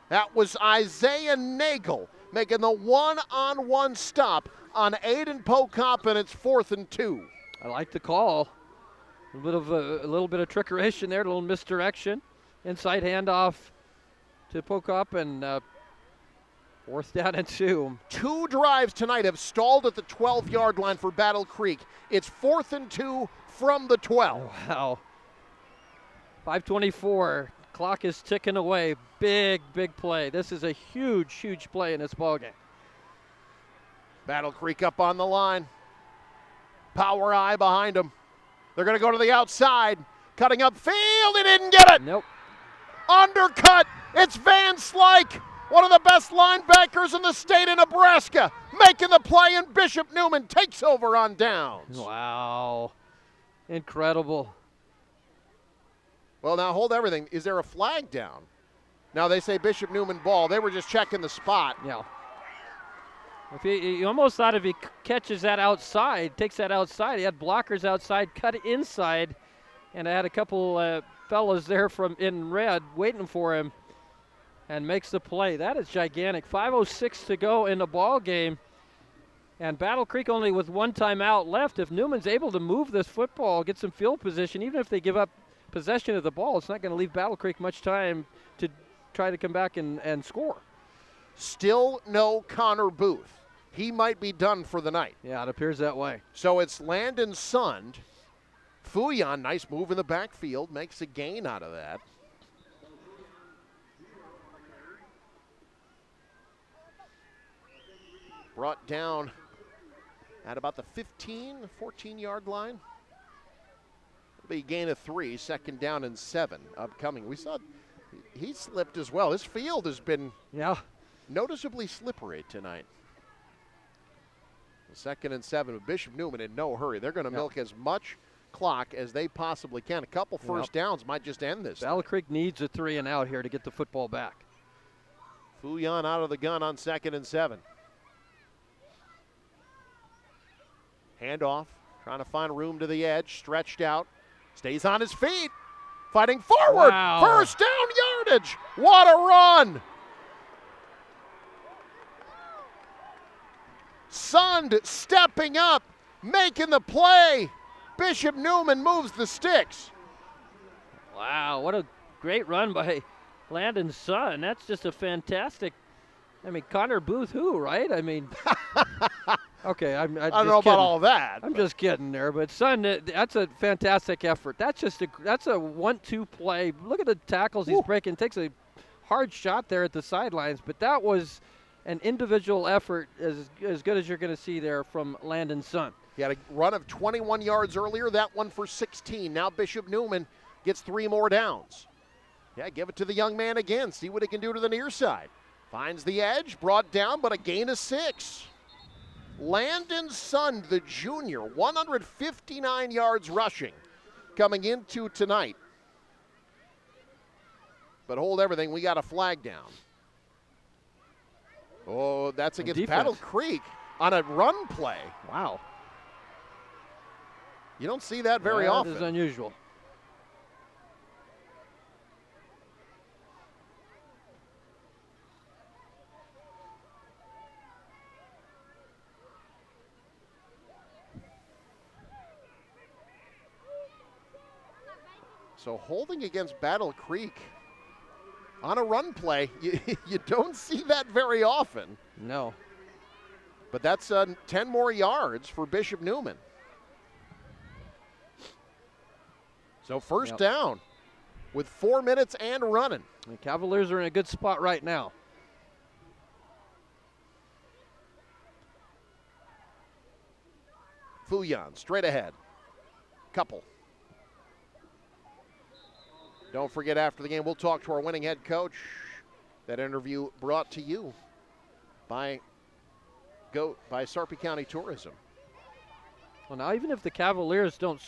That was Isaiah Nagel making the one-on-one stop on Aiden Pocop, and it's 4th and 2. I like the call. A little bit of trickeration there, a little misdirection. Inside handoff to Pocop, and 4th down and 2. 2 drives tonight have stalled at the 12-yard line for Battle Creek. It's 4th and 2 from the 12. Wow. 5:24. Clock is ticking away. Big play. This is a huge play in this ballgame. Battle Creek up on the line. Power eye behind them. They're going to go to the outside. Cutting up field. He didn't get it. Nope. Undercut. It's Van Slyke, one of the best linebackers in the state of Nebraska, making the play, and Bishop Neumann takes over on downs. Wow. Incredible. Well, now hold everything. Is there a flag down? Now they say Bishop Neumann ball. They were just checking the spot. Yeah. If you almost thought if he catches that outside, takes that outside, he had blockers outside, cut inside, and I had a couple fellas there from in red waiting for him, and makes the play. That is gigantic. 5:06 to go in the ball game, and Battle Creek only with 1 timeout left. If Newman's able to move this football, get some field position, even if they give up possession of the ball, it's not going to leave Battle Creek much time to try to come back and score. Still no Connor Booth. He might be done for the night. Yeah, it appears that way. So it's Landon Sund. Fuyan, nice move in the backfield, makes a gain out of that. Brought down at about the 14-yard line. It'll be a gain of 3, 2nd down and 7 upcoming. We saw he slipped as well. His field has been noticeably slippery tonight. 2nd and 7 with Bishop Neumann in no hurry. They're going to milk as much clock as they possibly can. A couple first downs might just end this. Battle Creek needs a 3 and out here to get the football back. Fouillon out of the gun on 2nd and 7. Handoff, trying to find room to the edge, stretched out, stays on his feet, fighting forward. Wow. First down yardage. What a run. Sund stepping up, making the play. Bishop Neumann moves the sticks. Wow, what a great run by Landon Sund. That's just a fantastic, Connor Booth who, right? Okay, I don't know about all that. I'm just kidding there, but Sund, that's a fantastic effort. That's a 1-2 play. Look at the tackles he's breaking. Takes a hard shot there at the sidelines, but that was an individual effort as good as you're going to see there from Landon Sund. He had a run of 21 yards earlier, that one for 16. Now Bishop Neumann gets 3 more downs. Yeah, give it to the young man again. See what he can do to the near side. Finds the edge, brought down, but a gain of 6. Landon Sund, the junior, 159 yards rushing coming into tonight. But hold everything, we got a flag down. Oh, that's against Battle Creek on a run play. Wow. You don't see that very often. That is unusual. So holding against Battle Creek on a run play, you don't see that very often. No. But that's 10 more yards for Bishop Neumann. So first down with 4 minutes and running. The Cavaliers are in a good spot right now. Fouillon straight ahead. Couple. Don't forget, after the game, we'll talk to our winning head coach. That interview brought to you by Sarpy County Tourism. Well, now even if the Cavaliers don't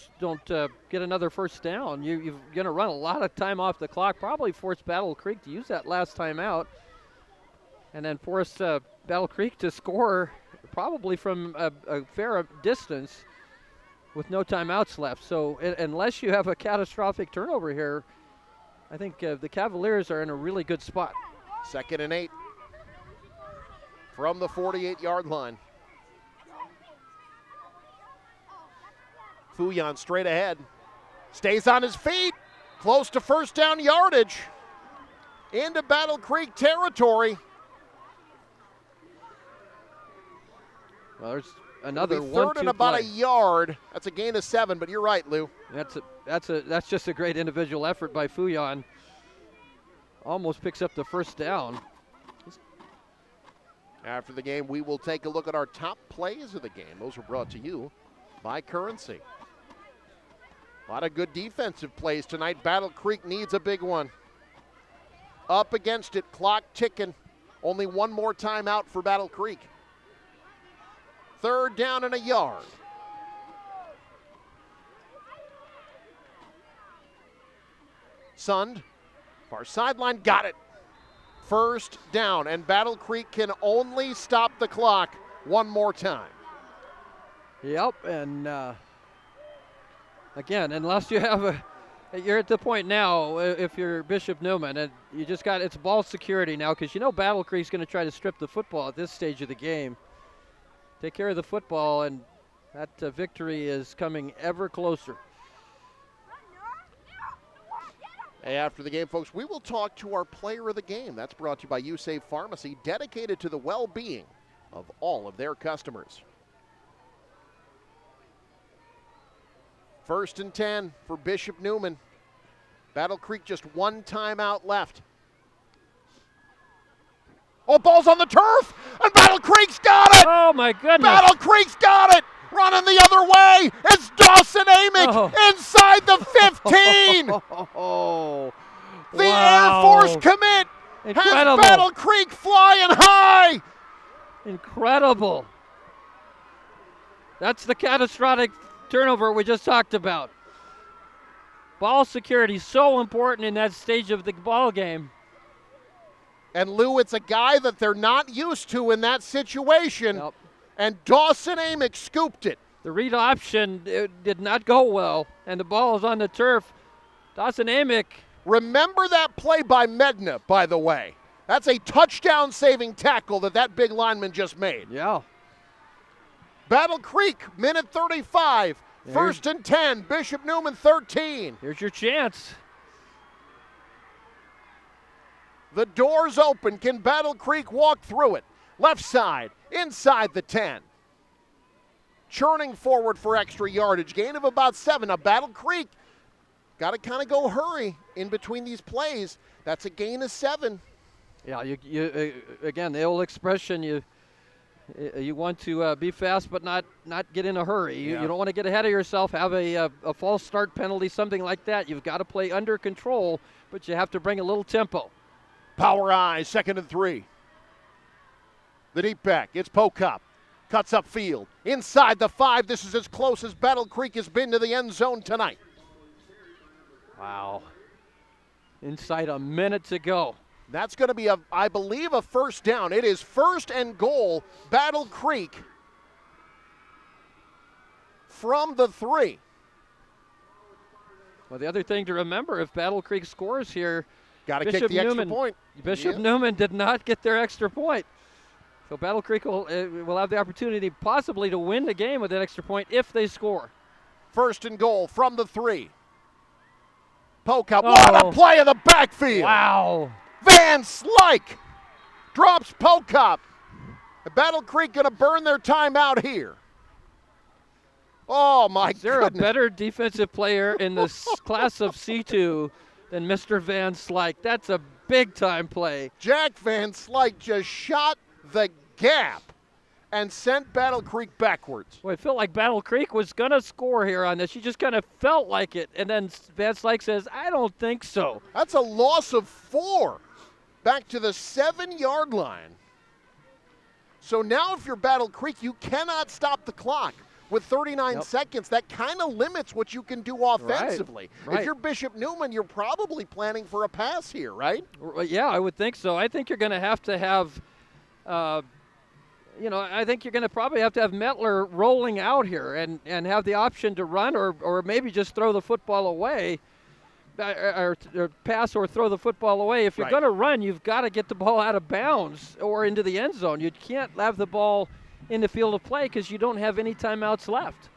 get another first down, you're going to run a lot of time off the clock. Probably force Battle Creek to use that last time out, and then force Battle Creek to score probably from a fair distance with no timeouts left. So unless you have a catastrophic turnover here, I think the Cavaliers are in a really good spot. 2nd and 8 from the 48-yard line. Fouillon straight ahead. Stays on his feet. Close to first down yardage. Into Battle Creek territory. Well, there's another 1-2 third and about play. a yard. That's a gain of 7, but you're right, Lou. That's just a great individual effort by Fouillon. Almost picks up the first down. After the game, we will take a look at our top plays of the game. Those were brought to you by Currency. A lot of good defensive plays tonight. Battle Creek needs a big one. Up against it, clock ticking. Only one more timeout for Battle Creek. 3rd down and a yard. Sund, far sideline, got it. First down, and Battle Creek can only stop the clock one more time. Yep, and again, unless you have you're at the point now, if you're Bishop Neumann, and you just got, it's ball security now, because Battle Creek's going to try to strip the football at this stage of the game. Take care of the football, and that victory is coming ever closer. Hey, after the game, folks, we will talk to our player of the game. That's brought to you by USAVE Pharmacy, dedicated to the well-being of all of their customers. 1st and 10 for Bishop Neumann. Battle Creek just one timeout left. Oh, ball's on the turf, and Battle Creek's got it! Oh, my goodness. Battle Creek's got it! Running the other way, it's Dawson Amick inside the 15! The Air Force commit Incredible. has Battle Creek flying high! Incredible. That's the catastrophic turnover we just talked about. Ball security so important in that stage of the ball game. And Lou, it's a guy that they're not used to in that situation. And Dawson Amick scooped it. The read option did not go well, and the ball is on the turf. Dawson Amick. Remember that play by Medna, by the way. That's a touchdown-saving tackle that big lineman just made. Yeah. Battle Creek, minute 35. First and 10, Bishop Neumann 13. Here's your chance. The door's open. Can Battle Creek walk through it? Left side, inside the 10. Churning forward for extra yardage. Gain of about 7. Now Battle Creek got to kind of go hurry in between these plays. That's a gain of 7. Yeah, you again, the old expression, you want to be fast but not get in a hurry. You don't want to get ahead of yourself, have a false start penalty, something like that. You've got to play under control, but you have to bring a little tempo. Power eye, 2nd and 3. The deep back, it's Pocup. Cuts up field. Inside the 5, this is as close as Battle Creek has been to the end zone tonight. Wow. Inside a minute to go. That's going to be, I believe, a first down. It is 1st and goal, Battle Creek from the 3. Well, the other thing to remember, if Battle Creek scores here, got to kick the extra point. Bishop Neumann did not get their extra point. So Battle Creek will have the opportunity possibly to win the game with that extra point if they score. 1st and goal from the 3. Pocup, what a play in the backfield. Wow. Van Slyke drops Pocup. Battle Creek going to burn their time out here. Oh, my goodness. Is there a better defensive player in this class of C2 than Mr. Van Slyke? That's a big-time play. Jack Van Slyke just shot the gap and sent Battle Creek backwards. Well, it felt like Battle Creek was going to score here on this. She just kind of felt like it. And then Van Slyke says, I don't think so. That's a loss of 4. Back to the 7-yard line. So now if you're Battle Creek, you cannot stop the clock. With 39 seconds, that kind of limits what you can do offensively. Right. If you're Bishop Neumann, you're probably planning for a pass here, right? Yeah, I would think so. I think you're going to have I think you're going to probably have to have Mettler rolling out here and have the option to run or maybe just throw the football away. Or pass or throw the football away. If you're going to run, you've got to get the ball out of bounds or into the end zone. You can't have the ball in the field of play because you don't have any timeouts left.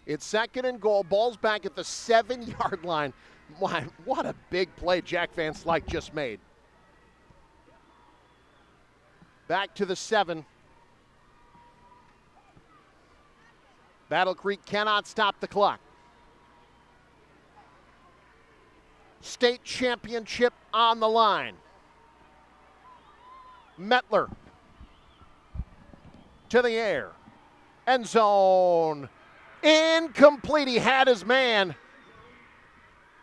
It's 2nd and goal. Ball's back at the 7-yard line. What a big play Jack Van Slyke just made. Back to the 7. Battle Creek cannot stop the clock. State championship on the line. Mettler to the air. End zone. Incomplete. He had his man.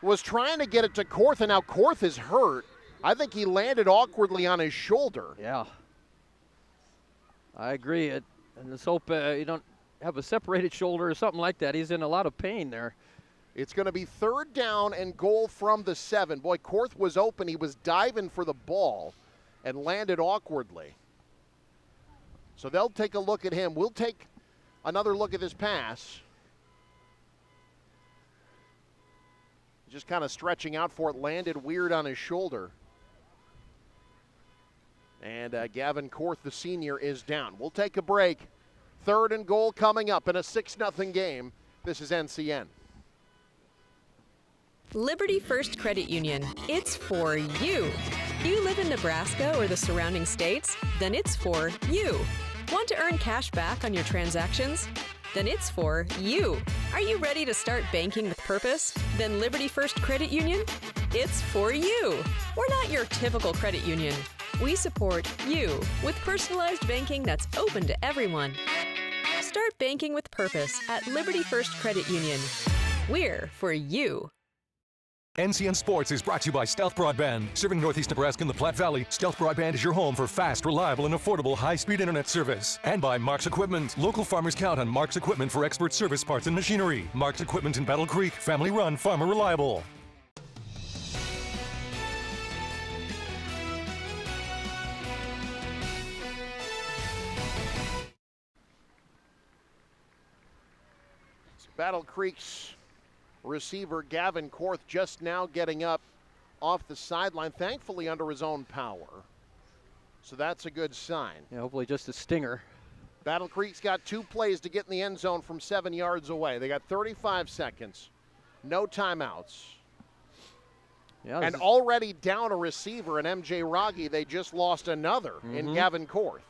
Was trying to get it to Korth, and now Korth is hurt. I think he landed awkwardly on his shoulder. Yeah. I agree. And let's hope you don't have a separated shoulder or something like that. He's in a lot of pain there. It's going to be 3rd down and goal from the 7. Boy, Korth was open. He was diving for the ball and landed awkwardly. So they'll take a look at him. We'll take another look at this pass. Just kind of stretching out for it, landed weird on his shoulder. And Gavin Korth, the senior, is down. We'll take a break. 3rd and goal coming up in a 6-0 game. This is NCN. Liberty First Credit Union. It's for you. You live in Nebraska or the surrounding states? Then it's for you. Want to earn cash back on your transactions? Then it's for you. Are you ready to start banking with purpose? Then Liberty First Credit Union? It's for you. We're not your typical credit union. We support you with personalized banking that's open to everyone. Start banking with purpose at Liberty First Credit Union. We're for you. NCN Sports is brought to you by Stealth Broadband. Serving Northeast Nebraska and the Platte Valley, Stealth Broadband is your home for fast, reliable, and affordable high-speed internet service. And by Mark's Equipment. Local farmers count on Mark's Equipment for expert service, parts, and machinery. Mark's Equipment in Battle Creek. Family-run, farmer reliable. Battle Creek's receiver Gavin Korth just now getting up off the sideline, thankfully under his own power. So that's a good sign. Yeah, hopefully just a stinger. Battle Creek's got 2 plays to get in the end zone from 7 yards away. They got 35 seconds, no timeouts. Yeah, and already down a receiver in MJ Rogge. They just lost another in Gavin Korth.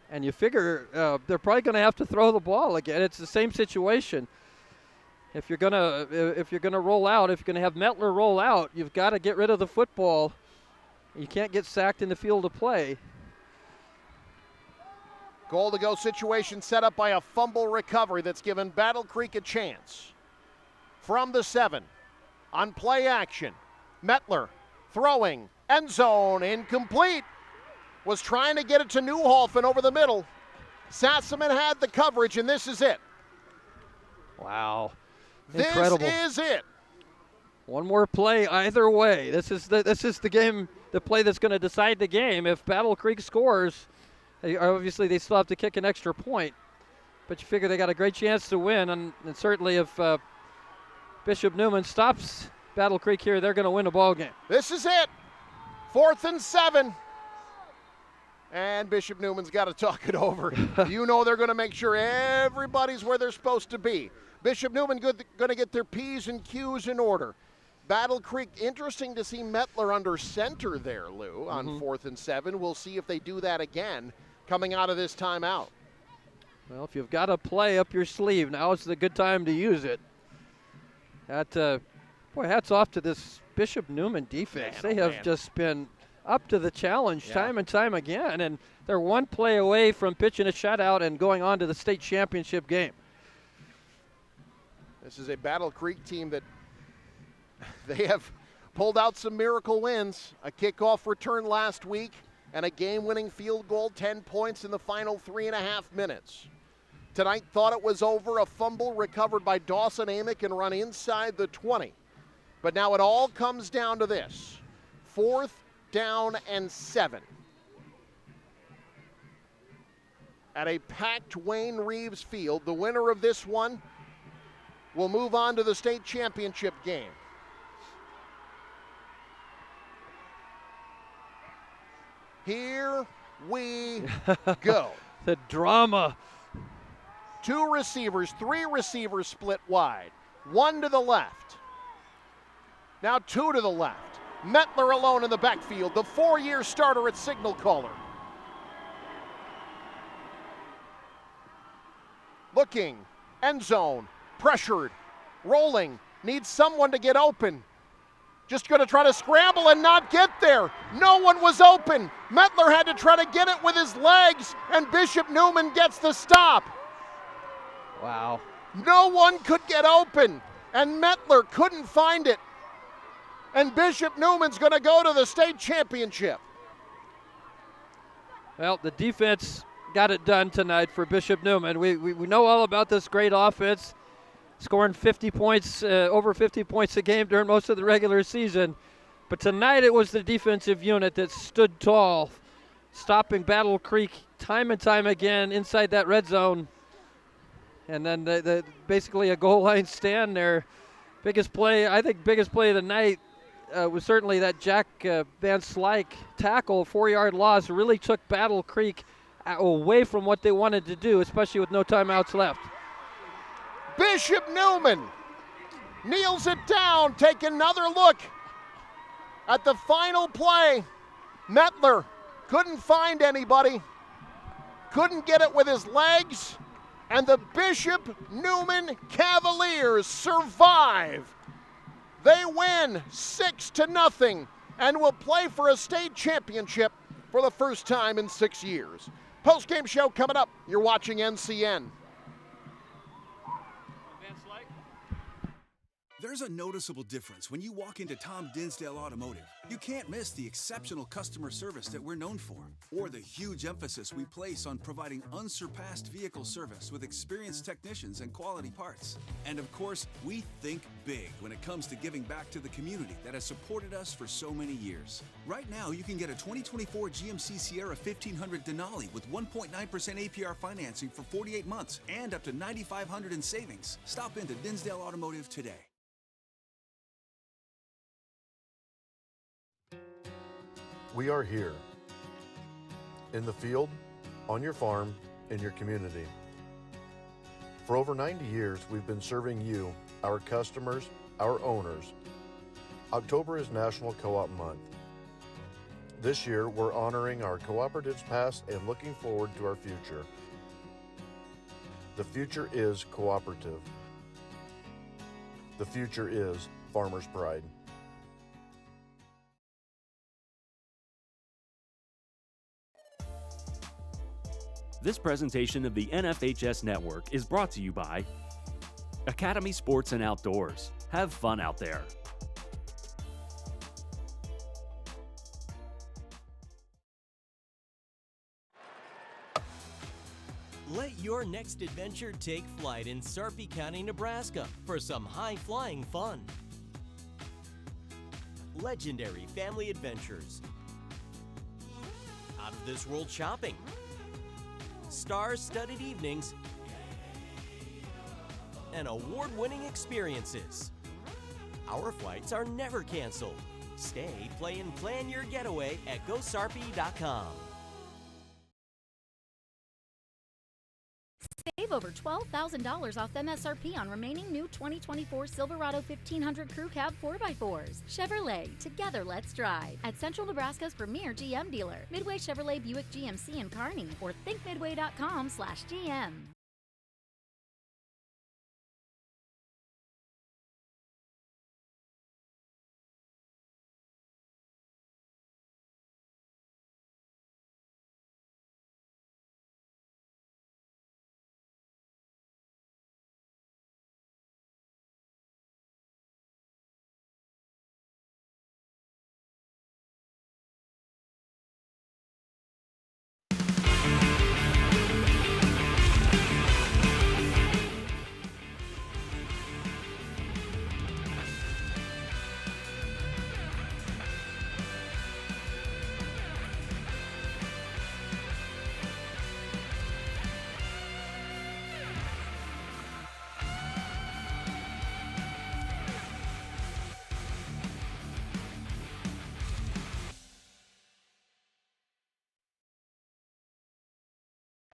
And you figure they're probably going to have to throw the ball again. It's the same situation. If you're gonna roll out, if you're gonna have Mettler roll out, you've got to get rid of the football. You can't get sacked in the field of play. Goal to go situation set up by a fumble recovery that's given Battle Creek a chance. From the 7, on play action, Mettler throwing, end zone, incomplete. Was trying to get it to Newhofen over the middle. Sassaman had the coverage, and this is it. Wow. Incredible. This is it. One more play either way. This is the game, the play that's going to decide the game. If Battle Creek scores, obviously they still have to kick an extra point. But you figure they got a great chance to win, and certainly if Bishop Neumann stops Battle Creek here, they're going to win a ball game. This is it. 4th and 7. And Bishop Newman's got to talk it over. You know they're going to make sure everybody's where they're supposed to be. Bishop Neumann going to get their P's and Q's in order. Battle Creek, interesting to see Mettler under center there, Lou, on 4th and 7. We'll see if they do that again coming out of this timeout. Well, if you've got a play up your sleeve, now is the good time to use it. Boy, hats off to this Bishop Neumann defense. They have just been up to the challenge time and time again, and they're one play away from pitching a shutout and going on to the state championship game. This is a Battle Creek team that they have pulled out some miracle wins. A kickoff return last week and a game-winning field goal, 10 points in the final 3.5 minutes. Tonight thought it was over, a fumble recovered by Dawson Amick and run inside the 20. But now it all comes down to this. 4th down and 7. At a packed Wayne Reeves Field, the winner of this one will move on to the state championship game. Here we go. The drama. 2 receivers, 3 receivers split wide. 1 to the left. Now 2 to the left. Mettler alone in the backfield, the 4-year starter at signal caller. Looking, end zone, pressured, rolling, needs someone to get open. Just going to try to scramble and not get there. No one was open. Mettler had to try to get it with his legs, and Bishop Neumann gets the stop. Wow. No one could get open, and Mettler couldn't find it. And Bishop Newman's going to go to the state championship. Well, the defense got it done tonight for Bishop Neumann. We know all about this great offense, scoring 50 points, over 50 points a game during most of the regular season. But tonight it was the defensive unit that stood tall, stopping Battle Creek time and time again inside that red zone. And then basically a goal line stand there. Biggest play of the night was certainly that Jack Van Slyke tackle, 4-yard loss, really took Battle Creek away from what they wanted to do, especially with no timeouts left. Bishop Neumann kneels it down, take another look at the final play. Mettler couldn't find anybody, couldn't get it with his legs, and the Bishop Neumann Cavaliers survive. They win 6-0 and will play for a state championship for the first time in 6 years. Post-game show coming up. You're watching NCN. There's a noticeable difference when you walk into Tom Dinsdale Automotive. You can't miss the exceptional customer service that we're known for, or the huge emphasis we place on providing unsurpassed vehicle service with experienced technicians and quality parts. And of course, we think big when it comes to giving back to the community that has supported us for so many years. Right now, you can get a 2024 GMC Sierra 1500 Denali with 1.9% APR financing for 48 months and up to $9,500 in savings. Stop into Dinsdale Automotive today. We are here, in the field, on your farm, in your community. For over 90 years, we've been serving you, our customers, our owners. October is National Co-op Month. This year, we're honoring our cooperatives past and looking forward to our future. The future is cooperative. The future is Farmers' Pride. This presentation of the NFHS Network is brought to you by Academy Sports and Outdoors. Have fun out there. Let your next adventure take flight in Sarpy County, Nebraska for some high-flying fun. Legendary family adventures. Out-of-this-world shopping. Star-studded evenings, and award-winning experiences. Our flights are never canceled. Stay, play, and plan your getaway at GoSarpy.com. Save over $12,000 off MSRP on remaining new 2024 Silverado 1500 Crew Cab 4x4s. Chevrolet, together let's drive. At Central Nebraska's premier GM dealer, Midway Chevrolet Buick GMC in Kearney, or thinkmidway.com/GM.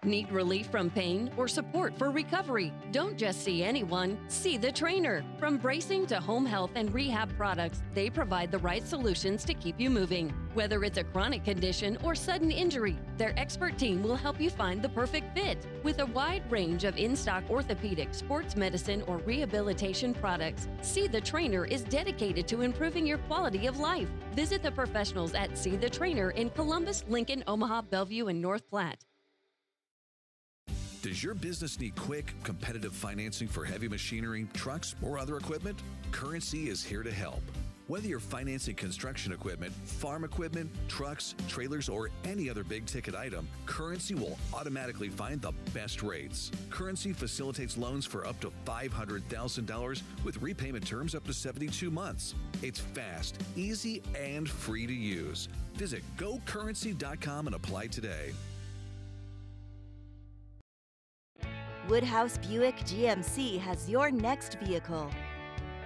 Need relief from pain or support for recovery? Don't just see anyone, see the trainer. From bracing to home health and rehab products, they provide the right solutions to keep you moving. Whether it's a chronic condition or sudden injury, their expert team will help you find the perfect fit. With a wide range of in-stock orthopedic, sports medicine, or rehabilitation products, See the Trainer is dedicated to improving your quality of life. Visit the professionals at See the Trainer in Columbus, Lincoln, Omaha, Bellevue, and North Platte. Does your business need quick, competitive financing for heavy machinery, trucks, or other equipment? Currency is here to help. Whether you're financing construction equipment, farm equipment, trucks, trailers, or any other big-ticket item, Currency will automatically find the best rates. Currency facilitates loans for up to $500,000 with repayment terms up to 72 months. It's fast, easy, and free to use. Visit GoCurrency.com and apply today. Woodhouse Buick GMC has your next vehicle.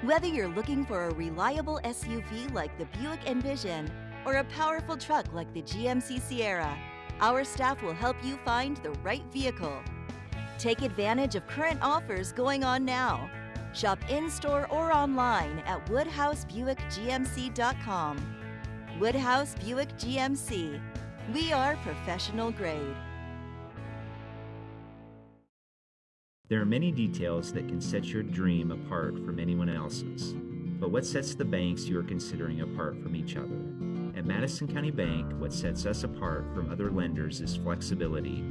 Whether you're looking for a reliable SUV like the Buick Envision or a powerful truck like the GMC Sierra, our staff will help you find the right vehicle. Take advantage of current offers going on now. Shop in-store or online at WoodhouseBuickGMC.com. Woodhouse Buick GMC. We are professional grade. There are many details that can set your dream apart from anyone else's. But what sets the banks you are considering apart from each other? At Madison County Bank, what sets us apart from other lenders is flexibility.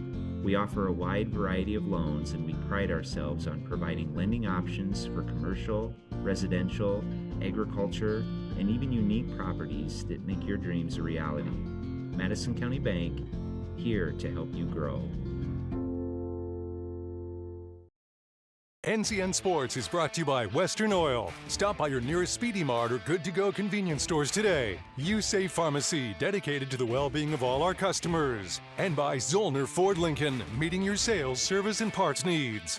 We offer a wide variety of loans, and we pride ourselves on providing lending options for commercial, residential, agriculture, and even unique properties that make your dreams a reality. Madison County Bank, here to help you grow. NCN Sports is brought to you by Western Oil. Stop by your nearest Speedy Mart or Good to Go convenience stores today. USafe Pharmacy, dedicated to the well-being of all our customers. And by Zollner Ford Lincoln, meeting your sales, service, and parts needs.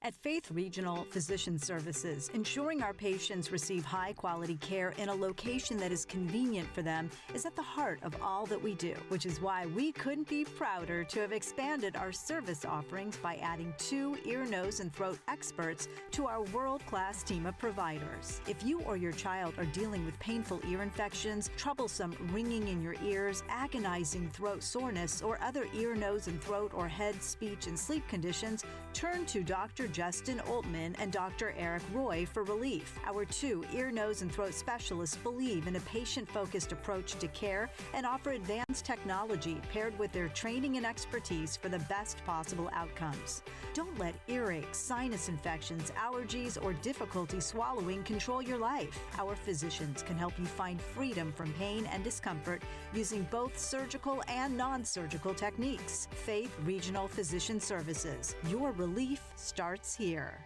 At Faith Regional Physician Services, ensuring our patients receive high-quality care in a location that is convenient for them is at the heart of all that we do, which is why we couldn't be prouder to have expanded our service offerings by adding 2 ear, nose, and throat experts to our world-class team of providers. If you or your child are dealing with painful ear infections, troublesome ringing in your ears, agonizing throat soreness, or other ear, nose, and throat or head, speech, and sleep conditions, turn to Dr. Justin Oltman and Dr. Eric Roy for relief. Our 2 ear, nose, and throat specialists believe in a patient-focused approach to care and offer advanced technology paired with their training and expertise for the best possible outcomes. Don't let earaches, sinus infections, allergies, or difficulty swallowing control your life. Our physicians can help you find freedom from pain and discomfort using both surgical and non-surgical techniques. Faith Regional Physician Services. Your relief starts here.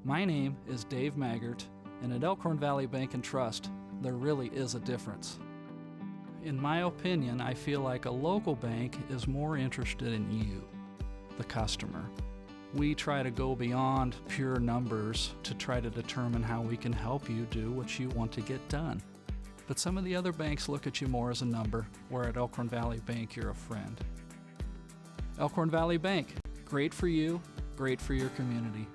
My name is Dave Maggart, and at Elkhorn Valley Bank and Trust, there really is a difference. In my opinion, I feel like a local bank is more interested in you, the customer. We try to go beyond pure numbers to try to determine how we can help you do what you want to get done. But some of the other banks look at you more as a number, where at Elkhorn Valley Bank, you're a friend. Elkhorn Valley Bank, great for you, great for your community.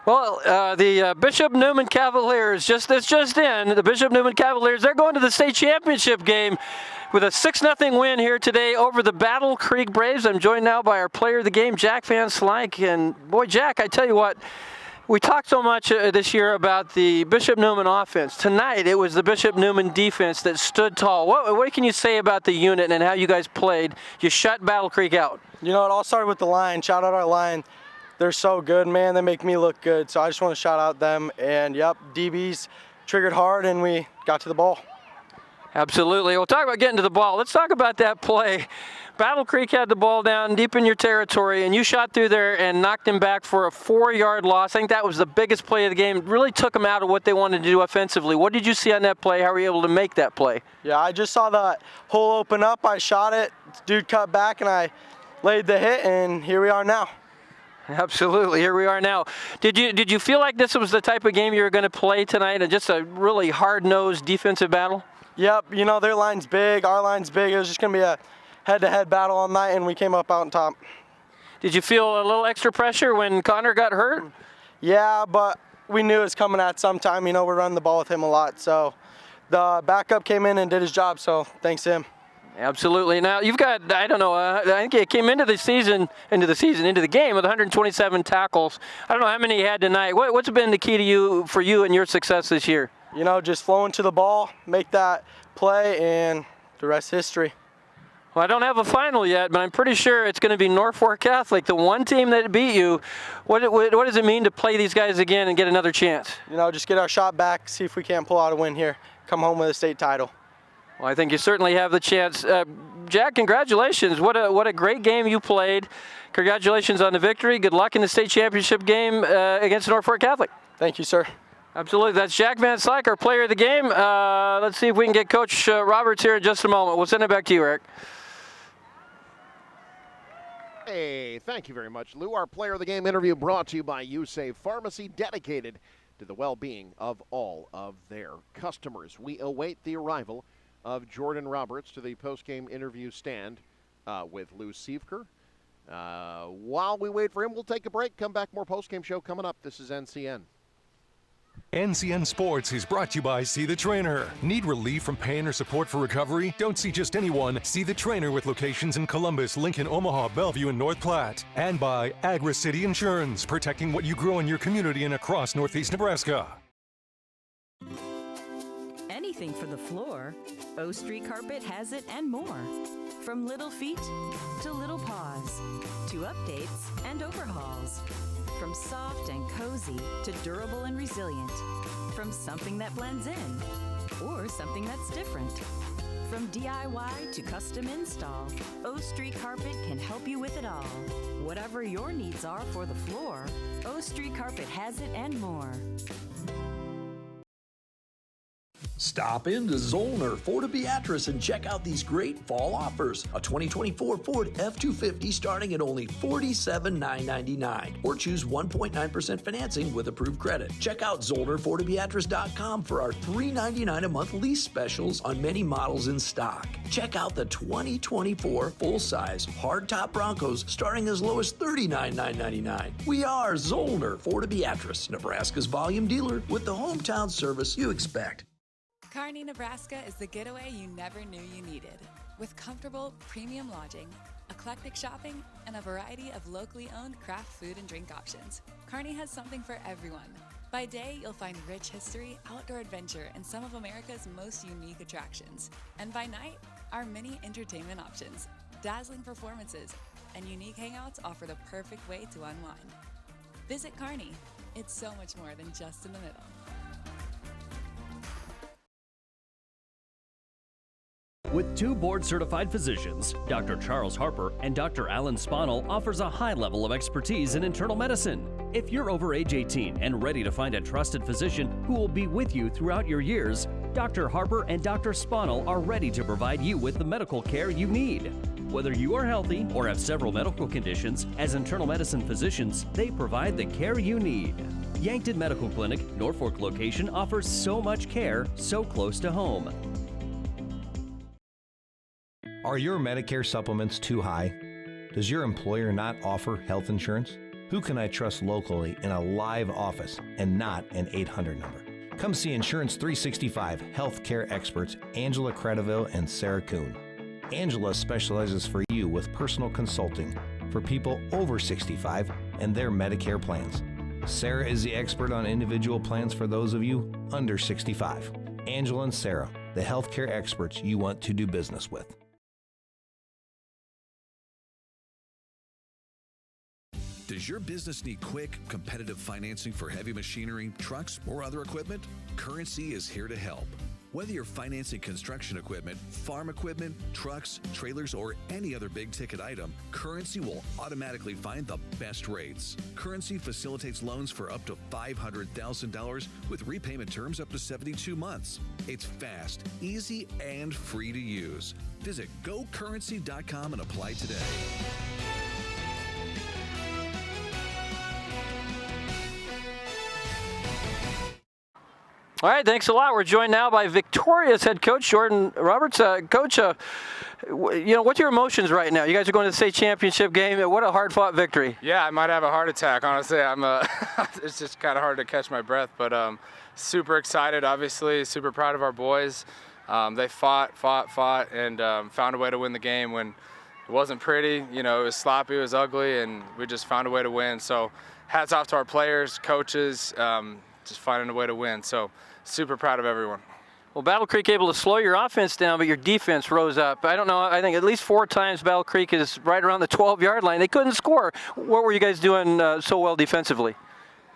Well, the Bishop Neumann Cavaliers, it's just in. The Bishop Neumann Cavaliers, they're going to the state championship game with a 6-0 win here today over the Battle Creek Braves. I'm joined now by our player of the game, Jack Van Slyke. And boy, Jack, I tell you what, we talked so much this year about the Bishop Neumann offense. Tonight, it was the Bishop Neumann defense that stood tall. What can you say about the unit and how you guys played? You shut Battle Creek out. You know, it all started with the line. Shout out our line. They're so good, man. They make me look good. So I just want to shout out them. And, yep, DBs triggered hard, and we got to the ball. Absolutely. We'll talk about getting to the ball. Let's talk about that play. Battle Creek had the ball down deep in your territory, and you shot through there and knocked him back for a 4-yard loss. I think that was the biggest play of the game. It really took them out of what they wanted to do offensively. What did you see on that play? How were you able to make that play? Yeah, I just saw that hole open up. I shot it. Dude cut back, and I laid the hit, and here we are now. Absolutely. Here we are now. Did you feel like this was the type of game you were going to play tonight, and just a really hard-nosed defensive battle? Yep. You know, their line's big, our line's big. It was just going to be a head-to-head battle all night, and we came up out on top. Did you feel a little extra pressure when Connor got hurt? Yeah, but we knew it was coming at some time. You know, we're running the ball with him a lot. So the backup came in and did his job, so thanks to him. Absolutely. Now, you've got, I don't know, I think it came into the game with 127 tackles. I don't know how many you had tonight. What's been the key for you and your success this year? You know, just flowing to the ball, make that play, and the rest history. Well, I don't have a final yet, but I'm pretty sure it's going to be Norfolk Catholic, the one team that beat you. What does it mean to play these guys again and get another chance? You know, just get our shot back, see if we can't pull out a win here, come home with a state title. Well, I think you certainly have the chance. Jack, congratulations. What a great game you played. Congratulations on the victory. Good luck in the state championship game against Norfolk Catholic. Thank you, sir. Absolutely. That's Jack Van Slyke, our player of the game. Let's see if we can get Coach Roberts here in just a moment. We'll send it back to you, Eric. Hey, thank you very much, Lou. Our player of the game interview brought to you by USAVE Pharmacy, dedicated to the well-being of all of their customers. We await the arrival of Jordan Roberts to the post-game interview stand with Lou Sievker. While we wait for him, we'll take a break. Come back, more post-game show coming up. This is NCN. NCN Sports is brought to you by See the Trainer. Need relief from pain or support for recovery? Don't see just anyone. See the Trainer with locations in Columbus, Lincoln, Omaha, Bellevue, and North Platte. And by Agri City Insurance, protecting what you grow in your community and across Northeast Nebraska. Anything for the floor, O Street Carpet has it and more. From little feet to little paws, to updates and overhauls. From soft and cozy to durable and resilient. From something that blends in or something that's different. From DIY to custom install, O Street Carpet can help you with it all. Whatever your needs are for the floor, O Street Carpet has it and more. Stop into Zollner Ford Beatrice and check out these great fall offers. A 2024 Ford F-250 starting at only $47,999. Or choose 1.9% financing with approved credit. Check out ZollnerFordBeatrice.com for our $399 a month lease specials on many models in stock. Check out the 2024 full-size hardtop Broncos starting as low as $39,999. We are Zollner Ford Beatrice, Nebraska's volume dealer with the hometown service you expect. Kearney, Nebraska is the getaway you never knew you needed. With comfortable, premium lodging, eclectic shopping, and a variety of locally owned craft food and drink options, Kearney has something for everyone. By day, you'll find rich history, outdoor adventure, and some of America's most unique attractions. And by night, our many entertainment options, dazzling performances, and unique hangouts offer the perfect way to unwind. Visit Kearney. It's so much more than just in the middle. With 2 board-certified physicians, Dr. Charles Harper and Dr. Alan Spanel offers a high level of expertise in internal medicine. If you're over age 18 and ready to find a trusted physician who will be with you throughout your years, Dr. Harper and Dr. Spanel are ready to provide you with the medical care you need. Whether you are healthy or have several medical conditions, as internal medicine physicians, they provide the care you need. Yankton Medical Clinic, Norfolk location offers so much care so close to home. Are your Medicare supplements too high? Does your employer not offer health insurance? Who can I trust locally in a live office and not an 800 number? Come see Insurance 365 healthcare experts Angela Credeville and Sarah Kuhn. Angela specializes for you with personal consulting for people over 65 and their Medicare plans. Sarah is the expert on individual plans for those of you under 65. Angela and Sarah, the healthcare experts you want to do business with. Does your business need quick, competitive financing for heavy machinery, trucks, or other equipment? Currency is here to help. Whether you're financing construction equipment, farm equipment, trucks, trailers, or any other big-ticket item, Currency will automatically find the best rates. Currency facilitates loans for up to $500,000 with repayment terms up to 72 months. It's fast, easy, and free to use. Visit GoCurrency.com and apply today. All right, thanks a lot. We're joined now by Victoria's head coach, Jordan Roberts. Coach, what's your emotions right now? You guys are going to the state championship game. What a hard-fought victory. Yeah, I might have a heart attack, honestly. It's just kind of hard to catch my breath, but super excited, obviously, super proud of our boys. They fought, and found a way to win the game when it wasn't pretty. It was sloppy, it was ugly, and we just found a way to win. So hats off to our players, coaches, just finding a way to win. So super proud of everyone. Well, Battle Creek able to slow your offense down, but your defense rose up. I don't know, I think at least 4 times Battle Creek is right around the 12-yard line. They couldn't score. What were you guys doing so well defensively?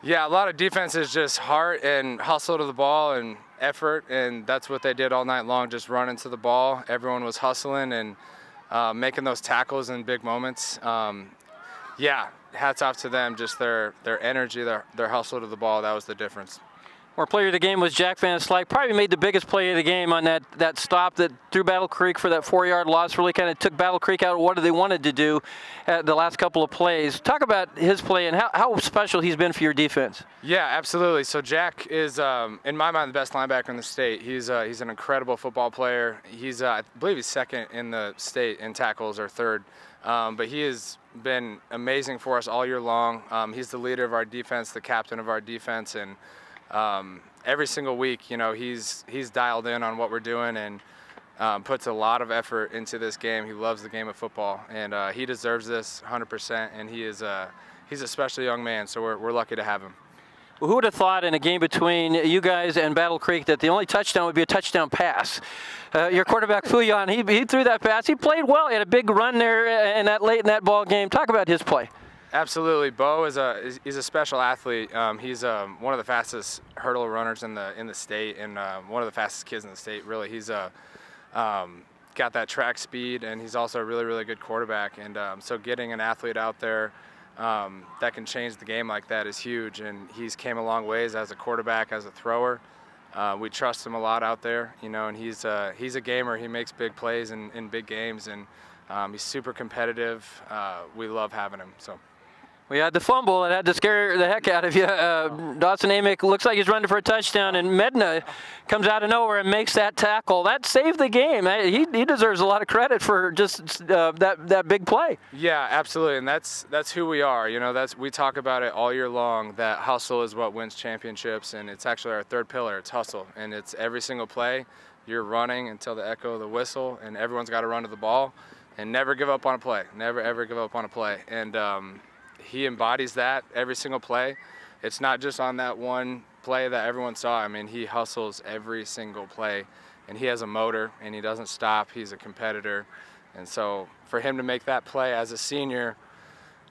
Yeah, a lot of defense is just heart and hustle to the ball and effort, and that's what they did all night long, just running to the ball. Everyone was hustling and making those tackles in big moments. Yeah, hats off to them, just their energy, their hustle to the ball. That was the difference. Our player of the game was Jack Van Slyke. Probably made the biggest play of the game on that stop that threw Battle Creek for that 4-yard loss. Really kind of took Battle Creek out of what they wanted to do at the last couple of plays. Talk about his play and how special he's been for your defense. Yeah, absolutely. So Jack is, in my mind, the best linebacker in the state. He's an incredible football player. I believe he's second in the state in tackles or third. But he has been amazing for us all year long. He's the leader of our defense, the captain of our defense, and every single week, he's dialed in on what we're doing and puts a lot of effort into this game. He loves the game of football, and he deserves this 100%. And he's a special young man, so we're lucky to have him. Well, who would have thought in a game between you guys and Battle Creek that the only touchdown would be a touchdown pass? Your quarterback Fuyan, he threw that pass. He played well. He had a big run there late in that ball game. Talk about his play. Absolutely, Bo is a special athlete. He's one of the fastest hurdle runners in the state, and one of the fastest kids in the state. Really, he's got that track speed, and he's also a really, really good quarterback. And so getting an athlete out there that can change the game like that is huge. And he's came a long ways as a quarterback, as a thrower. We trust him a lot out there, and he's a gamer. He makes big plays in big games, and he's super competitive. We love having him. So. We had the fumble that had to scare the heck out of you. Dawson Amick looks like he's running for a touchdown, and Medna comes out of nowhere and makes that tackle. That saved the game. He deserves a lot of credit for just that big play. Yeah, absolutely, and that's who we are. We talk about it all year long, that hustle is what wins championships, and it's actually our third pillar. It's hustle, and it's every single play. You're running until the echo of the whistle, and everyone's got to run to the ball, and never give up on a play. Never, ever give up on a play. And he embodies that every single play. It's not just on that one play that everyone saw. I mean, he hustles every single play, and he has a motor, and he doesn't stop. He's a competitor. And so for him to make that play as a senior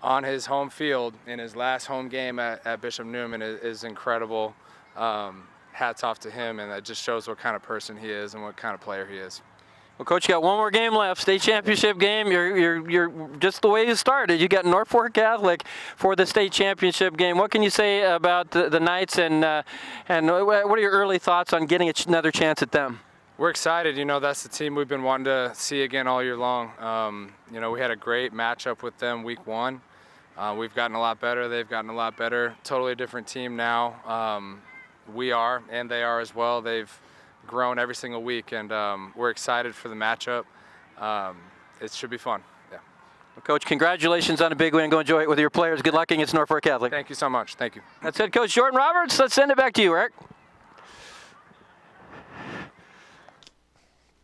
on his home field in his last home game at Bishop Neumann is incredible. Hats off to him, and that just shows what kind of person he is and what kind of player he is. Well, Coach, you got one more game left, state championship game. You're just the way you started. You got Norfolk Catholic for the state championship game. What can you say about the Knights, and what are your early thoughts on getting another chance at them? We're excited. That's the team we've been wanting to see again all year long. We had a great matchup with them week 1. We've gotten a lot better. They've gotten a lot better. Totally different team now. We are, and they are as well. They've grown every single week, and we're excited for the matchup. It should be fun. Yeah. Well, Coach, congratulations on a big win. Go enjoy it with your players. Good luck against Norfolk Catholic. Thank you so much. Thank you. That's head coach Jordan Roberts. Let's send it back to you, Eric.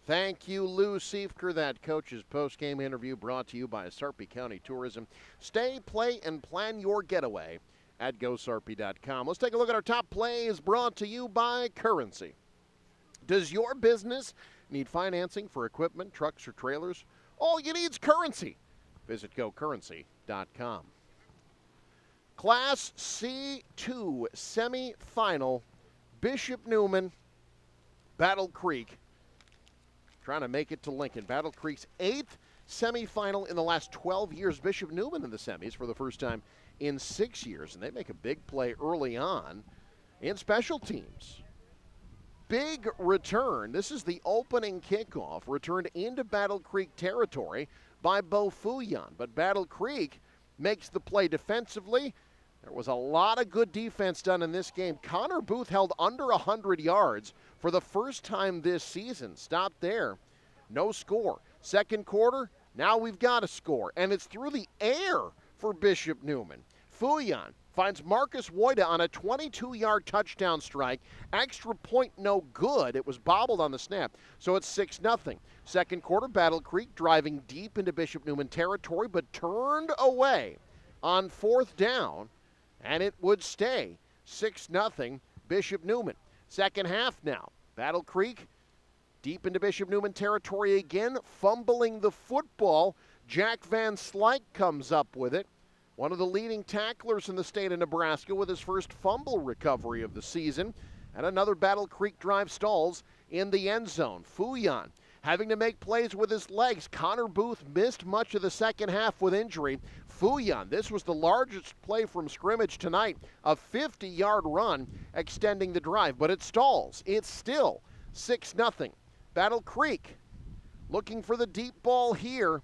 Thank you, Lou Siefker. That coach's post-game interview brought to you by Sarpy County Tourism. Stay, play, and plan your getaway at GoSarpy.com. Let's take a look at our top plays brought to you by Currency. Does your business need financing for equipment, trucks, or trailers? All you need is Currency. Visit GoCurrency.com. Class C2 semifinal, Bishop Neumann, Battle Creek, trying to make it to Lincoln. Battle Creek's 8th semifinal in the last 12 years. Bishop Neumann in the semis for the first time in 6 years, and they make a big play early on in special teams. Big return. This is the opening kickoff, returned into Battle Creek territory by Bo Fuyan. But Battle Creek makes the play defensively. There was a lot of good defense done in this game. Connor Booth held under 100 yards for the first time this season. Stopped there. No score. Second quarter, now we've got a score. And it's through the air for Bishop Neumann. Fuyan finds Marcus Woida on a 22-yard touchdown strike. Extra point no good. It was bobbled on the snap, so it's 6-0. Second quarter, Battle Creek driving deep into Bishop Neumann territory, but turned away on 4th down, and it would stay 6-0 Bishop Neumann. Second half now, Battle Creek deep into Bishop Neumann territory again, fumbling the football. Jack Van Slyke comes up with it. One of the leading tacklers in the state of Nebraska with his first fumble recovery of the season. And another Battle Creek drive stalls in the end zone. Fuyan having to make plays with his legs. Connor Booth missed much of the second half with injury. Fuyan, this was the largest play from scrimmage tonight, a 50-yard run extending the drive, but it stalls. It's still 6-0. Battle Creek looking for the deep ball here.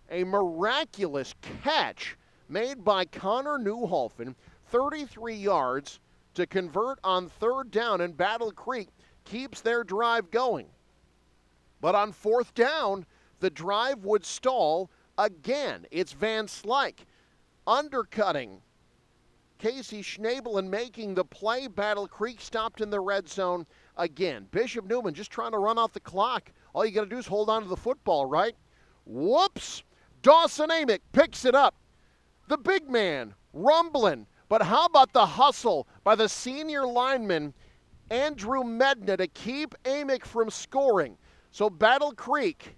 A miraculous catch made by Connor Newholfen, 33 yards to convert on third down, and Battle Creek keeps their drive going. But on fourth down, the drive would stall again. It's Van Slyke undercutting Casey Schnabel and making the play. Battle Creek stopped in the red zone again. Bishop Neumann just trying to run off the clock. All you got to do is hold on to the football, right? Whoops! Dawson Amick picks it up. The big man rumbling. But how about the hustle by the senior lineman, Andrew Medna, to keep Amick from scoring? So Battle Creek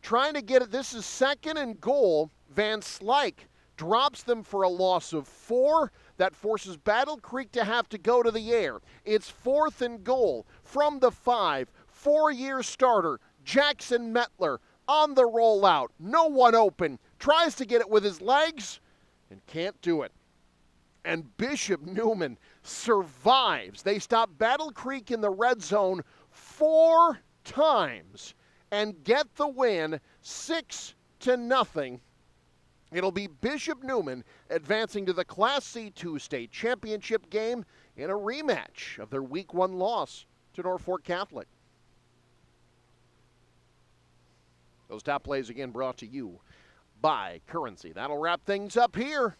trying to get it. This is 2nd and goal. Van Slyke drops them for a loss of 4. That forces Battle Creek to have to go to the air. It's 4th and goal from the 5. 4-year starter, Jackson Metler, on the rollout. No one open. Tries to get it with his legs and can't do it. And Bishop Neumann survives. They stop Battle Creek in the red zone 4 times and get the win 6-0. It'll be Bishop Neumann advancing to the Class C2 state championship game in a rematch of their Week 1 loss to Norfolk Catholic. Those top plays again brought to you by Currency. That'll wrap things up here.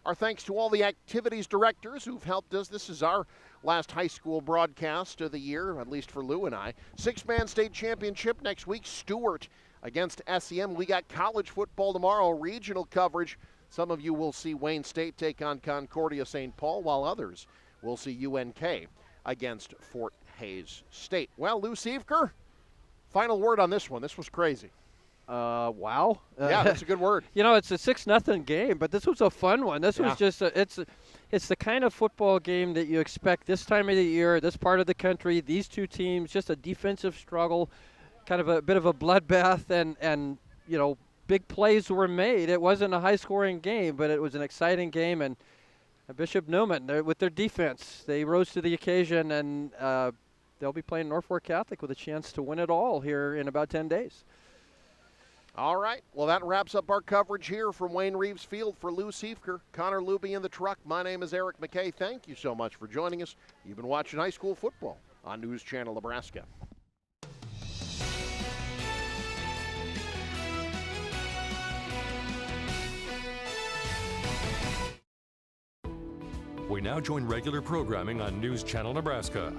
Our thanks to all the activities directors who've helped us. This is our last high school broadcast of the year, at least for Lou and I. 6-man state championship next week. Stewart against SEM. We got college football tomorrow, regional coverage. Some of you will see Wayne State take on Concordia St. Paul, while others will see UNK against Fort Hays State. Well, Lou Sievker, final word on this one. This was crazy. Wow. Yeah, that's a good word. You know, it's a 6-0 game, but this was a fun one. This was just it's the kind of football game that you expect this time of the year, this part of the country, these two teams, just a defensive struggle, kind of a bit of a bloodbath, and you know, big plays were made. It wasn't a high-scoring game, but it was an exciting game, and Bishop Neumann, with their defense, they rose to the occasion, and they'll be playing Norfolk Catholic with a chance to win it all here in about 10 days. All right. Well, that wraps up our coverage here from Wayne Reeves Field. For Lou Sievker, Connor Luby in the truck, my name is Eric McKay. Thank you so much for joining us. You've been watching high school football on News Channel Nebraska. We now join regular programming on News Channel Nebraska.